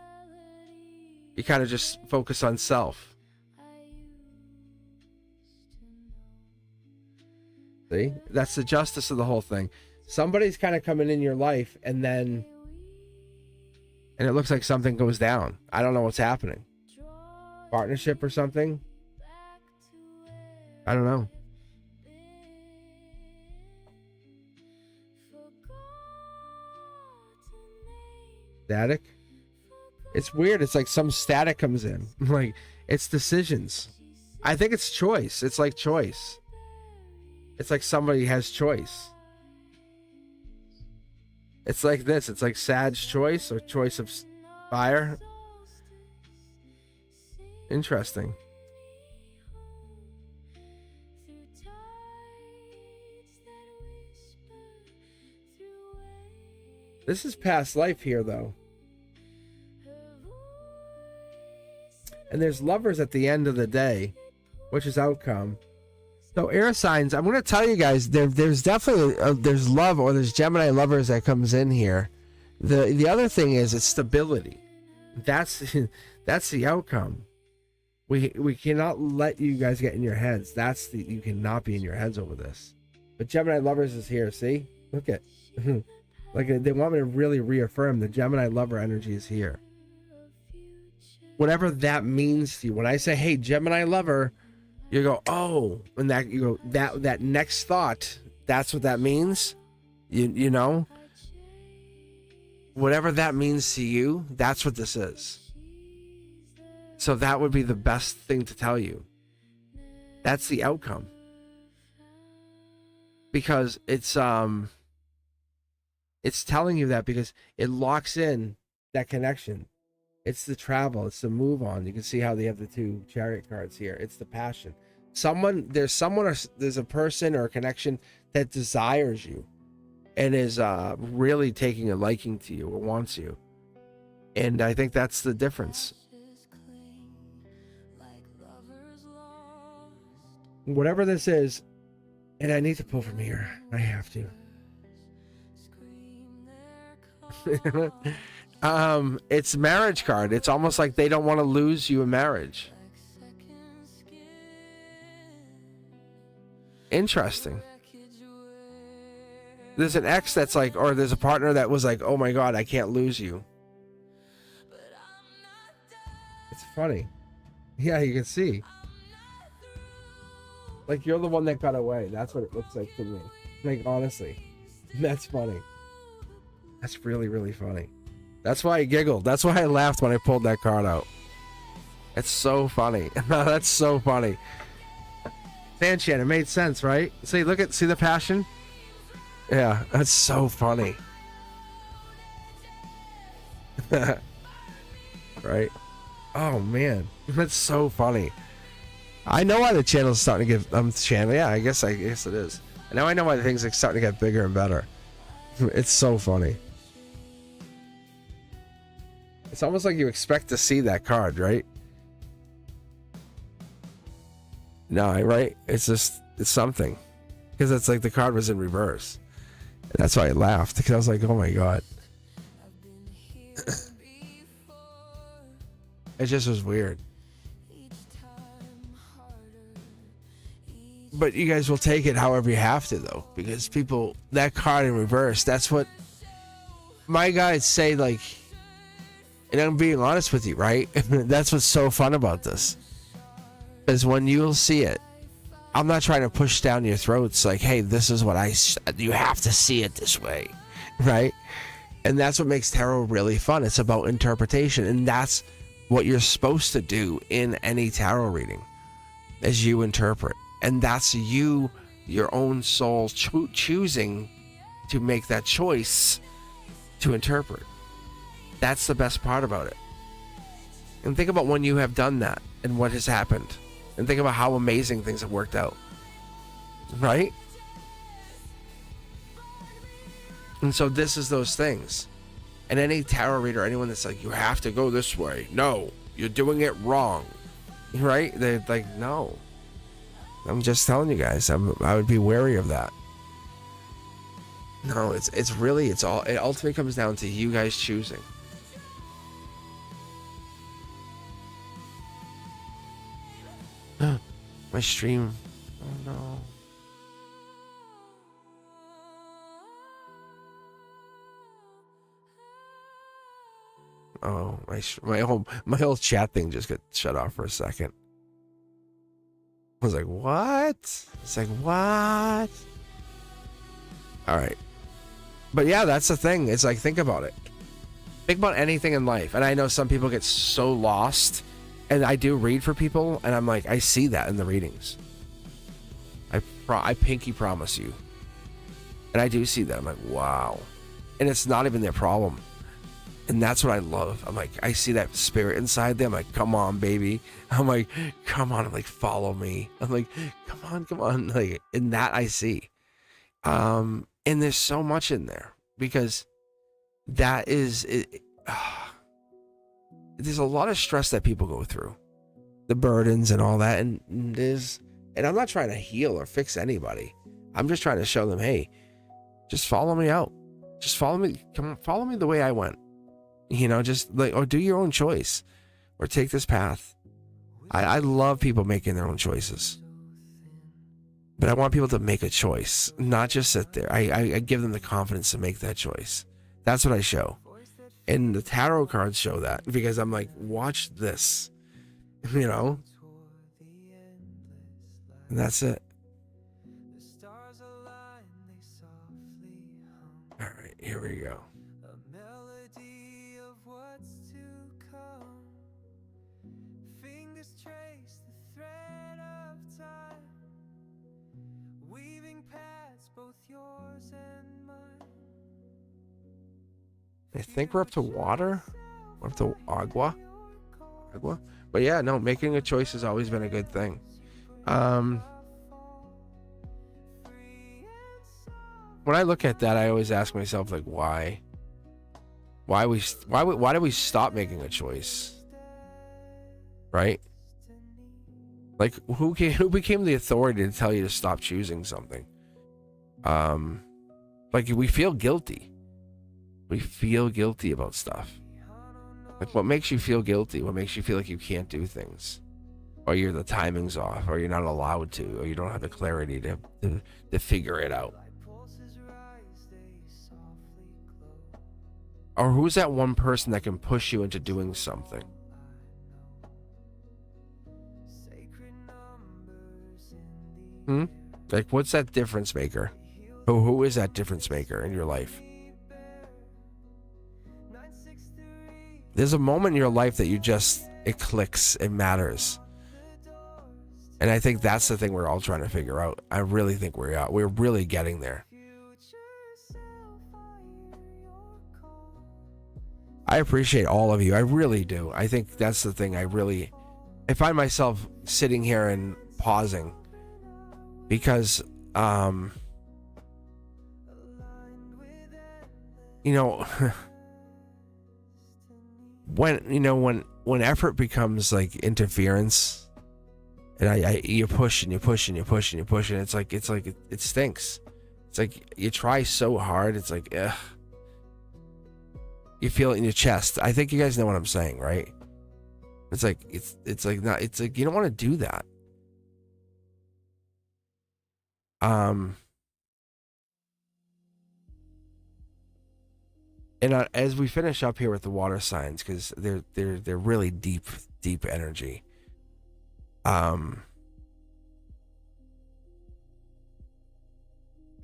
You kind of just focus on self. See? That's the justice of the whole thing. Somebody's kind of coming in your life and it looks like something goes down. I don't know what's happening. Partnership or something? I don't know. Static? It's weird. It's like some static comes in. Like, it's decisions. I think it's choice. It's like choice. It's like somebody has choice. It's like this. It's like Sag's choice or choice of fire. Interesting. This is past life here, though. And there's lovers at the end of the day, which is outcome. So air signs, I'm going to tell you guys, there's definitely there's love, or there's Gemini lovers that comes in here. The other thing is it's stability. That's the outcome. We cannot let you guys get in your heads. You cannot be in your heads over this. But Gemini lovers is here. See, look at. Like they want me to really reaffirm the Gemini lover energy is here. Whatever that means to you. When I say, hey, Gemini lover, you go, oh, and that you go, that next thought, that's what that means. You know? Whatever that means to you, that's what this is. So that would be the best thing to tell you. That's the outcome. Because it's telling you that because it locks in that connection. It's the travel. It's the move on. You can see how they have the two chariot cards here. It's the passion. There's a person or a connection that desires you and is really taking a liking to you or wants you. And I think that's the difference. Whatever this is, and I need to pull from here. I have to. It's marriage card. It's almost like they don't want to lose you in marriage. Interesting. There's an ex that's like, or there's a partner that was like, oh my god, I can't lose you. It's funny. Yeah, you can see. Like you're the one that got away. That's what it looks like to me. Like honestly, that's funny. That's really, really funny. That's why I giggled. That's why I laughed when I pulled that card out. It's so funny. That's so funny. Sanchan, it made sense, right? See the passion? Yeah, that's so funny. Right? Oh man, that's so funny. I know why the channel's starting to give channel. Yeah, I guess it is. And now I know why the thing's like starting to get bigger and better. It's so funny. It's almost like you expect to see that card, right? No, right? It's just, it's something. Because it's like the card was in reverse. And that's why I laughed. Because I was like, oh my God. It just was weird. But you guys will take it however you have to, though. Because people, that card in reverse, that's what my guys say, like, and I'm being honest with you, right? That's what's so fun about this. Is when you'll see it, I'm not trying to push down your throats like, hey, this is what you have to see it this way, right? And that's what makes tarot really fun. It's about interpretation, and that's what you're supposed to do in any tarot reading, is you interpret. And that's you, your own soul, choosing to make that choice to interpret. That's the best part about it. And think about when you have done that and what has happened. And think about how amazing things have worked out. Right? And so this is those things. And any tarot reader, anyone that's like, you have to go this way. No, you're doing it wrong. Right? They're like, no. I'm just telling you guys, I would be wary of that. No, it ultimately comes down to you guys choosing. My stream. Oh no. Oh, my whole chat thing just got shut off for a second. I was like, what? It's like, what? All right. But yeah, that's the thing. It's like, think about it. Think about anything in life. And I know some people get so lost. And I do read for people. And I'm like, I see that in the readings. I pinky promise you. And I do see that. I'm like, wow. And it's not even their problem. And that's what I love. I'm like, I see that spirit inside them. I'm like, come on, baby. I'm like, come on. I'm like, follow me. I'm like, come on. Like, and that I see. And there's so much in there because that is, there's a lot of stress that people go through, the burdens and all that. And I'm not trying to heal or fix anybody. I'm just trying to show them, hey, just follow me out. Just follow me. Come on, follow me the way I went. You know, just like, or do your own choice or take this path. I love people making their own choices, but I want people to make a choice, not just sit there. I give them the confidence to make that choice. That's what I show. And the tarot cards show that because I'm like, watch this, you know, and that's it. All right, here we go. I think we're up to water. We're up to agua. But yeah, no, making a choice has always been a good thing. When I look at that, I always ask myself, like, why did we stop making a choice? Right? Like, who became the authority to tell you to stop choosing something? Like, we feel guilty. We feel guilty about stuff. Like, what makes you feel guilty? What makes you feel like you can't do things? Or the timing's off, or you're not allowed to, or you don't have the clarity to figure it out. Or who's that one person that can push you into doing something? Like, what's that difference maker? Who is that difference maker in your life? There's a moment in your life that it clicks, it matters. And I think that's the thing we're all trying to figure out. I really think we're really getting there. I appreciate all of you. I really do. I think that's the thing. I find myself sitting here and pausing because you know, when effort becomes like interference, and you push and you push and you push and you push, and it's like it stinks. It's like you try so hard, it's like ugh. You feel it in your chest. I think you guys know what I'm saying, right? It's like you don't want to do that. And as we finish up here with the water signs, because they're really deep energy.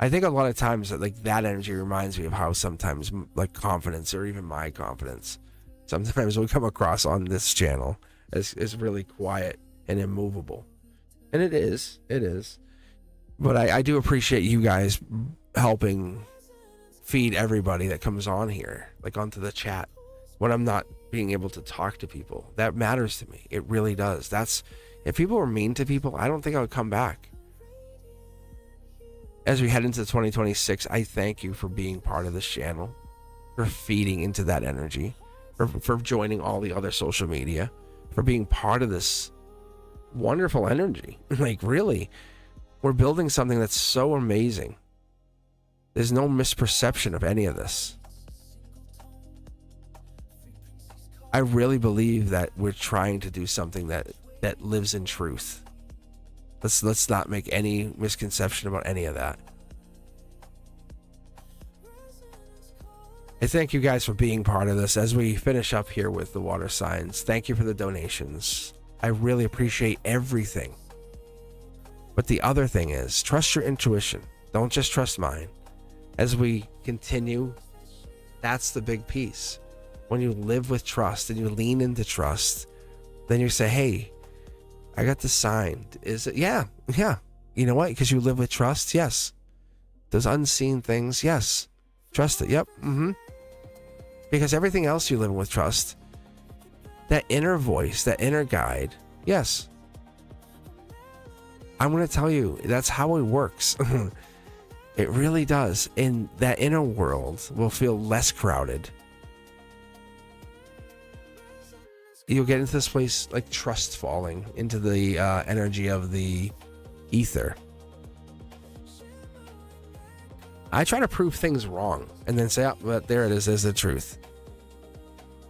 I think a lot of times that like that energy reminds me of how sometimes like confidence, or even my confidence, sometimes we come across on this channel as really quiet and immovable, and it is. But I do appreciate you guys helping feed everybody that comes on here, like onto the chat, when I'm not being able to talk to people. That matters to me. It really does. If people were mean to people, I don't think I would come back. As we head into 2026, I thank you for being part of this channel, for feeding into that energy, for joining all the other social media, for being part of this wonderful energy. Like, really, we're building something that's so amazing. There's no misperception of any of this. I really believe that we're trying to do something that lives in truth. Let's not make any misconception about any of that. I thank you guys for being part of this as we finish up here with the water signs. Thank you for the donations. I really appreciate everything. But the other thing is, trust your intuition. Don't just trust mine. As we continue, that's the big piece. When you live with trust and you lean into trust, then you say, hey, I got this sign. Is it? Yeah. You know what? Because you live with trust. Yes. Those unseen things. Yes. Trust it. Yep. Because everything else you live with trust. That inner voice, that inner guide. Yes. I'm going to tell you, that's how it works. It really does. And that inner world will feel less crowded. You'll get into this place like trust falling into the energy of the ether. I try to prove things wrong and then say, oh, but there it is, there's the truth.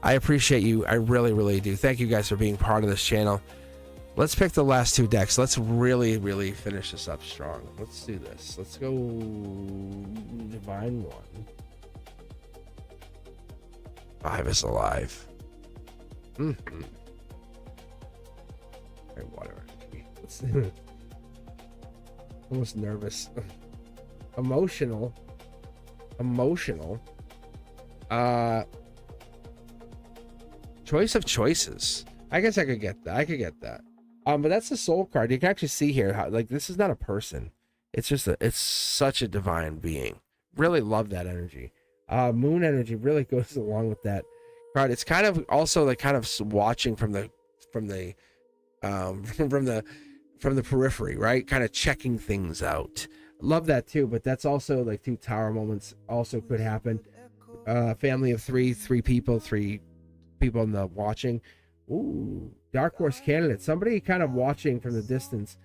I appreciate you. I really, really do. Thank you guys for being part of this channel. Let's pick the last two decks. Let's really, really finish this up strong. Let's do this. Let's go Divine One. 5 is alive. Right, water. Almost nervous. Emotional. Choice of choices. I guess I could get that. But that's the soul card. You can actually see here how, like, this is not a person. It's just it's such a divine being. Really love that energy. Moon energy really goes along with that card. It's kind of also like kind of watching from the periphery, right? Kind of checking things out. Love that too. But that's also like 2 tower moments also could happen. Family of three people in the watching. Ooh, dark horse candidate. Somebody kind of watching from the distance.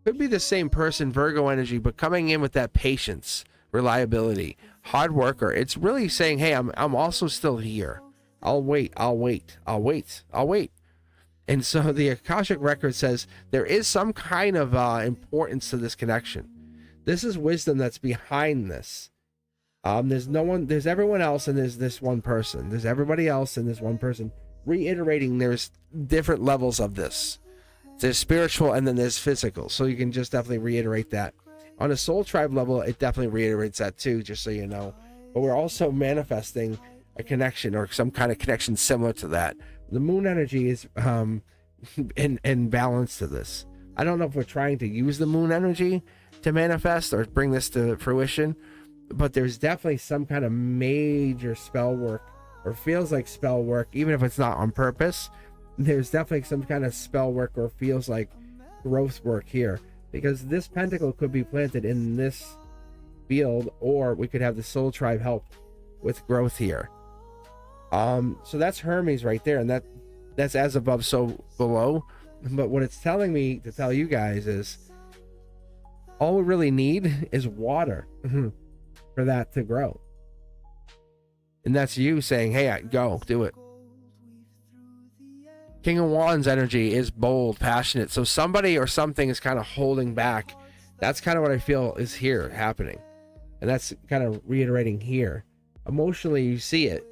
Could be the same person, Virgo energy, but coming in with that patience, reliability, hard worker. It's really saying, hey, I'm also still here. I'll wait. And so the Akashic record says there is some kind of importance to this connection. This is wisdom that's behind this. There's everyone else, and there's this one person. There's everybody else, and there's one person. Reiterating, there's different levels of this. There's spiritual, and then there's physical. So you can just definitely reiterate that. On a soul tribe level, it definitely reiterates that too, just so you know. But we're also manifesting a connection, or some kind of connection similar to that. The moon energy is in balance to this. I don't know if we're trying to use the moon energy to manifest or bring this to fruition, but there's definitely some kind of major spell work, or feels like spell work, even if it's not on purpose. There's definitely some kind of spell work, or feels like growth work here, because this pentacle could be planted in this field, or we could have the soul tribe help with growth here. So that's Hermes right there, and that's as above, so below. But what it's telling me to tell you guys is all we really need is water for that to grow. And that's you saying, hey, go do it. King of Wands energy is bold, passionate. So somebody or something is kind of holding back. That's kind of what I feel is here happening. And that's kind of reiterating here. Emotionally, you see it.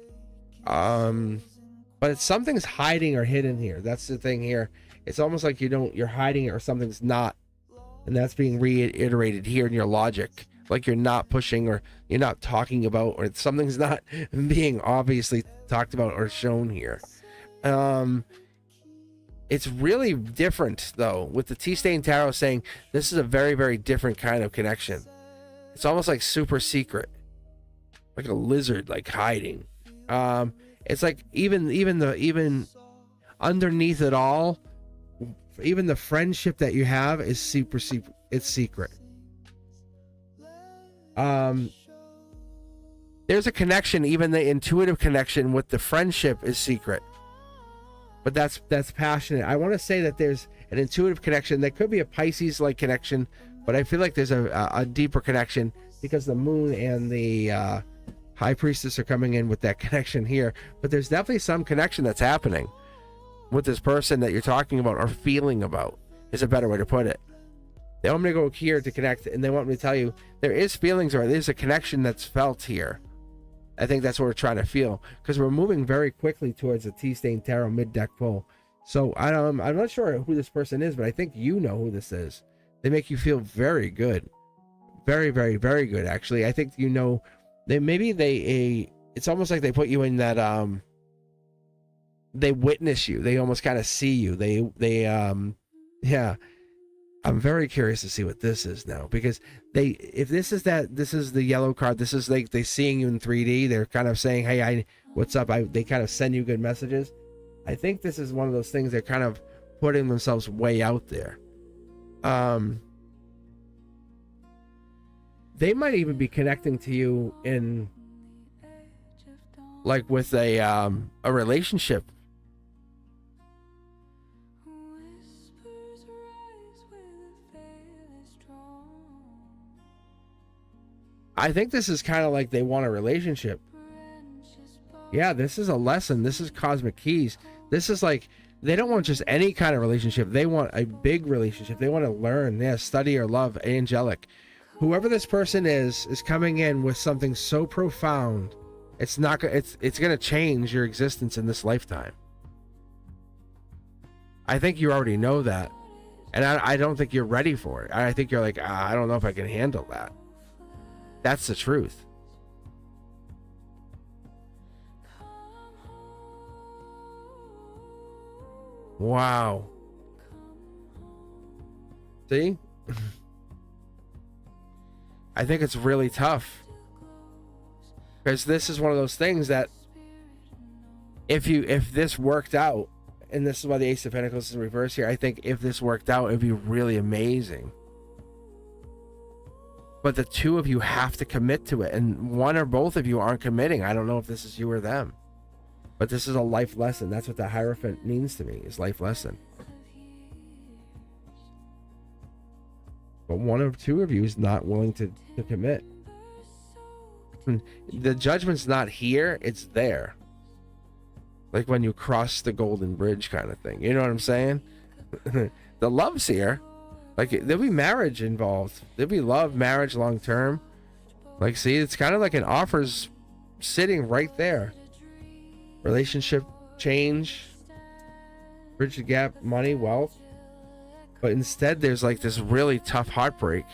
But it's something's hiding or hidden here. That's the thing here. It's almost like you're hiding it or something's not. And that's being reiterated here in your logic. Like you're not pushing or you're not talking about, or something's not being obviously talked about or shown here. It's really different though, with the T-Stain Tarot saying this is a very, very different kind of connection. It's almost like super secret, like a lizard, like hiding. It's like even underneath it all, even the friendship that you have is super secret. It's secret. There's a connection, even the intuitive connection with the friendship is secret. But that's passionate. I want to say that there's an intuitive connection. There could be a Pisces-like connection, but I feel like there's a deeper connection because the moon and the High Priestess are coming in with that connection here. But there's definitely some connection that's happening with this person that you're talking about or feeling about, is a better way to put it. They want me to go here to connect, and they want me to tell you there is feelings or there's a connection that's felt here. I think that's what we're trying to feel, because we're moving very quickly towards the T-Stain Tarot mid-deck pull. So I'm not sure who this person is, but I think you know who this is. They make you feel very good. Very, very, very good, actually. I think you know, it's almost like they put you in that, they witness you. They almost kind of see you. Yeah. I'm very curious to see what this is now, because if this is the yellow card, this is like they seeing you in 3D. They're kind of saying, hey, what's up? They kind of send you good messages. I think this is one of those things they're kind of putting themselves way out there. They might even be connecting to you in like with a relationship. I think this is kind of like they want a relationship. Yeah, this is a lesson. This is Cosmic Keys. This is like, they don't want just any kind of relationship. They want a big relationship. They want to learn, study or love, angelic. Whoever this person is coming in with something so profound. It's going to change your existence in this lifetime. I think you already know that. And I don't think you're ready for it. I think you're like, I don't know if I can handle that. That's the truth. Wow. See? I think it's really tough. Because this is one of those things that if this worked out, and this is why the Ace of Pentacles is in reverse here, I think if this worked out, it'd be really amazing. But the two of you have to commit to it, and one or both of you aren't committing. I don't know if this is you or them, but this is a life lesson. That's what the Hierophant means to me, is life lesson. But one or two of you is not willing to commit. The judgment's not here, it's there. Like when you cross the golden bridge kind of thing. You know what I'm saying? The love's here. Like, there'll be marriage involved. There'll be love, marriage, long term. Like, see, it's kind of like an offer's sitting right there. Relationship, change, bridge the gap, money, wealth. But instead, there's like this really tough heartbreak.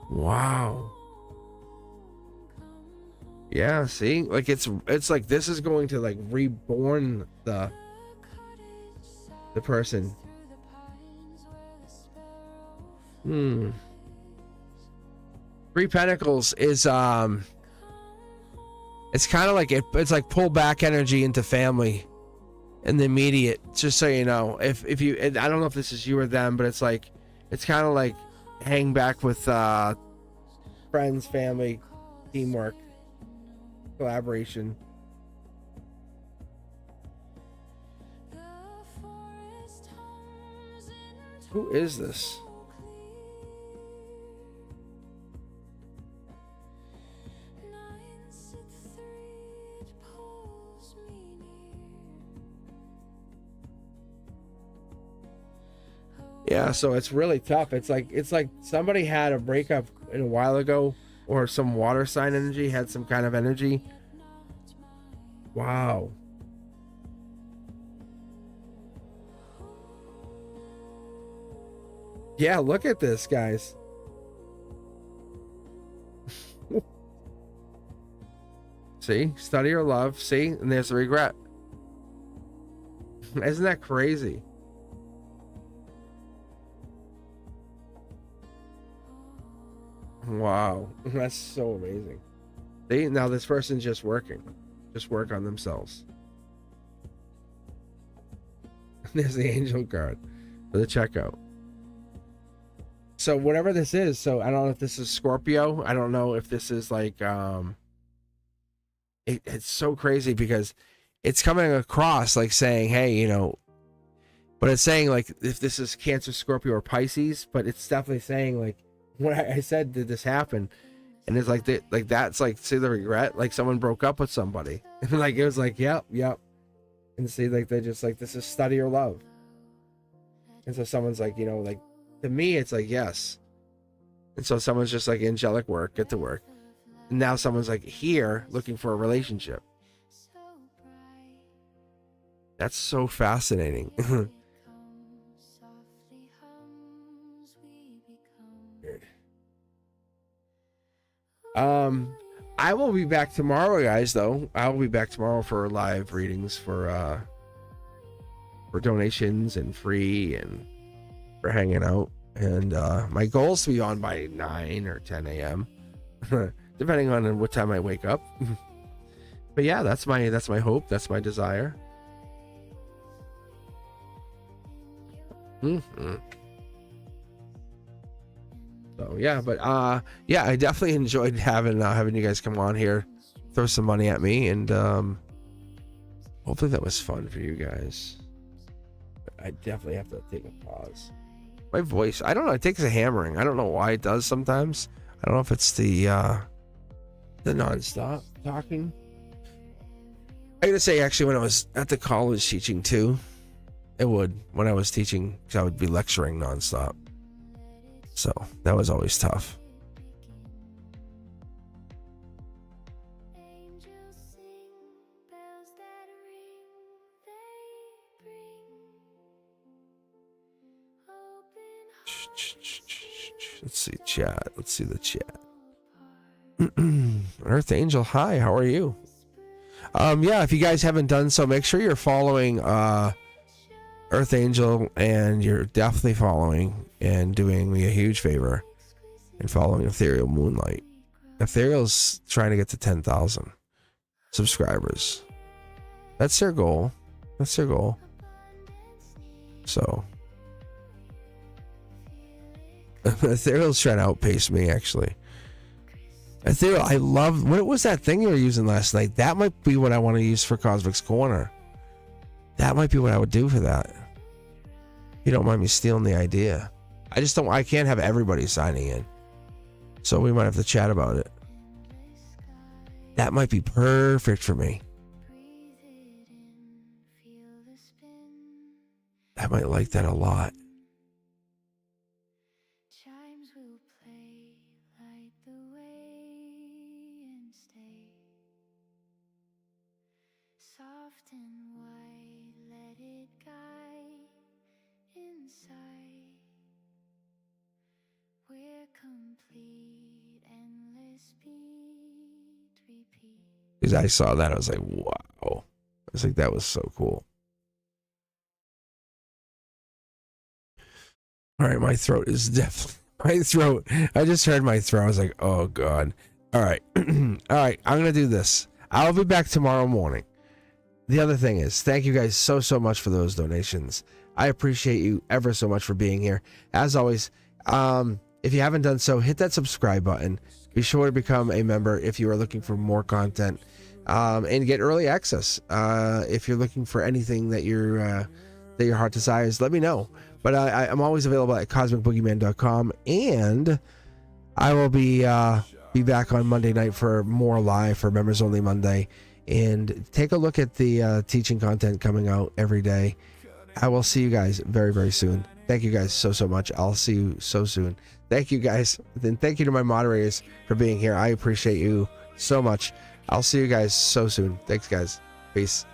Wow. Yeah, see, like it's like this is going to like reborn the person. Three Pentacles is it's kind of like it's like pull back energy into family. in the immediate, just so you know, if you, I don't know if this is you or them, but it's like, it's kind of like hang back with friends, family, teamwork, collaboration. Who is this? Yeah, so it's really tough. It's like somebody had a breakup a while ago, or some water sign energy had some kind of energy. Wow. Yeah, look at this, guys. See, study or love. See, and there's the regret. Isn't that crazy? Wow, that's so amazing. Now this person's just work on themselves. There's the angel card for the checkout. So whatever this is, so I don't know if this is Scorpio. I don't know if this is like it's so crazy because it's coming across like saying, hey, you know, but it's saying like if this is Cancer, Scorpio, or Pisces, but it's definitely saying like, when I said, did this happen? And it's like that's like, see the regret, like someone broke up with somebody, and like it was like, yep, and see, like they're just like, this is study or love. And so someone's like, you know, like to me it's like yes, and so someone's just like angelic work, get to work, and now someone's like here looking for a relationship. That's so fascinating. I will be back tomorrow, guys, though. I will be back tomorrow for live readings for donations and free and for hanging out. And my goal is to be on by 9 or 10 a.m. depending on what time I wake up. But yeah, that's my hope, that's my desire. So yeah, but yeah, I definitely enjoyed having you guys come on here, throw some money at me, and hopefully that was fun for you guys. But I definitely have to take a pause. My voice, I don't know, it takes a hammering. I don't know why it does sometimes. I don't know if it's the non-stop talking. I gotta say, actually, when I was at the college teaching too, when I was teaching, because I would be lecturing non-stop. So that was always tough. Let's see chat. Let's see the chat. Earth Angel, hi, how are you? Yeah, if you guys haven't done so, make sure you're following Earth Angel, and you're definitely following and doing me a huge favor and following Ethereal Moonlight. Ethereal's trying to get to 10,000 subscribers. That's their goal. So Ethereal's trying to outpace me, actually. Ethereal, I love, what was that thing you were using last night? That might be what I want to use for Cosmic's Corner. That might be what I would do for that. You don't mind me stealing the idea. I can't have everybody signing in. So we might have to chat about it. That might be perfect for me. I might like that a lot. Because I saw that, I was like, wow. I was like, that was so cool. All right, my throat is definitely, I just heard my throat. I was like, oh God. All right. All right, I'm going to do this. I'll be back tomorrow morning. the other thing is, thank you guys so much for those donations. I appreciate you ever so much for being here. As always, if you haven't done so, hit that subscribe button. Be sure to become a member if you are looking for more content, and get early access. If you're looking for anything that your heart desires, let me know. But I'm always available at cosmicboogeyman.com, and I will be back on Monday night for more live for Members Only Monday. And take a look at the teaching content coming out every day. I will see you guys very, very soon. Thank you guys so much. I'll see you so soon. Thank you guys. And thank you to my moderators for being here. I appreciate you so much. I'll see you guys so soon. Thanks, guys. Peace.